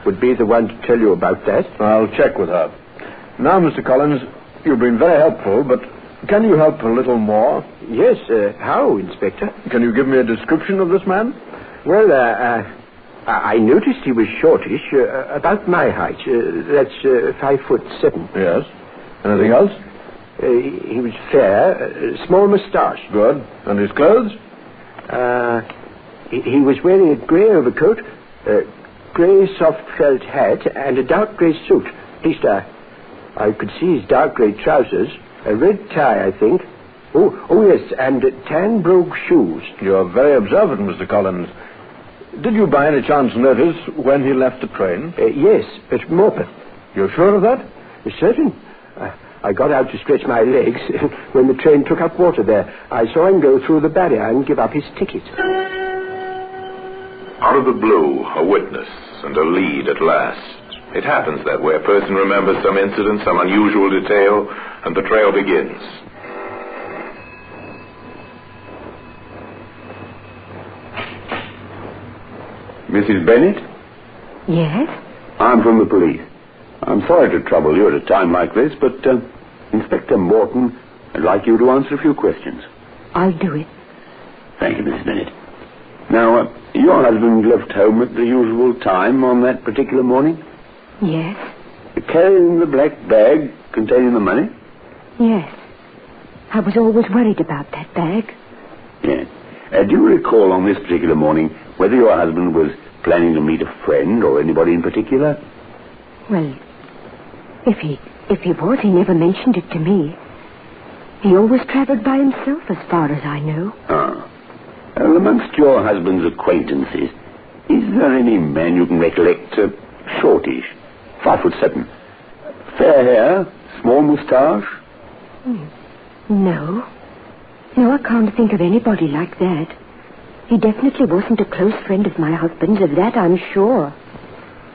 would be the one to tell you about that. I'll check with her. Now, Mr. Collins, you've been very helpful, but can you help a little more? Yes, how, Inspector? Can you give me a description of this man? Well, I noticed he was shortish, about my height. That's 5'7". Yes. Anything else? He was fair, small moustache. Good. And his clothes? He was wearing a grey overcoat, grey soft felt hat, and a dark grey suit. At least I could see his dark grey trousers, a red tie, I think. Oh yes, and tan brogue shoes. You're very observant, Mr. Collins. Did you by any chance notice when he left the train? Yes, at Morpeth. You're sure of that? Certain. I got out to stretch my legs when the train took up water there. I saw him go through the barrier and give up his ticket. Out of the blue, a witness and a lead at last. It happens that way. A person remembers some incident, some unusual detail, and the trail begins. Mrs. Bennett? Yes? I'm from the police. I'm sorry to trouble you at a time like this, but Inspector Morton, I'd like you to answer a few questions. I'll do it. Thank you, Mrs. Bennett. Now, your husband left home at the usual time on that particular morning? Yes. Carrying the black bag containing the money? Yes. I was always worried about that bag. Yes. Do you recall on this particular morning whether your husband was planning to meet a friend or anybody in particular? Well, if he was, he never mentioned it to me. He always traveled by himself as far as I know. Well, amongst your husband's acquaintances, is there any man you can recollect, shortish, 5'7", fair hair, small moustache? No. No, I can't think of anybody like that. He definitely wasn't a close friend of my husband's, of that I'm sure.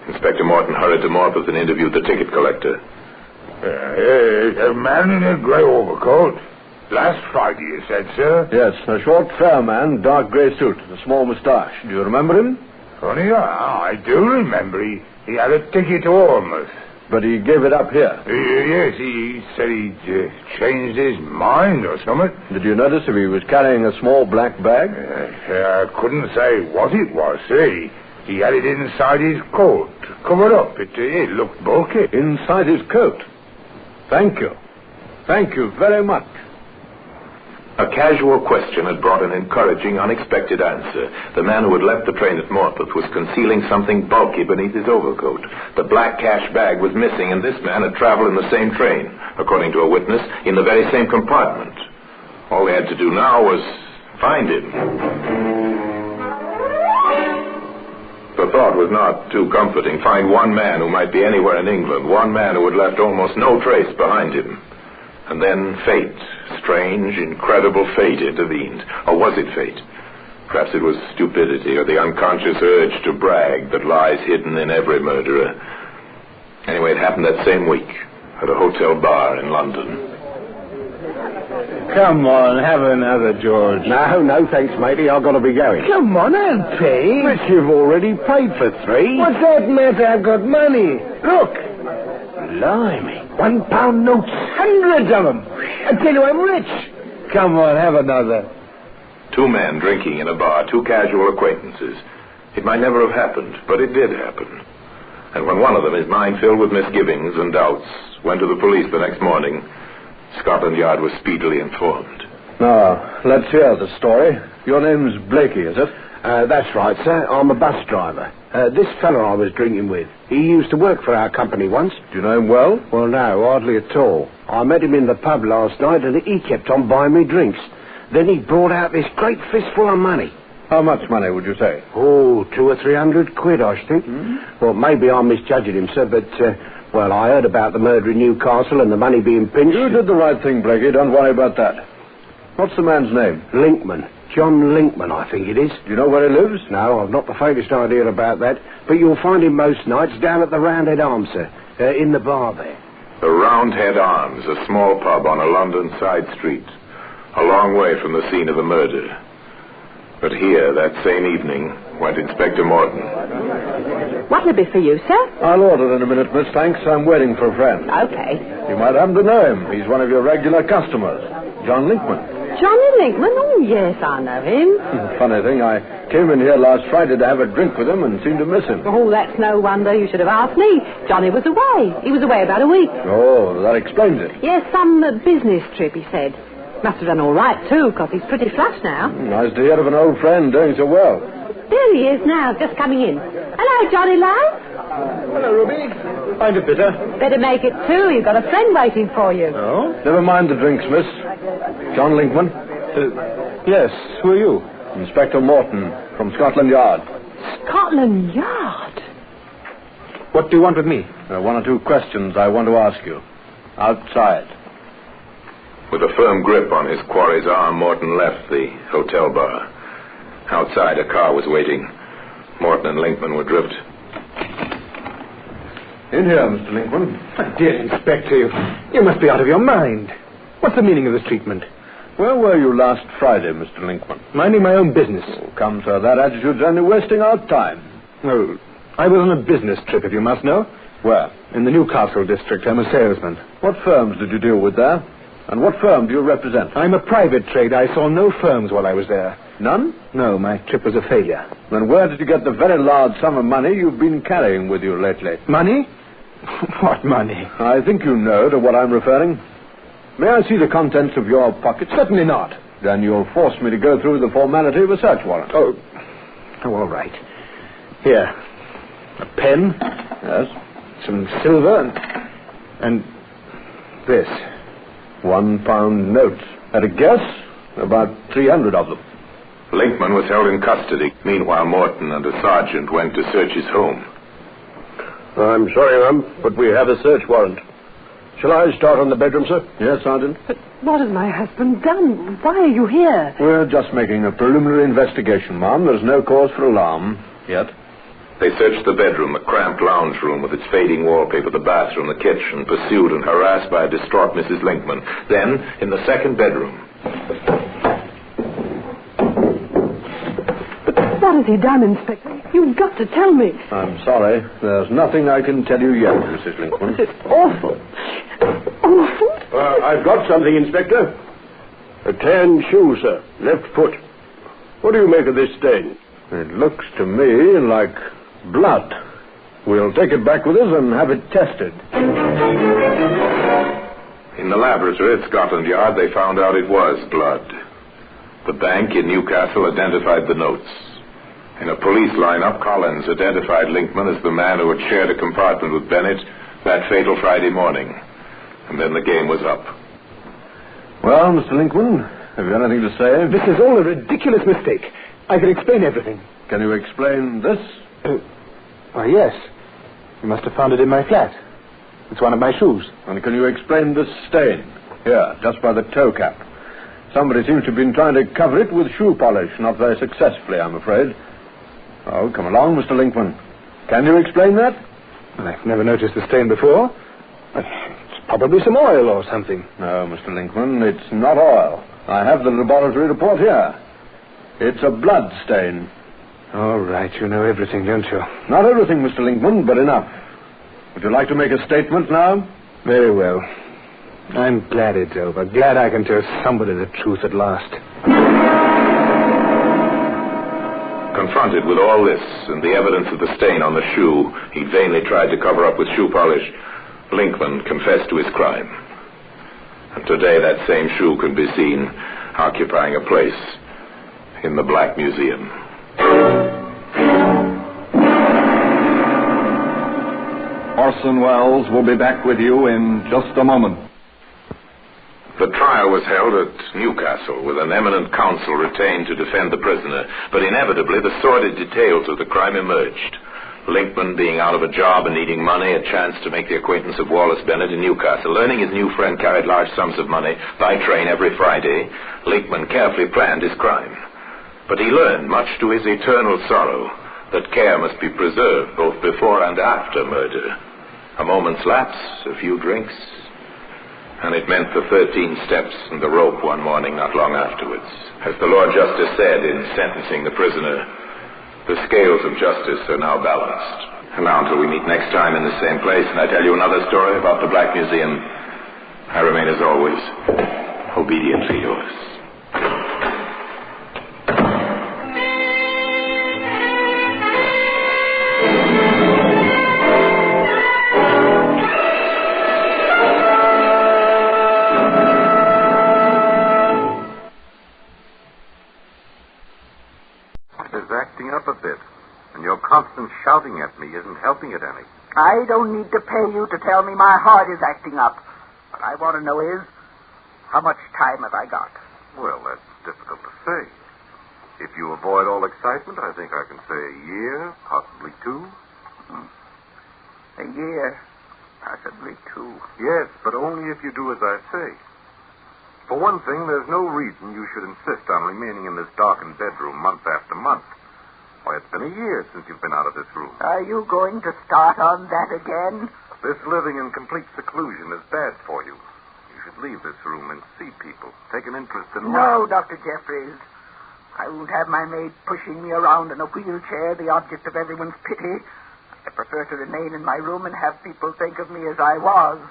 Inspector Morton hurried to Morpeth and interviewed the ticket collector. A man in a grey overcoat. Last Friday, you said, sir? Yes, a short, fair man, dark grey suit, a small moustache. Do you remember him? Funny, I do remember. He had a ticket to Almouth. But he gave it up here? Yes, he said he'd changed his mind or something. Did you notice if he was carrying a small black bag? I couldn't say what it was, sir. He had it inside his coat, covered up. It looked bulky. Inside his coat? Thank you. Thank you very much. A casual question had brought an encouraging, unexpected answer. The man who had left the train at Morpeth was concealing something bulky beneath his overcoat. The black cash bag was missing, and this man had traveled in the same train, according to a witness, in the very same compartment. All they had to do now was find him. The thought was not too comforting. Find one man who might be anywhere in England, one man who had left almost no trace behind him. And then fate, strange, incredible fate, intervened. Or was it fate? Perhaps it was stupidity or the unconscious urge to brag that lies hidden in every murderer. Anyway, it happened that same week at a hotel bar in London. Come on, have another, George. No, thanks, matey. I've got to be going. Come on, I'll pay. But you've already paid for 3. What's that matter? I've got money. Look. Blimey. £1 notes. Hundreds of them. I tell you, I'm rich. Come on, have another. 2 men drinking in a bar, 2 casual acquaintances. It might never have happened, but it did happen. And when one of them, his mind filled with misgivings and doubts, went to the police the next morning, Scotland Yard was speedily informed. Now, let's hear the story. Your name's Blakey, is it? That's right, sir. I'm a bus driver. This fellow I was drinking with, he used to work for our company once. Do you know him well? Well, no, hardly at all. I met him in the pub last night, and he kept on buying me drinks. Then he brought out this great fistful of money. How much money would you say? Oh, 200 or 300 quid, I think. Well, maybe I'm misjudging him, sir, but, well, I heard about the murder in Newcastle and the money being pinched. You did the right thing, Blakey. Don't worry about that. What's the man's name? Linkman. John Linkman, I think it is. Do you know where he lives? No, I've not the faintest idea about that. But you'll find him most nights down at the Roundhead Arms, sir, in the bar there. The Roundhead Arms, a small pub on a London side street, a long way from the scene of the murder. But here, that same evening, went Inspector Morton. What'll it be for you, sir? I'll order in a minute, miss. Thanks. I'm waiting for a friend. Okay. You might happen to know him. He's one of your regular customers, John Linkman. Johnny Linkman? Oh, yes, I know him. Funny thing, I came in here last Friday to have a drink with him and seemed to miss him. Oh, that's no wonder. You should have asked me. Johnny was away. He was away about a week. Oh, that explains it. Yes, some business trip, he said. Must have done all right, too, because he's pretty flush now. Nice to hear of an old friend doing so well. There he is now, just coming in. Hello, Johnny, love. Hello, Ruby. Find it bitter? Better make it, too. You've got a friend waiting for you. Oh? Never mind the drinks, miss. John Linkman? Yes, who are you? Inspector Morton from Scotland Yard. Scotland Yard? What do you want with me? 1 or 2 questions I want to ask you. Outside. With a firm grip on his quarry's arm, Morton left the hotel bar. Outside, a car was waiting. Morton and Linkman were driven. In here, Mr. Linkman. My dear Inspector, you must be out of your mind. What's the meaning of this treatment? Where were you last Friday, Mr. Linkman? Minding my own business. Oh, come, sir, that attitude's only wasting our time. Oh, I was on a business trip, if you must know. Where? In the Newcastle district. I'm a salesman. What firms did you deal with there? And what firm do you represent? I'm a private trader. I saw no firms while I was there. None? No, my trip was a failure. Then where did you get the very large sum of money you've been carrying with you lately? Money? What money? I think you know to what I'm referring. May I see the contents of your pocket? Certainly not. Then you'll force me to go through the formality of a search warrant. Oh, all right. Here, a pen. Yes. Some silver and this. £1 notes. At a guess, about 300 of them. Linkman was held in custody. Meanwhile, Morton and a sergeant went to search his home. I'm sorry, ma'am, but we have a search warrant. Shall I start on the bedroom, sir? Yes, Sergeant. But what has my husband done? Why are you here? We're just making a preliminary investigation, ma'am. There's no cause for alarm yet. They searched the bedroom, the cramped lounge room with its fading wallpaper, the bathroom, the kitchen, pursued and harassed by a distraught Mrs. Linkman. Then, in the second bedroom. But what has he done, Inspector? You've got to tell me. I'm sorry. There's nothing I can tell you yet, Mrs. Linkman. It's awful. Awful? I've got something, Inspector. A tan shoe, sir. Left foot. What do you make of this stain? It looks to me like blood. We'll take it back with us and have it tested. In the laboratory at Scotland Yard, they found out it was blood. The bank in Newcastle identified the notes. In a police lineup, Collins identified Linkman as the man who had shared a compartment with Bennett that fatal Friday morning. And then the game was up. Well, Mr. Linkman, have you anything to say? This is all a ridiculous mistake. I can explain everything. Can you explain this? Why, yes. You must have found it in my flat. It's one of my shoes. And can you explain this stain? Here, just by the toe cap. Somebody seems to have been trying to cover it with shoe polish, not very successfully, I'm afraid. Oh, come along, Mr. Linkman. Can you explain that? Well, I've never noticed the stain before. It's Probably some oil or something. No, Mr. Linkman, it's not oil. I have the laboratory report here. It's a blood stain. All right, you know everything, don't you? Not everything, Mr. Linkman, but enough. Would you like to make a statement now? Very well. I'm glad it's over. Glad I can tell somebody the truth at last. Confronted with all this and the evidence of the stain on the shoe he vainly tried to cover up with shoe polish, Linkman confessed to his crime. And today that same shoe can be seen occupying a place in the Black Museum. Orson Welles will be back with you in just a moment. The trial was held at Newcastle with an eminent counsel retained to defend the prisoner, but inevitably the sordid details of the crime emerged. Linkman being out of a job and needing money, a chance to make the acquaintance of Wallace Bennett in Newcastle. Learning his new friend carried large sums of money by train every Friday, Linkman carefully planned his crime. But he learned, much to his eternal sorrow, that care must be preserved both before and after murder. A moment's lapse, a few drinks, and it meant the 13 steps and the rope one morning not long afterwards. As the Lord Justice said in sentencing the prisoner, the scales of justice are now balanced. And now until we meet next time in the same place and I tell you another story about the Black Museum, I remain as always obediently yours. Up a bit, and your constant shouting at me isn't helping it any. I don't need to pay you to tell me my heart is acting up. What I want to know is, how much time have I got? Well, that's difficult to say. If you avoid all excitement, I think I can say a year, possibly 2. A year, possibly 2. Yes, but only if you do as I say. For one thing, there's no reason you should insist on remaining in this darkened bedroom month after month. Why, it's been a year since you've been out of this room. Are you going to start on that again? This living in complete seclusion is bad for you. You should leave this room and see people. Take an interest in life. No, Dr. Jeffries. I won't have my maid pushing me around in a wheelchair, the object of everyone's pity. I prefer to remain in my room and have people think of me as I was,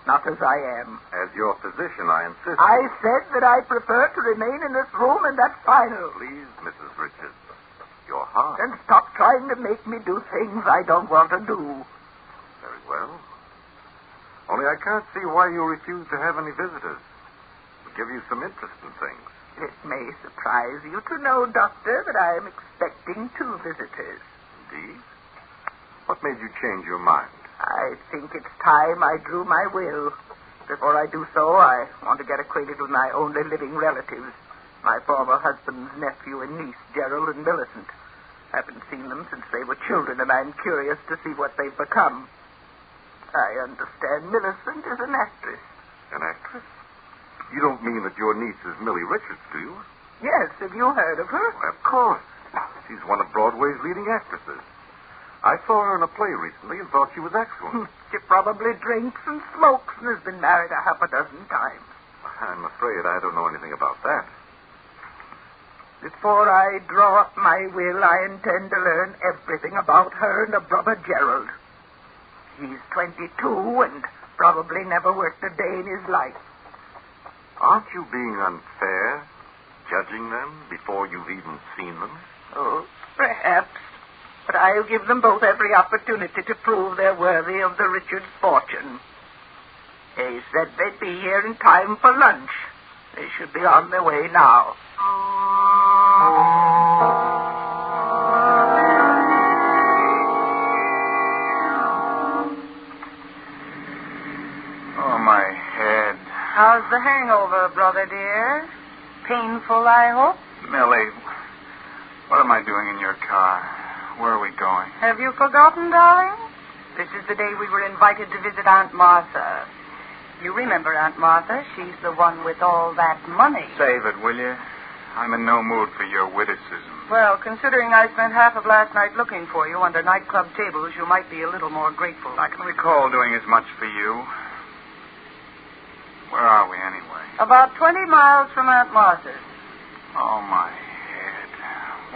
not as I am. As your physician, I insist. I said that I prefer to remain in this room, and that's final. Please, Mrs. Richards. Your heart. Then stop trying to make me do things I don't want to do. Very well. Only I can't see why you refuse to have any visitors. We'll give you some interest in things. It may surprise you to know, Doctor, that I am expecting 2 visitors. Indeed? What made you change your mind? I think it's time I drew my will. Before I do so, I want to get acquainted with my only living relatives. My former husband's nephew and niece, Gerald and Millicent. I haven't seen them since they were children, and I'm curious to see what they've become. I understand Millicent is an actress. An actress? You don't mean that your niece is Millie Richards, do you? Yes, have you heard of her? Well, of course. She's one of Broadway's leading actresses. I saw her in a play recently and thought she was excellent. She probably drinks and smokes and has been married 6 times. I'm afraid I don't know anything about that. Before I draw up my will, I intend to learn everything about her and her brother Gerald. He's 22 and probably never worked a day in his life. Aren't you being unfair, judging them before you've even seen them? Oh, perhaps. But I'll give them both every opportunity to prove they're worthy of the Richards fortune. They said they'd be here in time for lunch. They should be on their way now. Oh, my head. How's the hangover, brother dear? Painful, I hope? Millie, what am I doing in your car? Where are we going? Have you forgotten, darling? This is the day we were invited to visit Aunt Martha. You remember Aunt Martha? She's the one with all that money. Save it, will you? I'm in no mood for your witticism. Well, considering I spent half of last night looking for you under nightclub tables, you might be a little more grateful. I can recall doing as much for you. Where are we, anyway? About 20 miles from Aunt Martha's. Oh, my head.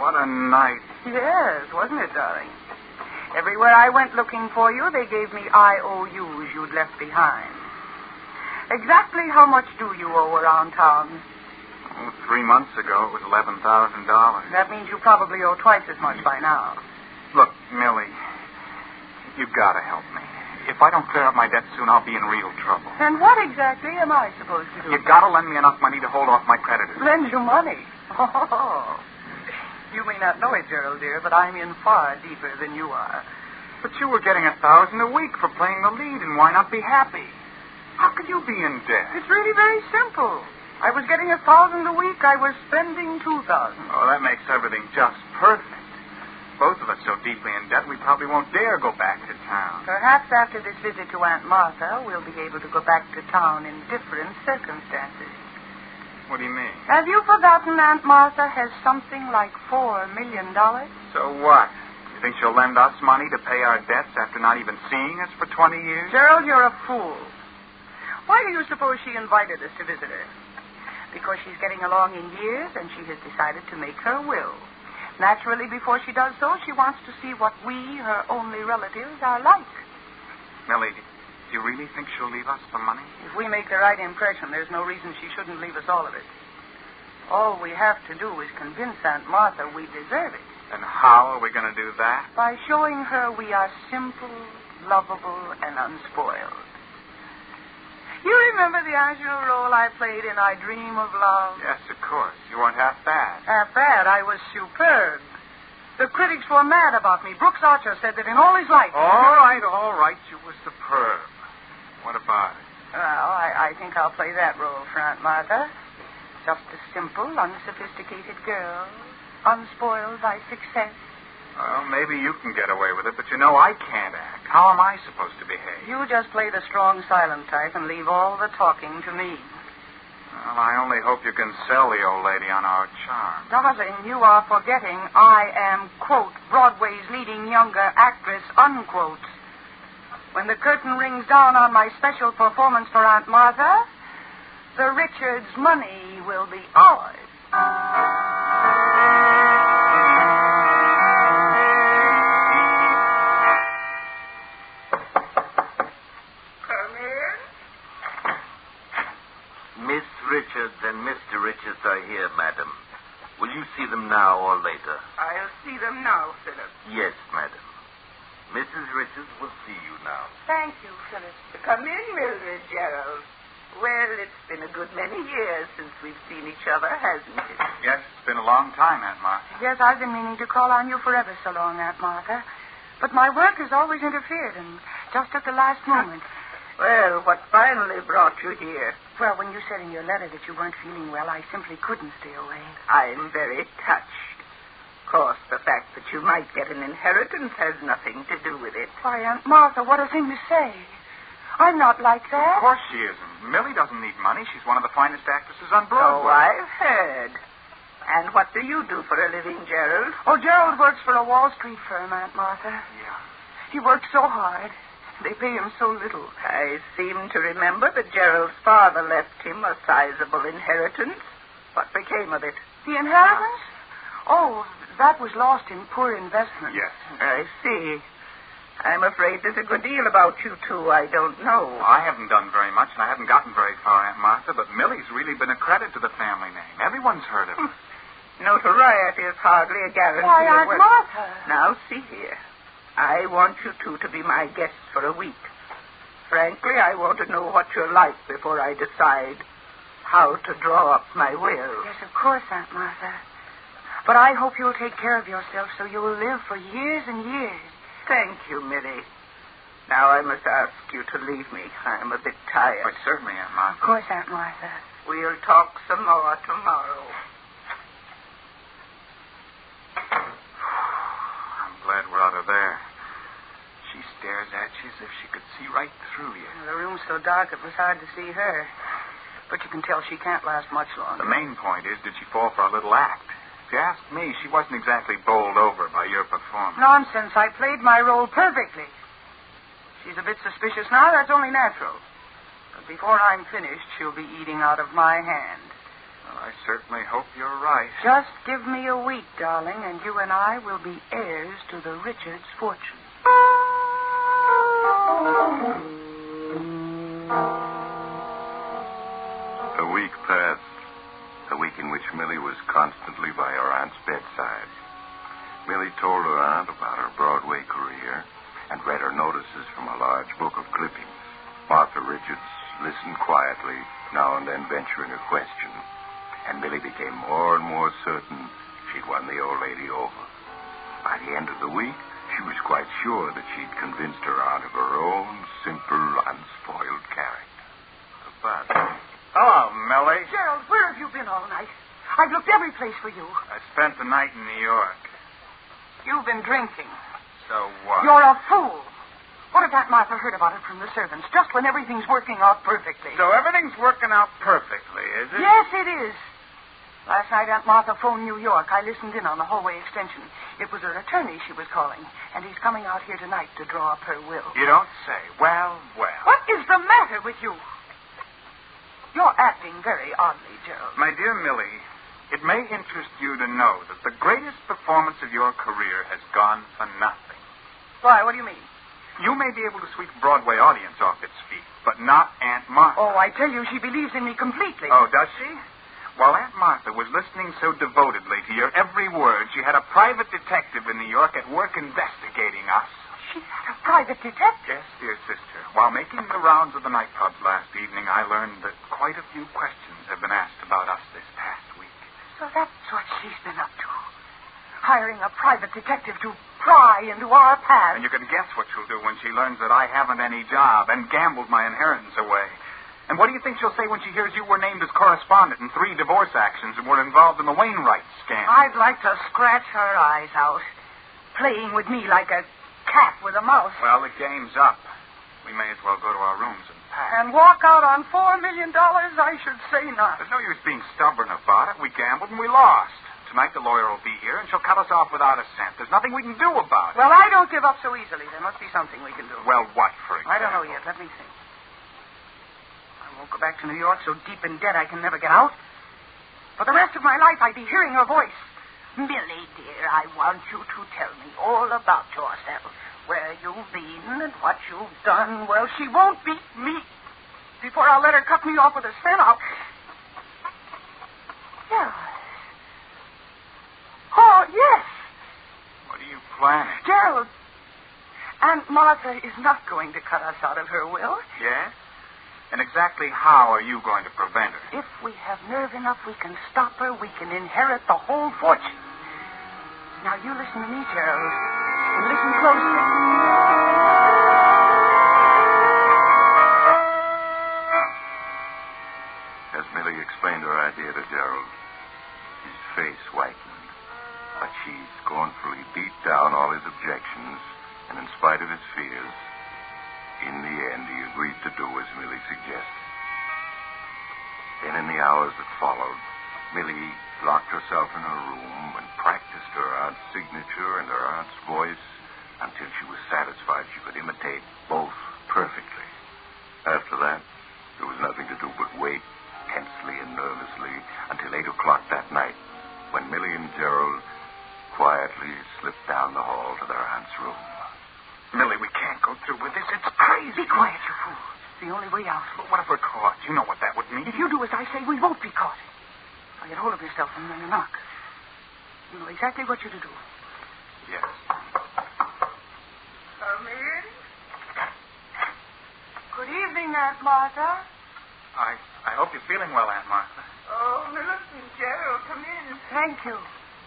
What a night. Yes, wasn't it, darling? Everywhere I went looking for you, they gave me IOUs you'd left behind. Exactly how much do you owe around town? 3 months ago, it was $11,000. That means you probably owe twice as much by now. Look, Millie, you've got to help me. If I don't clear up my debt soon, I'll be in real trouble. And what exactly am I supposed to do? You've got to lend me enough money to hold off my creditors. Lend you money? Oh. You may not know it, Gerald, dear, but I'm in far deeper than you are. But you were getting $1,000 a week for playing the lead, and why not be happy? How could you be in debt? It's really very simple. I was getting $1,000 a week. I was spending $2,000. Oh, that makes everything just perfect. Both of us so deeply in debt, we probably won't dare go back to town. Perhaps after this visit to Aunt Martha, we'll be able to go back to town in different circumstances. What do you mean? Have you forgotten Aunt Martha has something like $4 million? So what? You think she'll lend us money to pay our debts after not even seeing us for 20 years? Gerald, you're a fool. Why do you suppose she invited us to visit her? Because she's getting along in years and she has decided to make her will. Naturally, before she does so, she wants to see what we, her only relatives, are like. Millie, do you really think she'll leave us the money? If we make the right impression, there's no reason she shouldn't leave us all of it. All we have to do is convince Aunt Martha we deserve it. And how are we going to do that? By showing her we are simple, lovable, and unspoiled. You remember the original role I played in I Dream of Love? Yes, of course. You weren't half bad. Half bad? I was superb. The critics were mad about me. Brooks Archer said that in all his life... All right. You were superb. What about it? Well, I think I'll play that role for Aunt Martha. Just a simple, unsophisticated girl, unspoiled by success. Well, maybe you can get away with it, but you know I can't act. How am I supposed to behave? You just play the strong, silent type and leave all the talking to me. Well, I only hope you can sell the old lady on our charm. Darling, you are forgetting I am, quote, Broadway's leading younger actress, unquote. When the curtain rings down on my special performance for Aunt Martha, the Richards' money will be ours. Miss Richards and Mr. Richards are here, madam. Will you see them now or later? I'll see them now, Philip. Yes, madam. Mrs. Richards will see you now. Thank you, Phyllis. Come in, Mildred, Gerald. Well, it's been a good many years since we've seen each other, hasn't it? Yes, it's been a long time, Aunt Martha. Yes, I've been meaning to call on you forever so long, Aunt Martha. But my work has always interfered, and just at the last moment. Well, what finally brought you here? Well, when you said in your letter that you weren't feeling well, I simply couldn't stay away. I'm very touched. Of course, the fact that you might get an inheritance has nothing to do with it. Why, Aunt Martha, what a thing to say. I'm not like that. Of course she isn't. Millie doesn't need money. She's one of the finest actresses on Broadway. Oh, I've heard. And what do you do for a living, Gerald? Oh, Gerald works for a Wall Street firm, Aunt Martha. Yeah. He works so hard. They pay him so little. I seem to remember that Gerald's father left him a sizable inheritance. What became of it? The inheritance? Oh, that was lost in poor investments. Yes. I see. I'm afraid there's a good deal about you two I don't know. I haven't done very much, and I haven't gotten very far, Aunt Martha, but Millie's really been a credit to the family name. Everyone's heard of her. Notoriety is hardly a guarantee. Why, Aunt Martha? Now, see here. I want you two to be my guests for a week. Frankly, I want to know what you're like before I decide how to draw up my will. Yes, of course, Aunt Martha. But I hope you'll take care of yourself so you'll live for years and years. Thank you, Millie. Now I must ask you to leave me. I'm a bit tired. But certainly, Aunt Martha. Of course, Aunt Martha. We'll talk some more tomorrow. I'm glad we're out of there. She stares at you as if she could see right through you. The room's so dark it was hard to see her. But you can tell she can't last much longer. The main point is, did she fall for a little act? If you ask me, she wasn't exactly bowled over by your performance. Nonsense. I played my role perfectly. She's a bit suspicious now. That's only natural. But Before I'm finished, she'll be eating out of my hand. Well, I certainly hope you're right. Just give me a week, darling, and you and I will be heirs to the Richards' fortune. A week passed. A week in which Millie was constantly by her aunt's bedside. Millie told her aunt about her Broadway career and read her notices from a large book of clippings. Martha Richards listened quietly, now and then venturing a question. And Millie became more and more certain she'd won the old lady over. By the end of the week, she was quite sure that she'd convinced her aunt of her own simple, unspoiled character. But... Hello, Millie. Gerald, where have you been all night? I've looked every place for you. I spent the night in New York. You've been drinking. So what? You're a fool. What if Aunt Martha heard about it from the servants, just when everything's working out perfectly? So everything's working out perfectly, is it? Yes, it is. Last night, Aunt Martha phoned New York. I listened in on the hallway extension. It was her attorney she was calling, and he's coming out here tonight to draw up her will. You don't say. Well, well. What is the matter with you? You're acting very oddly, Gerald. My dear Millie, it may interest you to know that the greatest performance of your career has gone for nothing. Why, what do you mean? You may be able to sweep a Broadway audience off its feet, but not Aunt Martha. Oh, I tell you, she believes in me completely. Oh, does she? While Aunt Martha was listening so devotedly to your every word, she had a private detective in New York at work investigating us. She had a private detective? Yes, dear sister. While making the rounds of the nightclubs last evening, I learned that quite a few questions have been asked about us this past week. So that's what she's been up to. Hiring a private detective to pry into our past. And you can guess what she'll do when she learns that I haven't any job and gambled my inheritance away. And what do you think she'll say when she hears you were named as correspondent in 3 divorce actions and were involved in the Wainwright scandal? I'd like to scratch her eyes out. Playing with me like a cat with a mouse. Well, the game's up. We may as well go to our rooms and pack. And walk out on $4 million? I should say not. There's no use being stubborn about it. We gambled and we lost. Tonight the lawyer will be here, and she'll cut us off without a cent. There's nothing we can do about it. Well, I don't give up so easily. There must be something we can do. Well, what, for example? I don't know yet. Let me think. I won't go back to New York so deep in debt I can never get out. For the rest of my life, I'd be hearing her voice. Millie, dear, I want you to tell me all about yourself. Where you've been and what you've done. Well, she won't beat me. Before I'll let her cut me off with a cent, I'll... Yeah. Oh, yes. What are you planning? Gerald, Aunt Martha is not going to cut us out of her will. Yes? And exactly how are you going to prevent her? If we have nerve enough, we can stop her. We can inherit the whole fortune. Now, you listen to me, Gerald, and listen closely. As Millie explained her idea to Gerald, his face whitened. But she scornfully beat down all his objections, and in spite of his fears, in the end he agreed to do as Millie suggested. Then in the hours that followed, Millie locked herself in her room and practiced her aunt's signature and her aunt's voice until she was satisfied she could imitate both perfectly. After that, there was nothing to do but wait tensely and nervously until 8 o'clock that night, when Millie and Gerald quietly slipped down the hall to their aunt's room. Millie, we can't go through with this. It's crazy. Be quiet, you fool. It's the only way out. But what if we're caught? You know what that would mean. If you do as I say, we won't be caught. Now get hold of yourself and then knock. You know exactly what you're to do. Yes. Come in. Good evening, Aunt Martha. I hope you're feeling well, Aunt Martha. Oh, Millicent, Gerald, come in. Thank you.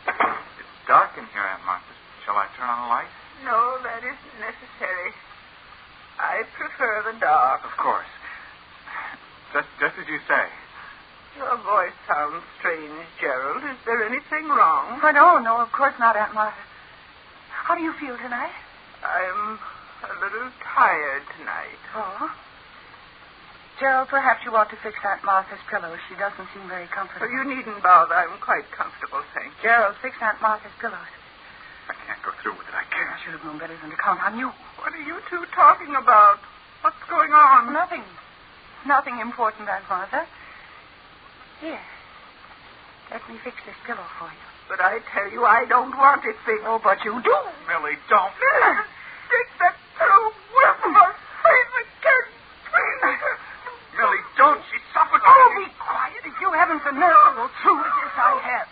It's dark in here, Aunt Martha. Shall I turn on the light? No, that isn't necessary. I prefer the dark. Of course. Just as you say. Your voice sounds strange, Gerald. Is there anything wrong? Oh, no, of course not, Aunt Martha. How do you feel tonight? I'm a little tired tonight. Oh? Gerald, perhaps you ought to fix Aunt Martha's pillows. She doesn't seem very comfortable. Oh, you needn't bother. I'm quite comfortable, thank you. Gerald, fix Aunt Martha's pillows. I can't go through with it. I can't. I should have known better than to count on you. What are you two talking about? What's going on? Nothing. Nothing important, Aunt Martha. Here. Let me fix this pillow for you. But I tell you, I don't want it fixed. Oh, but you do. Millie, don't. Take that pillow away from my face again, please. Millie, don't. She's suffocating. Oh, be quiet. If you haven't the nerve to go through with this, I have.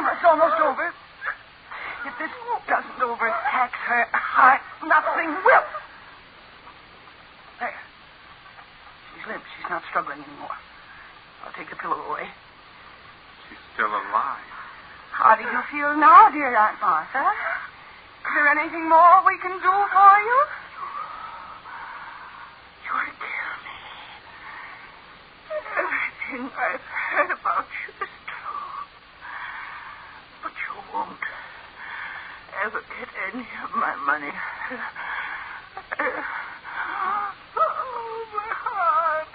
It's almost over. If this doesn't overtax her heart, nothing will. There. She's limp. She's not struggling anymore. I'll take the pillow away. She's still alive. How do you feel now, dear Aunt Martha? Is there anything more we can do for you? You want to kill me. Everything I've heard about you is true. But you won't ever get any of my money. Oh, my heart.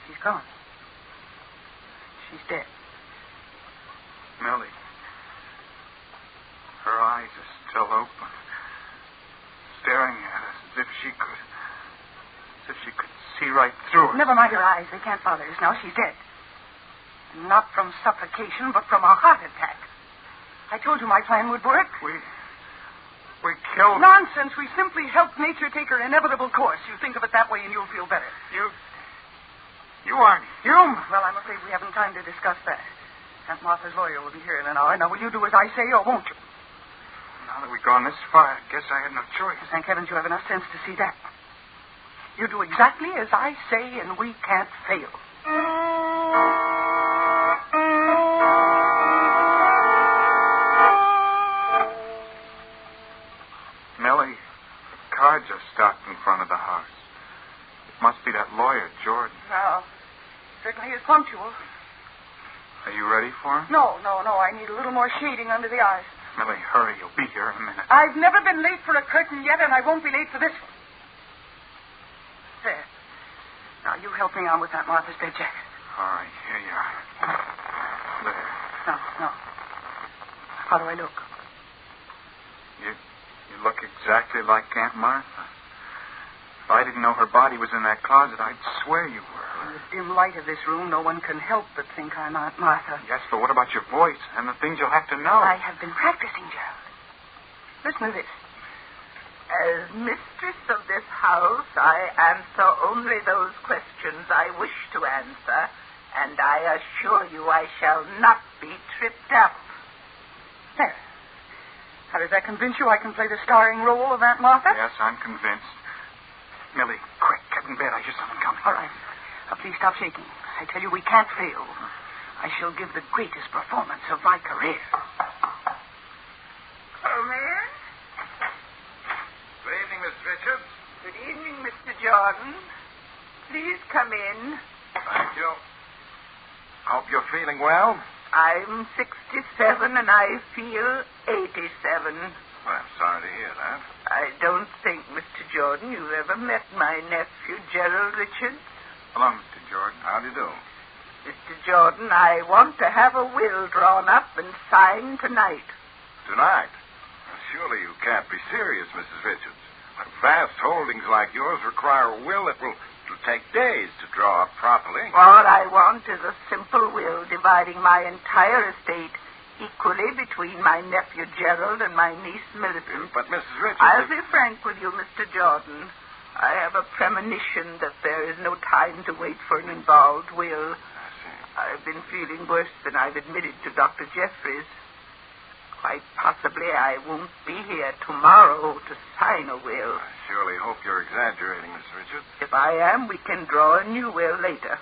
She's gone. She's dead. Millie. Her eyes are still open. Staring at us as if she could see right through us. Never mind her eyes. They can't bother us now. She's dead. Not from suffocation, but from a heart attack. I told you my plan would work. We killed her. Nonsense. We simply helped nature take her inevitable course. You think of it that way and you'll feel better. You aren't human. Well, I'm afraid we haven't time to discuss that. Aunt Martha's lawyer will be here in an hour. Now, will you do as I say, or won't you? Now that we've gone this far, I guess I had no choice. Thank heavens you have enough sense to see that. You do exactly as I say, and we can't fail. Millie, the car just stopped in front of the house. Must be that lawyer, Jordan. Well, certainly is punctual. Are you ready for him? No. I need a little more shading under the eyes. Millie, hurry. You'll be here in a minute. I've never been late for a curtain yet, and I won't be late for this one. There. Now, you help me on with that Martha's bed jacket. All right, here you are. There. No. How do I look? You look exactly like Aunt Martha. If I didn't know her body was in that closet, I'd swear you were. In the dim light of this room, no one can help but think I'm Aunt Martha. Yes, but what about your voice and the things you'll have to know? I have been practicing, Gerald. Listen to this. As mistress of this house, I answer only those questions I wish to answer, and I assure you I shall not be tripped up. There. How does that convince you I can play the starring role of Aunt Martha? Yes, I'm convinced. Millie, quick, get in bed. I hear something coming. All right. Now, please stop shaking. I tell you, we can't fail. I shall give the greatest performance of my career. Come in. Good evening, Miss Richards. Good evening, Mr. Jordan. Please come in. Thank you. Hope you're feeling well. I'm 67 and I feel 87. Well, I'm sorry to hear that. I don't think, Mr. Jordan, you've ever met my nephew, Gerald Richards. Hello, Mr. Jordan. How do you do? Mr. Jordan, I want to have a will drawn up and signed tonight. Tonight? Well, surely you can't be serious, Mrs. Richards. Vast holdings like yours require a will that will take days to draw up properly. What I want is a simple will dividing my entire estate equally between my nephew Gerald and my niece Millicent. But, Mrs. Richards... I'll be frank with you, Mr. Jordan. I have a premonition that there is no time to wait for an involved will. I see. I've been feeling worse than I've admitted to Dr. Jeffries. Quite possibly I won't be here tomorrow to sign a will. I surely hope you're exaggerating, Miss Richards. If I am, we can draw a new will later.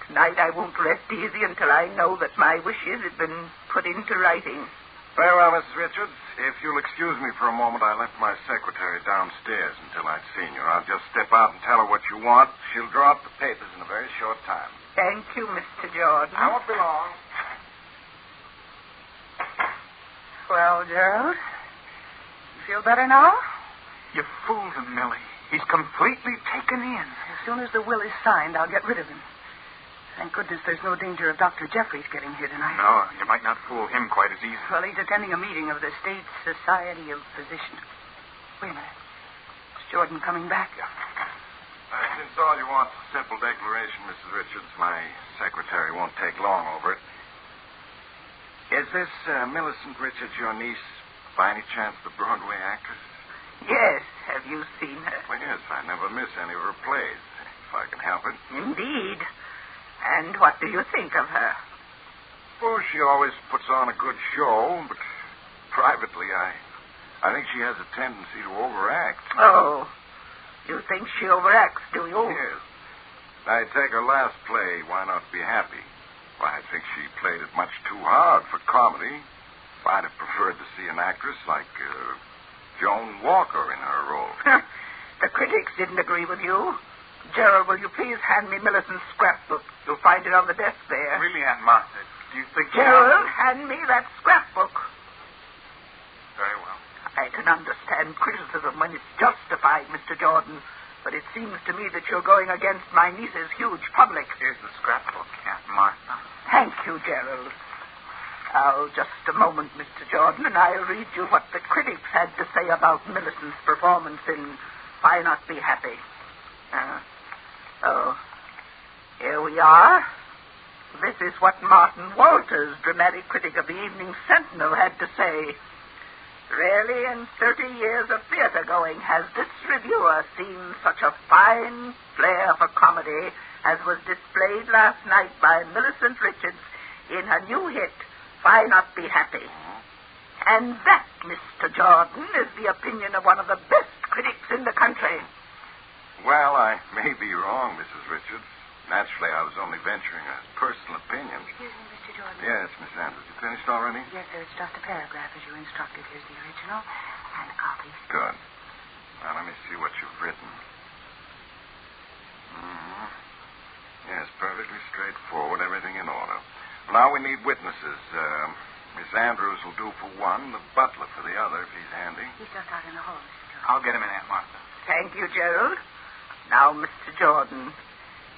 Tonight I won't rest easy until I know that my wishes have been put into writing. Very well, Mrs. Richards. If you'll excuse me for a moment, I left my secretary downstairs until I'd seen you. I'll just step out and tell her what you want. She'll draw up the papers in a very short time. Thank you, Mr. Jordan. I won't be long. Well, Gerald, you feel better now? You fooled him, Millie. He's completely taken in. As soon as the will is signed, I'll get rid of him. Thank goodness there's no danger of Dr. Jeffries getting here tonight. No, you might not fool him quite as easily. Well, he's attending a meeting of the State Society of Physicians. Wait a minute. Is Jordan coming back? Yeah. Since all you want is a simple declaration, Mrs. Richards, my secretary won't take long over it. Is this Millicent Richards your niece, by any chance the Broadway actress? Yes. Have you seen her? Well, yes. I never miss any of her plays, if I can help it. Indeed. And what do you think of her? Oh, she always puts on a good show, but privately, I think she has a tendency to overact. Oh. You think she overacts, do you? Yes. I take her last play, Why Not Be Happy? Why, I think she played it much too hard for comedy. I'd have preferred to see an actress like Joan Walker in her role. The critics didn't agree with you. Gerald, will you please hand me Millicent's scrapbook? You'll find it on the desk there. Really, Aunt Martha, do you think... Gerald, hand me that scrapbook. Very well. I can understand criticism when it's justified, Mr. Jordan, but it seems to me that you're going against my niece's huge public. Here's the scrapbook, Aunt Martha. Thank you, Gerald. Now, just a moment, Mr. Jordan, and I'll read you what the critics had to say about Millicent's performance in Why Not Be Happy. Here we are. This is what Martin Walters, dramatic critic of the Evening Sentinel, had to say. Rarely in 30 years of theater-going has this reviewer seen such a fine flair for comedy as was displayed last night by Millicent Richards in her new hit, Why Not Be Happy. And that, Mr. Jordan, is the opinion of one of the best critics in the country. Well, I may be wrong, Mrs. Richards. Naturally, I was only venturing a personal opinion. Excuse me, Mr. Jordan. Yes, Miss Andrews. You finished already? Yes, sir. It's just a paragraph as you instructed. Here's the original and a copy. Good. Now, let me see what you've written. Mm-hmm. Yes, perfectly straightforward. Everything in order. Well, now we need witnesses. Miss Andrews will do for one, the butler for the other, if he's handy. He's just out in the hall, Mr. Jordan. I'll get him in, Aunt Martha. Thank you, Gerald. Now, Mr. Jordan,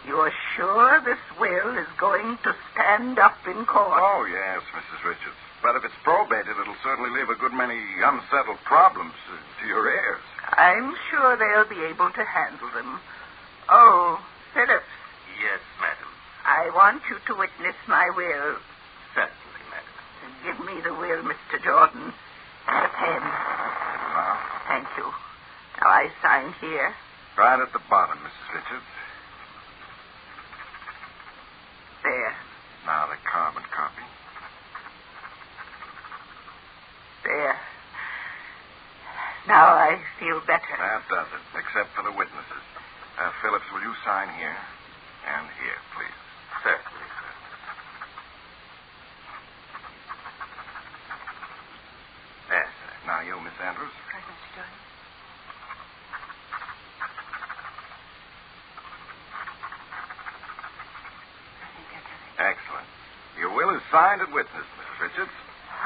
you are sure this will is going to stand up in court? Oh, yes, Mrs. Richards. But if it's probated, it'll certainly leave a good many unsettled problems to your heirs. I'm sure they'll be able to handle them. Oh, Phillips. Yes, madam. I want you to witness my will. Certainly, madam. Give me the will, Mr. Jordan, and a pen. Thank you. Now I sign here. Right at the bottom, Mrs. Richards. There. Now the carbon copy. There. Now I feel better. That does it, except for the witnesses. Phillips, will you sign here? And here, please. Certainly, sir. There, sir. Now you, Miss Andrews. Right, Mr. Jordan. Excellent. Your will is signed and witnessed, Mrs. Richards.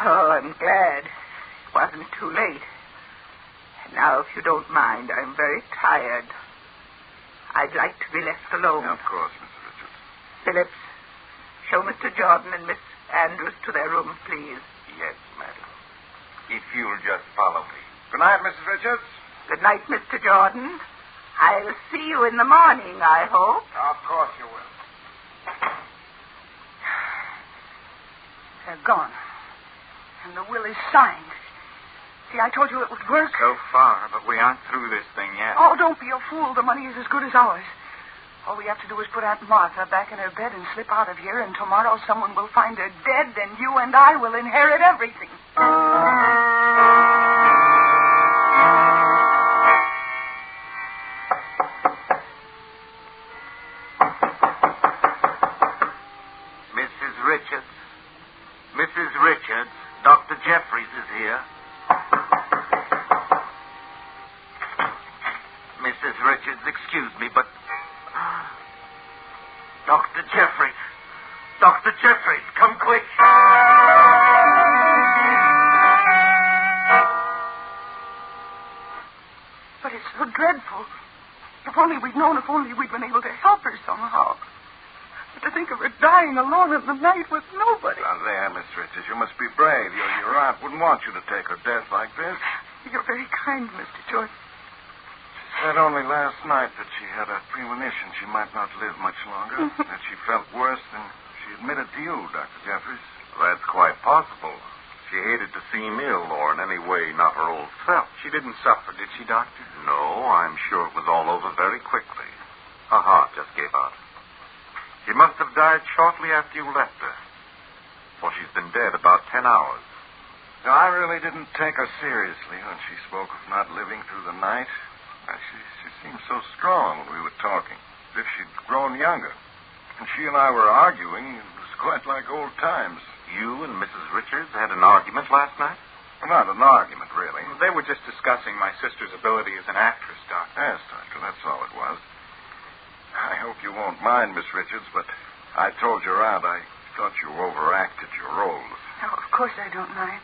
Oh, I'm glad. It wasn't too late. And now, if you don't mind, I'm very tired. I'd like to be left alone. Of course, Mrs. Richards. Phillips, show Mr. Jordan and Miss Andrews to their room, please. Yes, madam. If you'll just follow me. Good night, Mrs. Richards. Good night, Mr. Jordan. I'll see you in the morning, I hope. Of course you will. They're gone. And the will is signed. See, I told you it would work. So far, but we aren't through this thing yet. Oh, don't be a fool. The money is as good as ours. All we have to do is put Aunt Martha back in her bed and slip out of here, and tomorrow someone will find her dead, and you and I will inherit everything. Mrs. Richards. Mrs. Richards, Dr. Jeffries is here. Mrs. Richards, excuse me, but... Dr. Jeffries. Dr. Jeffries, come quick. But it's so dreadful. If only we'd known, if only we'd been able to help her somehow. But there's think of her dying alone in the night with nobody. Now, there, Miss Richards, you must be brave. Your aunt wouldn't want you to take her death like this. You're very kind, Mr. Jordan. She said only last night that she had a premonition she might not live much longer, that she felt worse than she admitted to you, Dr. Jeffries. That's quite possible. She hated to seem ill or in any way not her old self. She didn't suffer, did she, Doctor? No, I'm sure it was all over very quickly. Her heart just gave out. She must have died shortly after you left her, for she's been dead about 10 hours. No, I really didn't take her seriously when she spoke of not living through the night. She seemed so strong when we were talking, as if she'd grown younger. And she and I were arguing. It was quite like old times. You and Mrs. Richards had an argument last night? Well, not an argument, really. They were just discussing my sister's ability as an actress, Doctor. Yes, Doctor, that's all it was. I hope you won't mind, Miss Richards, but I told your aunt I thought you overacted your roles. No, of course I don't mind.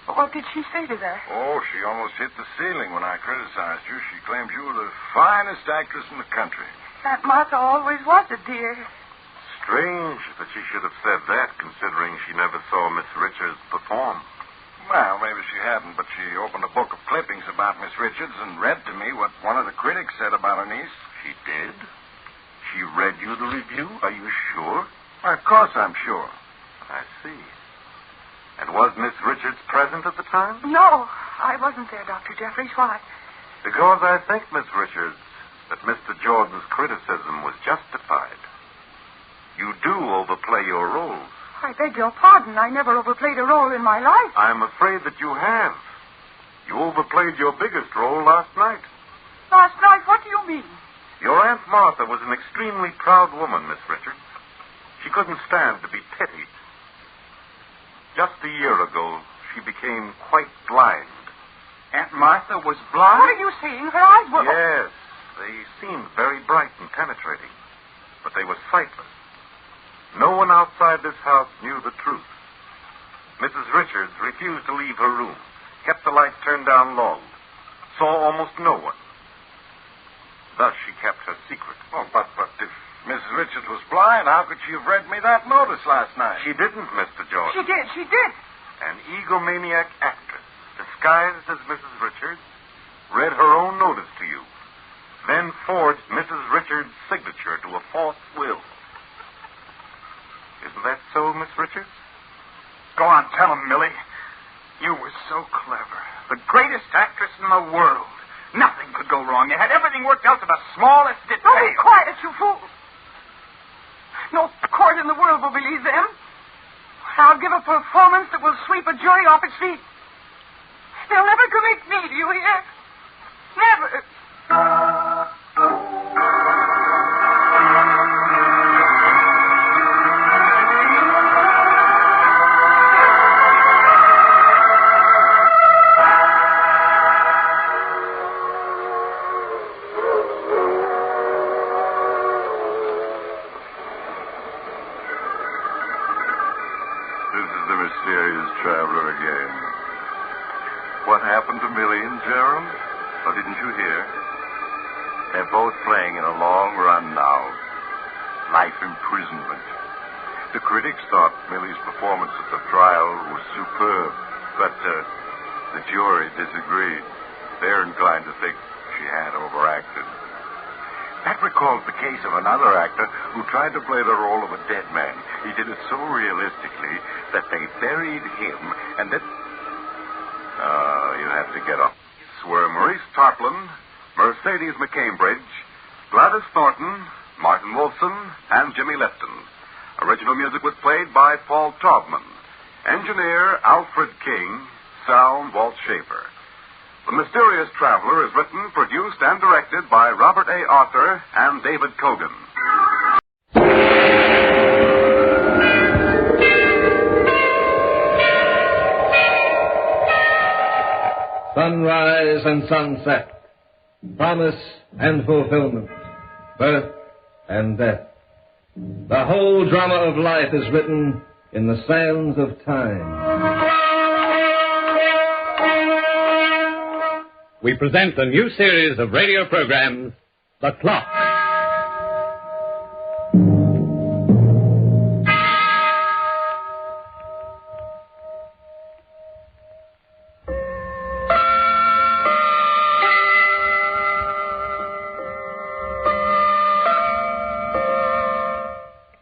But what did she say to that? Oh, she almost hit the ceiling when I criticized you. She claimed you were the finest actress in the country. Aunt Martha always was a dear. Strange that she should have said that, considering she never saw Miss Richards perform. Well, maybe she hadn't, but she opened a book of clippings about Miss Richards and read to me what one of the critics said about her niece. She did? She read you the review? Are you sure? Well, of course I'm sure. I see. And was Miss Richards present at the time? No, I wasn't there, Dr. Jeffries. Why? Because I think, Miss Richards, that Mr. Jordan's criticism was justified. You do overplay your roles. I beg your pardon. I never overplayed a role in my life. I'm afraid that you have. You overplayed your biggest role last night. Last night? What do you mean? Your Aunt Martha was an extremely proud woman, Miss Richards. She couldn't stand to be pitied. Just a year ago, she became quite blind. Aunt Martha was blind? What are you saying? Her eyes were... Yes, they seemed very bright and penetrating, but they were sightless. No one outside this house knew the truth. Mrs. Richards refused to leave her room, kept the light turned down low, saw almost no one. Thus she kept her secret. Oh, but if Mrs. Richards was blind, how could she have read me that notice last night? She didn't, Mr. Jordan. She did. An egomaniac actress, disguised as Mrs. Richards, read her own notice to you, then forged Mrs. Richards' signature to a false will. Isn't that so, Miss Richards? Go on, tell him, Millie. You were so clever. The greatest actress in the world. Nothing could go wrong. You had everything worked out to the smallest detail. Oh, be quiet, you fool. No court in the world will believe them. I'll give a performance that will sweep a jury off its feet. They'll never convict me, do you hear? Never. Traveler again. What happened to Millie and Gerald? Or didn't you hear? They're both playing in a long run now. Life imprisonment. The critics thought Millie's performance at the trial was superb, but the jury disagreed. They're inclined to think she had overacted. That recalls the case of another actor who tried to play the role of a dead man. He did it so realistically that they buried him and then... you have to get up. Were Maurice Tarplin, Mercedes McCambridge, Gladys Thornton, Martin Wolfson, and Jimmy Lipton. Original music was played by Paul Taubman. Engineer Alfred King. Sound Walt Schaefer. The Mysterious Traveler is written, produced, and directed by Robert A. Arthur and David Cogan. Sunrise and sunset, promise and fulfillment, birth and death. The whole drama of life is written in the sands of time. We present a new series of radio programs, The Clock.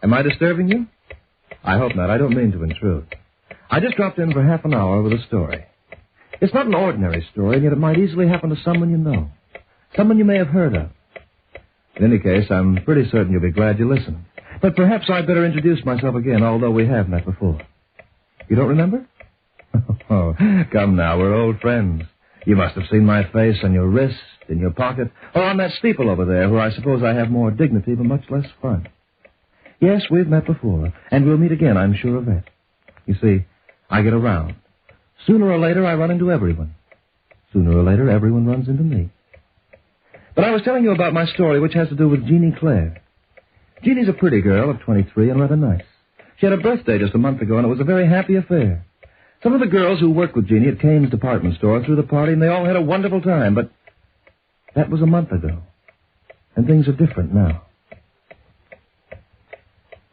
Am I disturbing you? I hope not. I don't mean to intrude. I just dropped in for half an hour with a story. It's not an ordinary story, and yet it might easily happen to someone you know. Someone you may have heard of. In any case, I'm pretty certain you'll be glad you listened. But perhaps I'd better introduce myself again, although we have met before. You don't remember? Oh, come now, we're old friends. You must have seen my face on your wrist, in your pocket, or on that steeple over there, where I suppose I have more dignity but much less fun. Yes, we've met before, and we'll meet again, I'm sure of that. You see, I get around. Sooner or later, I run into everyone. Sooner or later, everyone runs into me. But I was telling you about my story, which has to do with Jeannie Clare. Jeannie's a pretty girl of 23 and rather nice. She had a birthday just a month ago, and it was a very happy affair. Some of the girls who worked with Jeannie at Kane's department store threw the party, and they all had a wonderful time, but that was a month ago, and things are different now.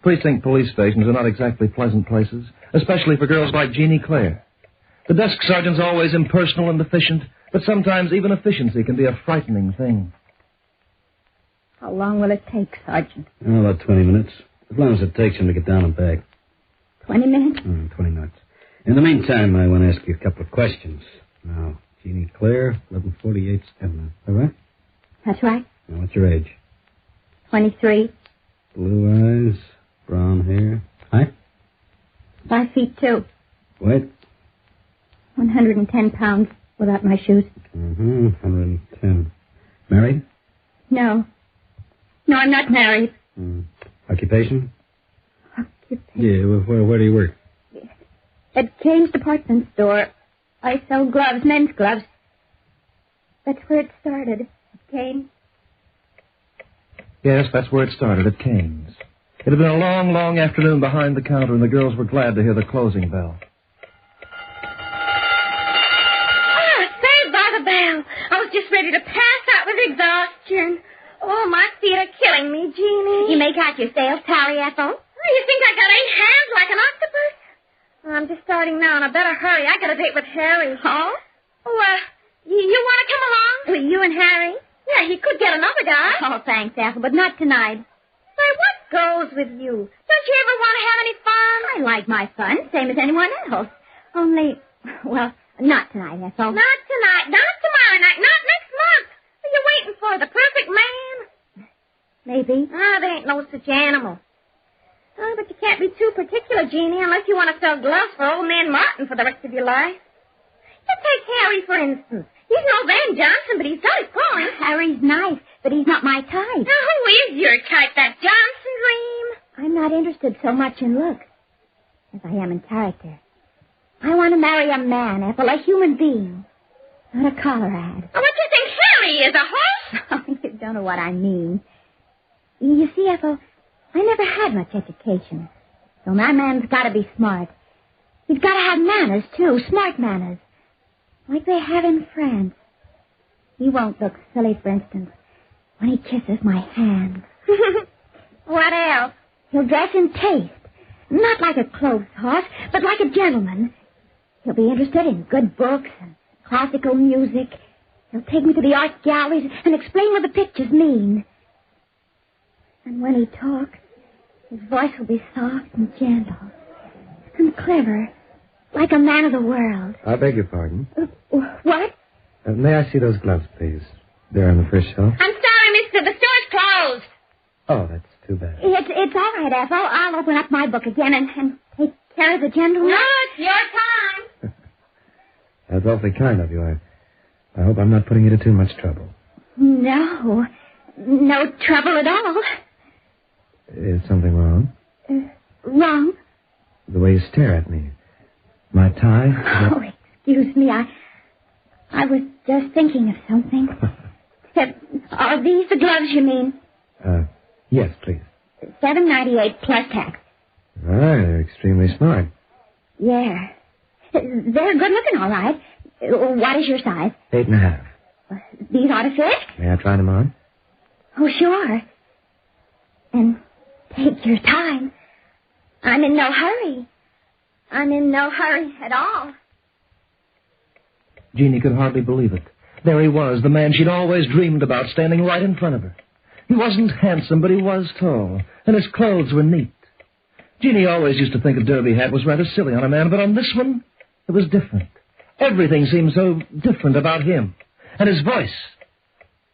Precinct police stations are not exactly pleasant places, especially for girls like Jeannie Clare. The desk sergeant's always impersonal and efficient, but sometimes even efficiency can be a frightening thing. How long will it take, Sergeant? Oh, about 20 minutes. As long as it takes him to get down and back. 20 minutes? 20 minutes. In the meantime, I want to ask you a couple of questions. Now, Jeannie Clare, 1148 Stemmer. Is that right? That's right. Now, what's your age? 23. Blue eyes, brown hair. Height? 5'2". Weight? 110 pounds without my shoes. 110. Married? No. No, I'm not married. Occupation? Yeah, well, where do you work? At Kane's department store, I sell gloves, men's gloves. That's where it started, at Kane's. Yes, that's where it started, at Kane's. It had been a long, long afternoon behind the counter, and the girls were glad to hear the closing bell. Saved by the bell. I was just ready to pass out with exhaustion. Oh, my feet are killing me, Jeannie. You make out your sales tally, Ethel? Oh, you think I got 8 hands like an octopus? Oh, I'm just starting now, and I better hurry. I got a date with Harry. Huh? Oh, you want to come along? Well, you and Harry? Yeah, he could get another guy. Oh, thanks, Ethel, but not tonight. Say, what goes with you? Don't you ever want to have any fun? I like my fun, same as anyone else. Only, well, not tonight, Ethel. Not tonight, not tomorrow night, not next month. What are you waiting for, the perfect man? Maybe. There ain't no such animal. Oh, but you can't be too particular, Jeannie, unless you want to sell gloves for old man Martin for the rest of your life. You take Harry, for instance. He's no Van Johnson, but he's got his points. Harry's nice, but he's not my type. Now, who is your type, that Johnson dream? I'm not interested so much in looks as I am in character. I want to marry a man, Ethel, a human being, not a collar ad. Oh, what do you think Harry is, a horse? You don't know what I mean. You see, Ethel, I never had much education. So my man's got to be smart. He's got to have manners, too, smart manners. Like they have in France. He won't look silly, for instance, when he kisses my hand. What else? He'll dress in taste. Not like a clothes horse, but like a gentleman. He'll be interested in good books and classical music. He'll take me to the art galleries and explain what the pictures mean. And when he talks, his voice will be soft and gentle and clever, like a man of the world. I beg your pardon. What? May I see those gloves, please? They're on the first shelf. I'm sorry, mister. The store's closed. Oh, that's too bad. It's all right, Ethel. I'll open up my book again and take care of the gentleman. No, it's your time. That's awfully kind of you. I hope I'm not putting you to too much trouble. No trouble at all. Is something wrong? Wrong? The way you stare at me. My tie? Oh, excuse me. I was just thinking of something. Are these the gloves you mean? Yes, please. $7.98 plus tax. All right, they're extremely smart. Yeah. They're good looking, all right. What is your size? 8.5. These ought to fit? May I try them on? Oh, sure. And take your time. I'm in no hurry. I'm in no hurry at all. Jeannie could hardly believe it. There he was, the man she'd always dreamed about, standing right in front of her. He wasn't handsome, but he was tall, and his clothes were neat. Jeannie always used to think a derby hat was rather silly on a man, but on this one, it was different. Everything seemed so different about him. And his voice.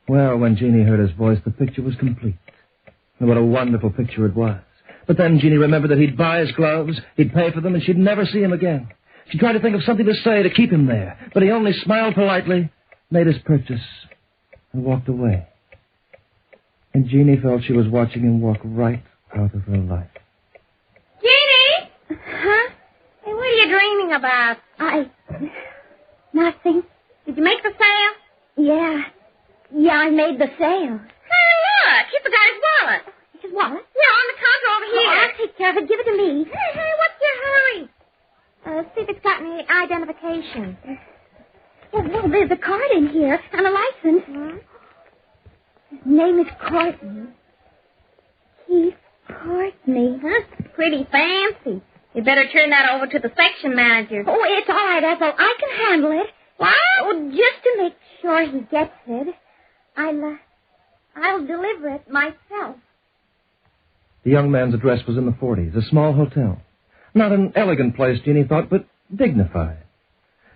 Well, when Jeannie heard his voice, the picture was complete. And what a wonderful picture it was. But then Jeannie remembered that he'd buy his gloves, he'd pay for them, and she'd never see him again. She tried to think of something to say to keep him there, but he only smiled politely, made his purchase, and walked away. And Jeannie felt she was watching him walk right out of her life. Jeannie! Huh? Hey, what are you dreaming about? Nothing. Did you make the sale? Yeah. Yeah, I made the sale. Hey, look! He forgot his wallet. His wallet? Yeah, on the counter over here. Oh, I'll take care of it. Give it to me. Hey, what's your hurry? See if it's got any identification. Well, there's a card in here and a license. Hmm? His name is Courtney. Keith Courtney. Huh? Pretty fancy. You better turn that over to the section manager. Oh, it's all right, Ethel. I can handle it. What? Oh, just to make sure he gets it, I'll deliver it myself. The young man's address was in the 40s, a small hotel. Not an elegant place, Jeannie thought, but dignified.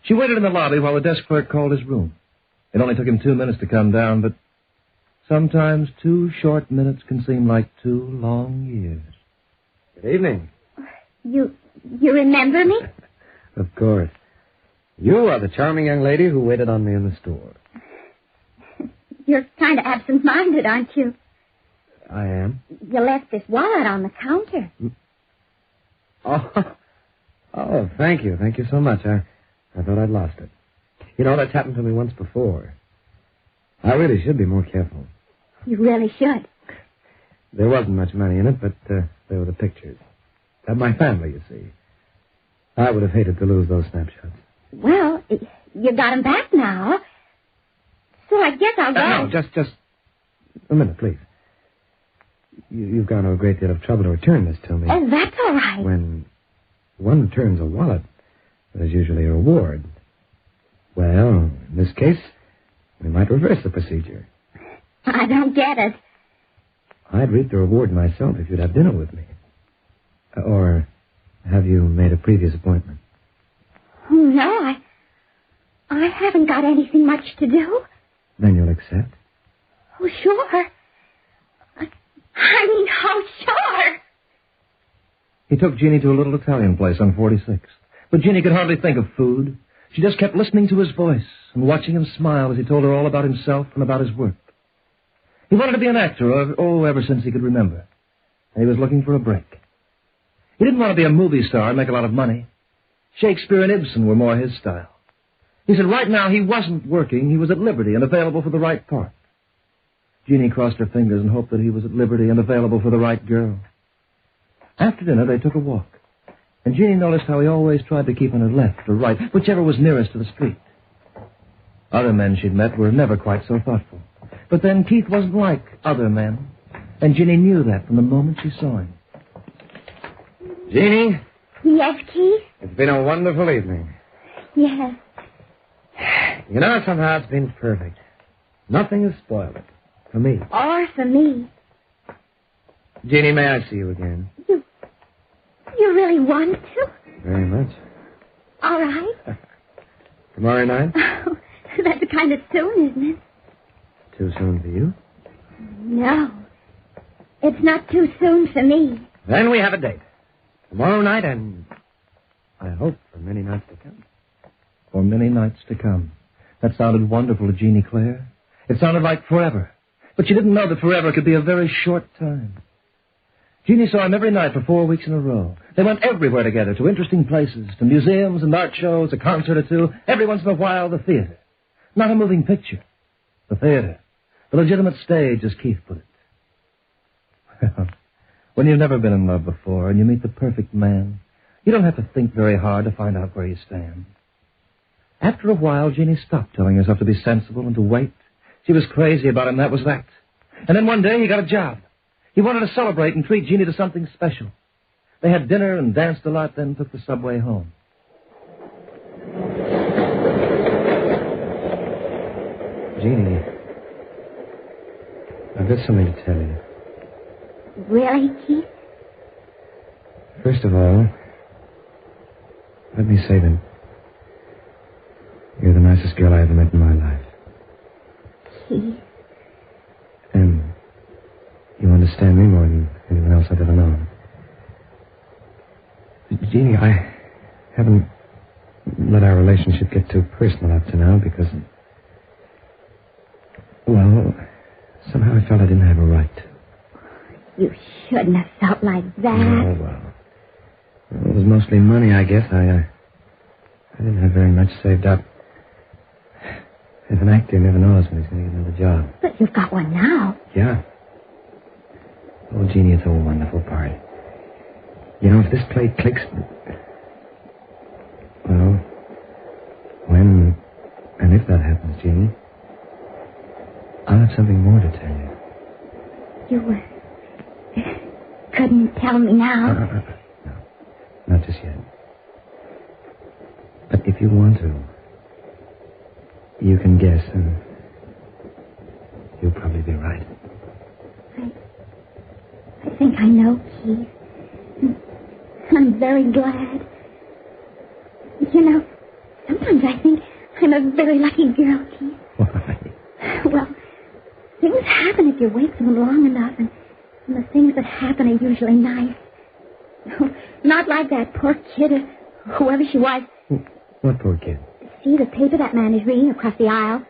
She waited in the lobby while the desk clerk called his room. It only took him 2 minutes to come down, but sometimes 2 short minutes can seem like 2 long years. Good evening. You remember me? Of course. You are the charming young lady who waited on me in the store. You're kind of absent-minded, aren't you? I am. You left this wallet on the counter. Oh, thank you. Thank you so much. I thought I'd lost it. You know, that's happened to me once before. I really should be more careful. You really should. There wasn't much money in it, but there were the pictures. Of my family, you see. I would have hated to lose those snapshots. Well, you got them back now. So I guess I'll go. No, just a minute, please. You've gone to a great deal of trouble to return this to me. Oh, that's all right. When one returns a wallet, there's usually a reward. Well, in this case, we might reverse the procedure. I don't get it. I'd reap the reward myself if you'd have dinner with me. Or have you made a previous appointment? Oh, no, I haven't got anything much to do. Then you'll accept? Oh, sure. I mean, oh, sure. He took Jeannie to a little Italian place on 46th. But Jeannie could hardly think of food. She just kept listening to his voice and watching him smile as he told her all about himself and about his work. He wanted to be an actor, ever since he could remember. And he was looking for a break. He didn't want to be a movie star and make a lot of money. Shakespeare and Ibsen were more his style. He said right now he wasn't working, he was at liberty and available for the right part. Jeannie crossed her fingers and hoped that he was at liberty and available for the right girl. After dinner, they took a walk. And Jeannie noticed how he always tried to keep on her left or right, whichever was nearest to the street. Other men she'd met were never quite so thoughtful. But then Keith wasn't like other men. And Jeannie knew that from the moment she saw him. Jeannie? Yes, Keith? It's been a wonderful evening. Yes. You know, somehow it's been perfect. Nothing has spoiled it. For me. Or for me. Jeannie, may I see you again? You really want to? Very much. All right. Tomorrow night? Oh, that's kind of soon, isn't it? Too soon for you? No. It's not too soon for me. Then we have a date. Tomorrow night and I hope for many nights to come. For many nights to come. That sounded wonderful to Jeannie Claire. It sounded like forever. But she didn't know that forever could be a very short time. Jeannie saw him every night for 4 weeks in a row. They went everywhere together, to interesting places, to museums and art shows, a concert or two, every once in a while the theater. Not a moving picture. The theater. The legitimate stage, as Keith put it. Well, when you've never been in love before and you meet the perfect man, you don't have to think very hard to find out where you stand. After a while, Jeannie stopped telling herself to be sensible and to wait. She was crazy about him, that was that. And then one day he got a job. He wanted to celebrate and treat Jeannie to something special. They had dinner and danced a lot, then took the subway home. Jeannie, I've got something to tell you. Really, Keith? First of all, let me say that you're the nicest girl I ever met in my life. Keith. And you understand me more than anyone else I've ever known. Jeannie, I haven't let our relationship get too personal up to now because, well, somehow I felt I didn't have a right to. You shouldn't have felt like that. Oh, well. It was mostly money, I guess. I didn't have very much saved up. As an actor, never knows when he's going to get another job. But you've got one now. Yeah. Oh, Jeannie, it's a wonderful part. You know, if this play clicks... Well, when and if that happens, Jeannie, I'll have something more to tell you. You couldn't tell me now. No, not just yet. But if you want to, you can guess, and you'll probably be right. I think I know, Keith. I'm very glad. You know, sometimes I think I'm a very lucky girl, Keith. Why? Well, things happen if you wait for them long enough, and the things that happen are usually nice. Not like that poor kid, or whoever she was. What poor kid? See the paper that man is reading across the aisle?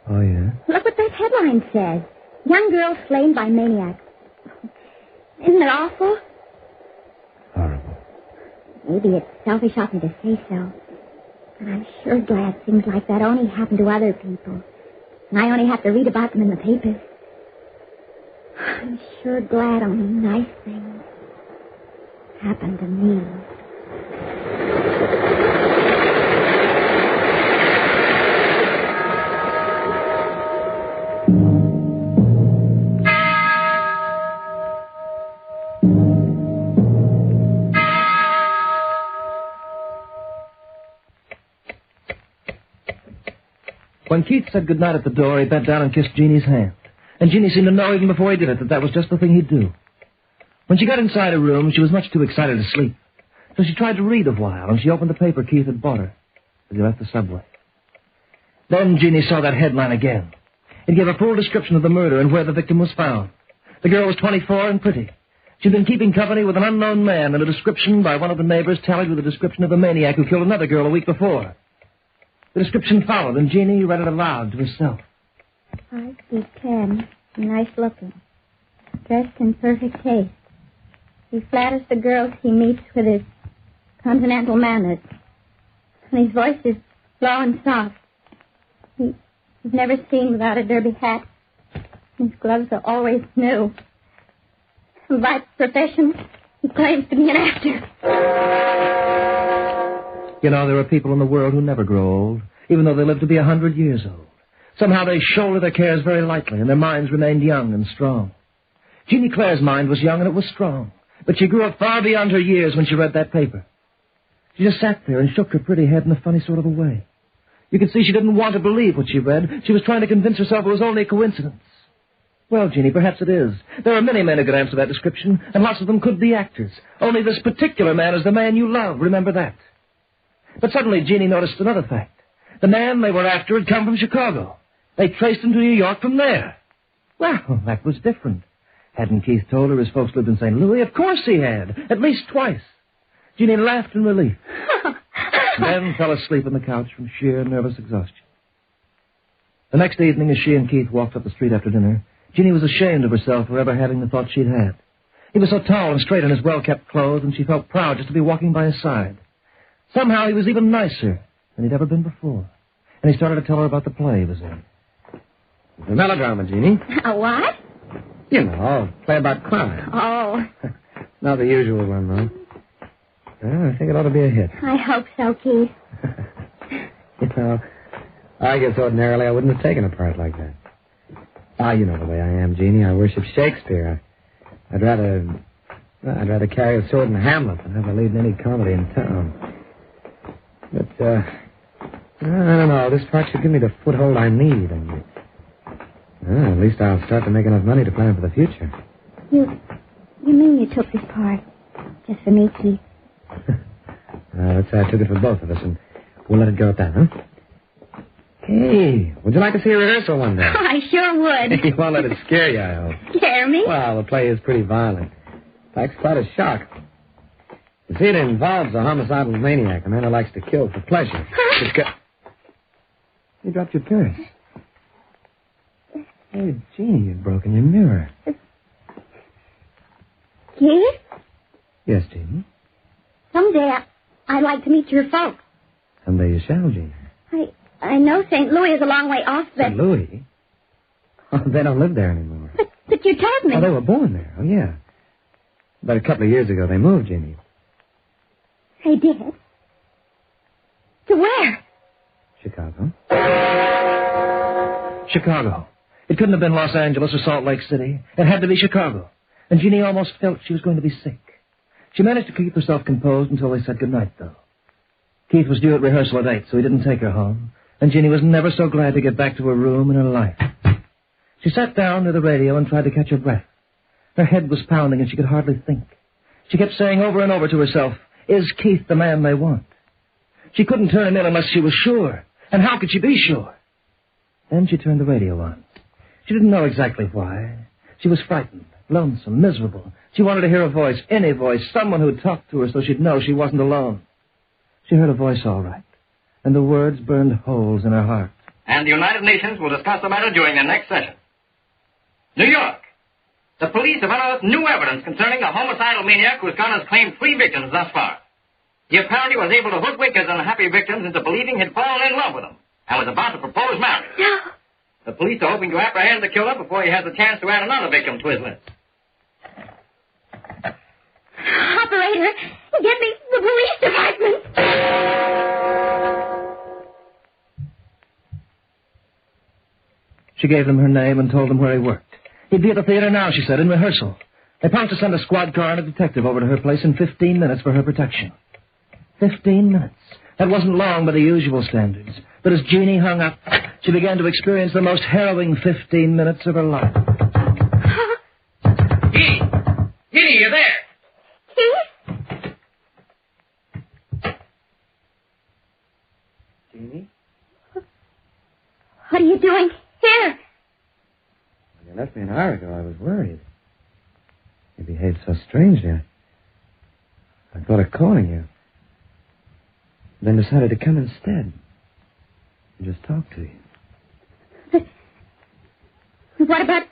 Oh, yeah? Look what that headline says. Young girl slain by maniac. Isn't it awful? Horrible. Maybe it's selfish of me to say so. But I'm sure glad things like that only happen to other people. And I only have to read about them in the papers. I'm sure glad only nice things happen to me. When Keith said goodnight at the door, he bent down and kissed Jeannie's hand. And Jeannie seemed to know even before he did it that was just the thing he'd do. When she got inside her room, she was much too excited to sleep. So she tried to read a while, and she opened the paper Keith had bought her as he left the subway. Then Jeannie saw that headline again. It gave a full description of the murder and where the victim was found. The girl was 24 and pretty. She'd been keeping company with an unknown man, and a description by one of the neighbors tallied with a description of the maniac who killed another girl a week before. The description followed, and Jeannie read it aloud to herself. 5 feet 10, nice looking, dressed in perfect taste. He flatters the girls he meets with his continental manners, and his voice is low and soft. He's never seen without a derby hat. His gloves are always new. By profession, he claims to be an actor. You know, there are people in the world who never grow old, even though they live to be 100 years old. Somehow they shoulder their cares very lightly, and their minds remained young and strong. Jeannie Clare's mind was young and it was strong, but she grew up far beyond her years when she read that paper. She just sat there and shook her pretty head in a funny sort of a way. You could see she didn't want to believe what she read. She was trying to convince herself it was only a coincidence. Well, Jeannie, perhaps it is. There are many men who could answer that description, and lots of them could be actors. Only this particular man is the man you love. Remember that. But suddenly Jeannie noticed another fact. The man they were after had come from Chicago. They traced him to New York from there. Well, that was different. Hadn't Keith told her his folks lived in St. Louis? Of course he had. At least twice. Jeannie laughed in relief. Then fell asleep on the couch from sheer nervous exhaustion. The next evening, as she and Keith walked up the street after dinner, Jeannie was ashamed of herself for ever having the thought she'd had. He was so tall and straight in his well-kept clothes, and she felt proud just to be walking by his side. Somehow he was even nicer than he'd ever been before. And he started to tell her about the play he was in. The melodrama, Jeannie. A what? You know, a play about crime. Oh. Not the usual one, though. Well, I think it ought to be a hit. I hope so, Keith. You know, I guess ordinarily I wouldn't have taken a part like that. Ah, you know the way I am, Jeannie. I worship Shakespeare. I'd rather carry a sword in Hamlet than have a lead in any comedy in town. But, I don't know. This part should give me the foothold I need. And, at least I'll start to make enough money to plan for the future. You mean you took this part? Just for me, Keith. Let's say I took it for both of us, and we'll let it go at that, huh? Hey, would you like to see a rehearsal one day? Oh, I sure would. You won't let it scare you, I hope. Scare me? Well, the play is pretty violent. In fact, it's quite a shock. You see, it involves a homicidal maniac, a man who likes to kill for pleasure. You dropped your purse. Hey, Jeannie, you've broken your mirror. Keith? Yes, Jeannie? Someday I'd like to meet your folks. Someday you shall, Jeannie. I know St. Louis is a long way off, but... St. Louis? Oh, they don't live there anymore. But you told me. Oh, they were born there. Oh, yeah. About a couple of years ago, they moved, Jeannie. They did? To where? Chicago. Chicago. It couldn't have been Los Angeles or Salt Lake City. It had to be Chicago. And Jeannie almost felt she was going to be sick. She managed to keep herself composed until they said goodnight, though. Keith was due at rehearsal at 8, so he didn't take her home. And Jeannie was never so glad to get back to her room and her life. She sat down near the radio and tried to catch her breath. Her head was pounding and she could hardly think. She kept saying over and over to herself, "Is Keith the man they want?" She couldn't turn him in unless she was sure. And how could she be sure? Then she turned the radio on. She didn't know exactly why. She was frightened, lonesome, miserable. She wanted to hear a voice, any voice, someone who'd talk to her so she'd know she wasn't alone. She heard a voice all right, and the words burned holes in her heart. And the United Nations will discuss the matter during their next session. New York. The police have unearthed new evidence concerning a homicidal maniac whose gun has claimed 3 victims thus far. He apparently was able to hoodwink his unhappy victims into believing he'd fallen in love with them and was about to propose marriage. No. The police are hoping to apprehend the killer before he has a chance to add another victim to his list. Operator, get me the police department. She gave them her name and told them where he worked. He'd be at the theater now, she said, in rehearsal. They promised to send a squad car and a detective over to her place in 15 minutes for her protection. 15 minutes. That wasn't long by the usual standards. But as Jeannie hung up, she began to experience the most harrowing 15 minutes of her life. Jeannie! Jeannie, you're there! Keith? Jeannie? What are you doing here? When you left me an hour ago, I was worried. You behaved so strangely. I thought of calling you. Then decided to come instead. And just talk to you. What about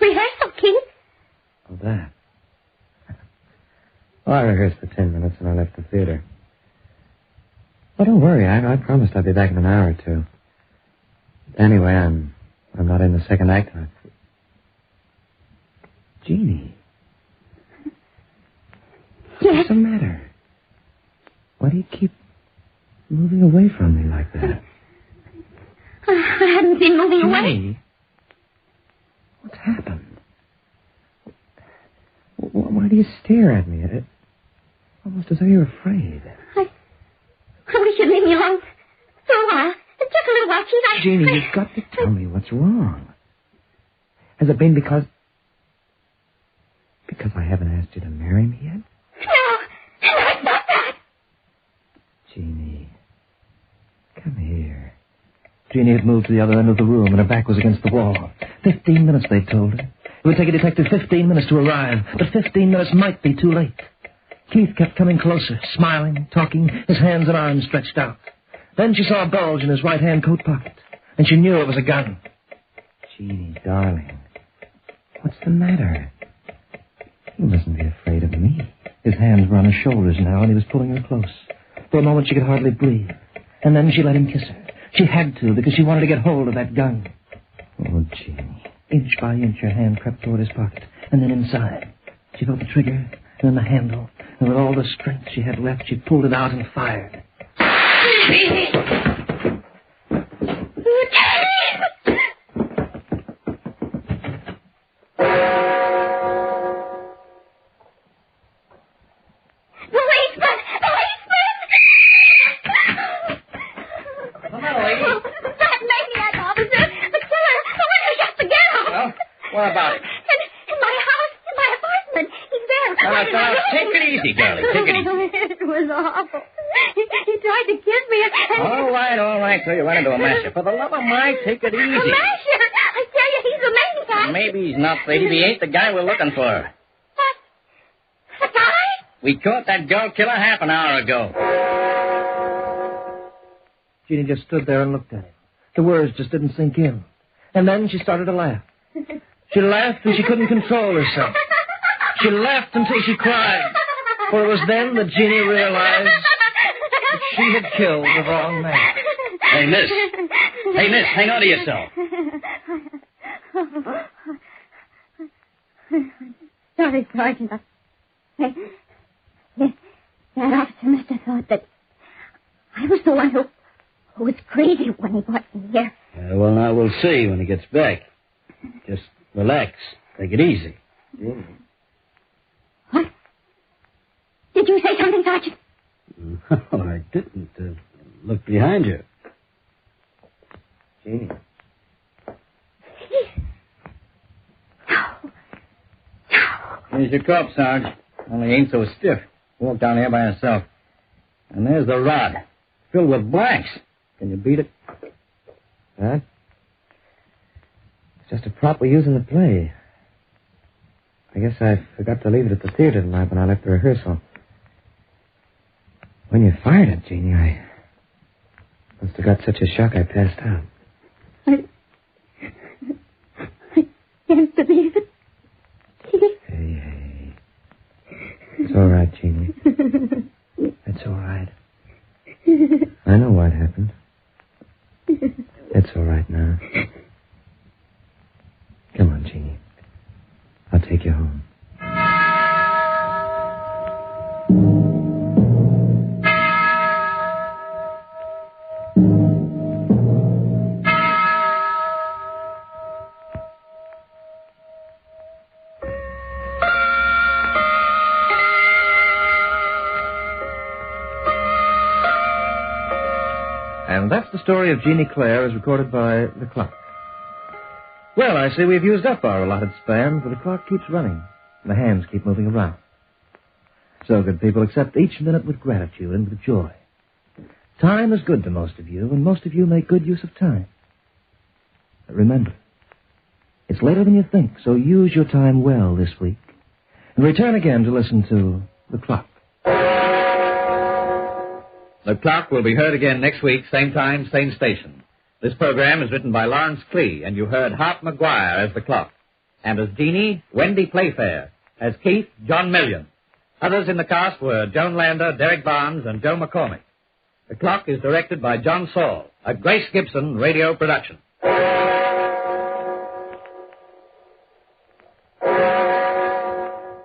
rehearsal, Keith? Oh, that. Well, I rehearsed for 10 minutes and I left the theater. Well, don't worry. I promised I'd be back in an hour or two. Anyway, I'm not in the second act. Jeannie. Yes? What's the matter? Why do you keep moving away from me like that? I haven't been moving away. What's happened? Why do you stare at me? Almost as though you're afraid. I wish you'd leave me alone for a while. Just a little while, Keith. Jeannie, you've got to tell me what's wrong. Has it been because I haven't asked you to marry me yet? No, it's not that. Jeannie, come here. Jeannie had moved to the other end of the room, and her back was against the wall. 15 minutes, they told her. It would take a detective 15 minutes to arrive, but 15 minutes might be too late. Keith kept coming closer, smiling, talking, his hands and arms stretched out. Then she saw a bulge in his right-hand coat pocket, and she knew it was a gun. Jeannie, darling, what's the matter? You mustn't be afraid of me. His hands were on her shoulders now, and he was pulling her close. For a moment, she could hardly breathe. And then she let him kiss her. She had to, because she wanted to get hold of that gun. Oh, Jeannie. Inch by inch, her hand crept toward his pocket, and then inside. She felt the trigger, and then the handle, and with all the strength she had left, she pulled it out and fired. What about it? In my house, in my apartment. He's there, Take it easy, girlie. Take it easy. It was awful. He tried to kiss me. All right. So you run into a masher. For the love of Mike, take it easy. A masher? I tell you, he's a maniac. Maybe he's not, Sadie. He ain't the guy we're looking for. The guy? We caught that girl killer half an hour ago. Jeannie just stood there and looked at him. The words just didn't sink in. And then she started to laugh. She laughed and she couldn't control herself. She laughed until she cried. For it was then that Jeannie realized that she had killed the wrong man. Hey, miss, hang on to yourself. Sorry, Sergeant. That officer must have thought that I was the one who was crazy when he brought me here. Well, now we'll see when he gets back. Just relax. Take it easy. What? Did you say something, Sergeant? No, I didn't. Look behind you. Jeannie. Here's your cup, Sarge. Only ain't so stiff. Walk down here by yourself. And there's the rod, filled with blanks. Can you beat it? Huh? It's just a prop we use in the play. I guess I forgot to leave it at the theater tonight when I left the rehearsal. When you fired it, Jeannie, I must have got such a shock I passed out. I can't believe it. Hey. It's all right, Jeannie. It's all right. I know what happened. It's all right now. Come on, Jeannie. I'll take you home. And that's the story of Jeannie Clare as recorded by the clock. Well, I see we've used up our allotted span, but the clock keeps running, and the hands keep moving around. So, good people, accept each minute with gratitude and with joy. Time is good to most of you, and most of you make good use of time. But remember, it's later than you think, so use your time well this week. And return again to listen to The Clock. The Clock will be heard again next week, same time, same station. This program is written by Lawrence Clee, and you heard Hart McGuire as the Clock. And as Jeannie, Wendy Playfair. As Keith, John Million. Others in the cast were Joan Lander, Derek Barnes, and Joe McCormick. The Clock is directed by John Saul, a Grace Gibson radio production.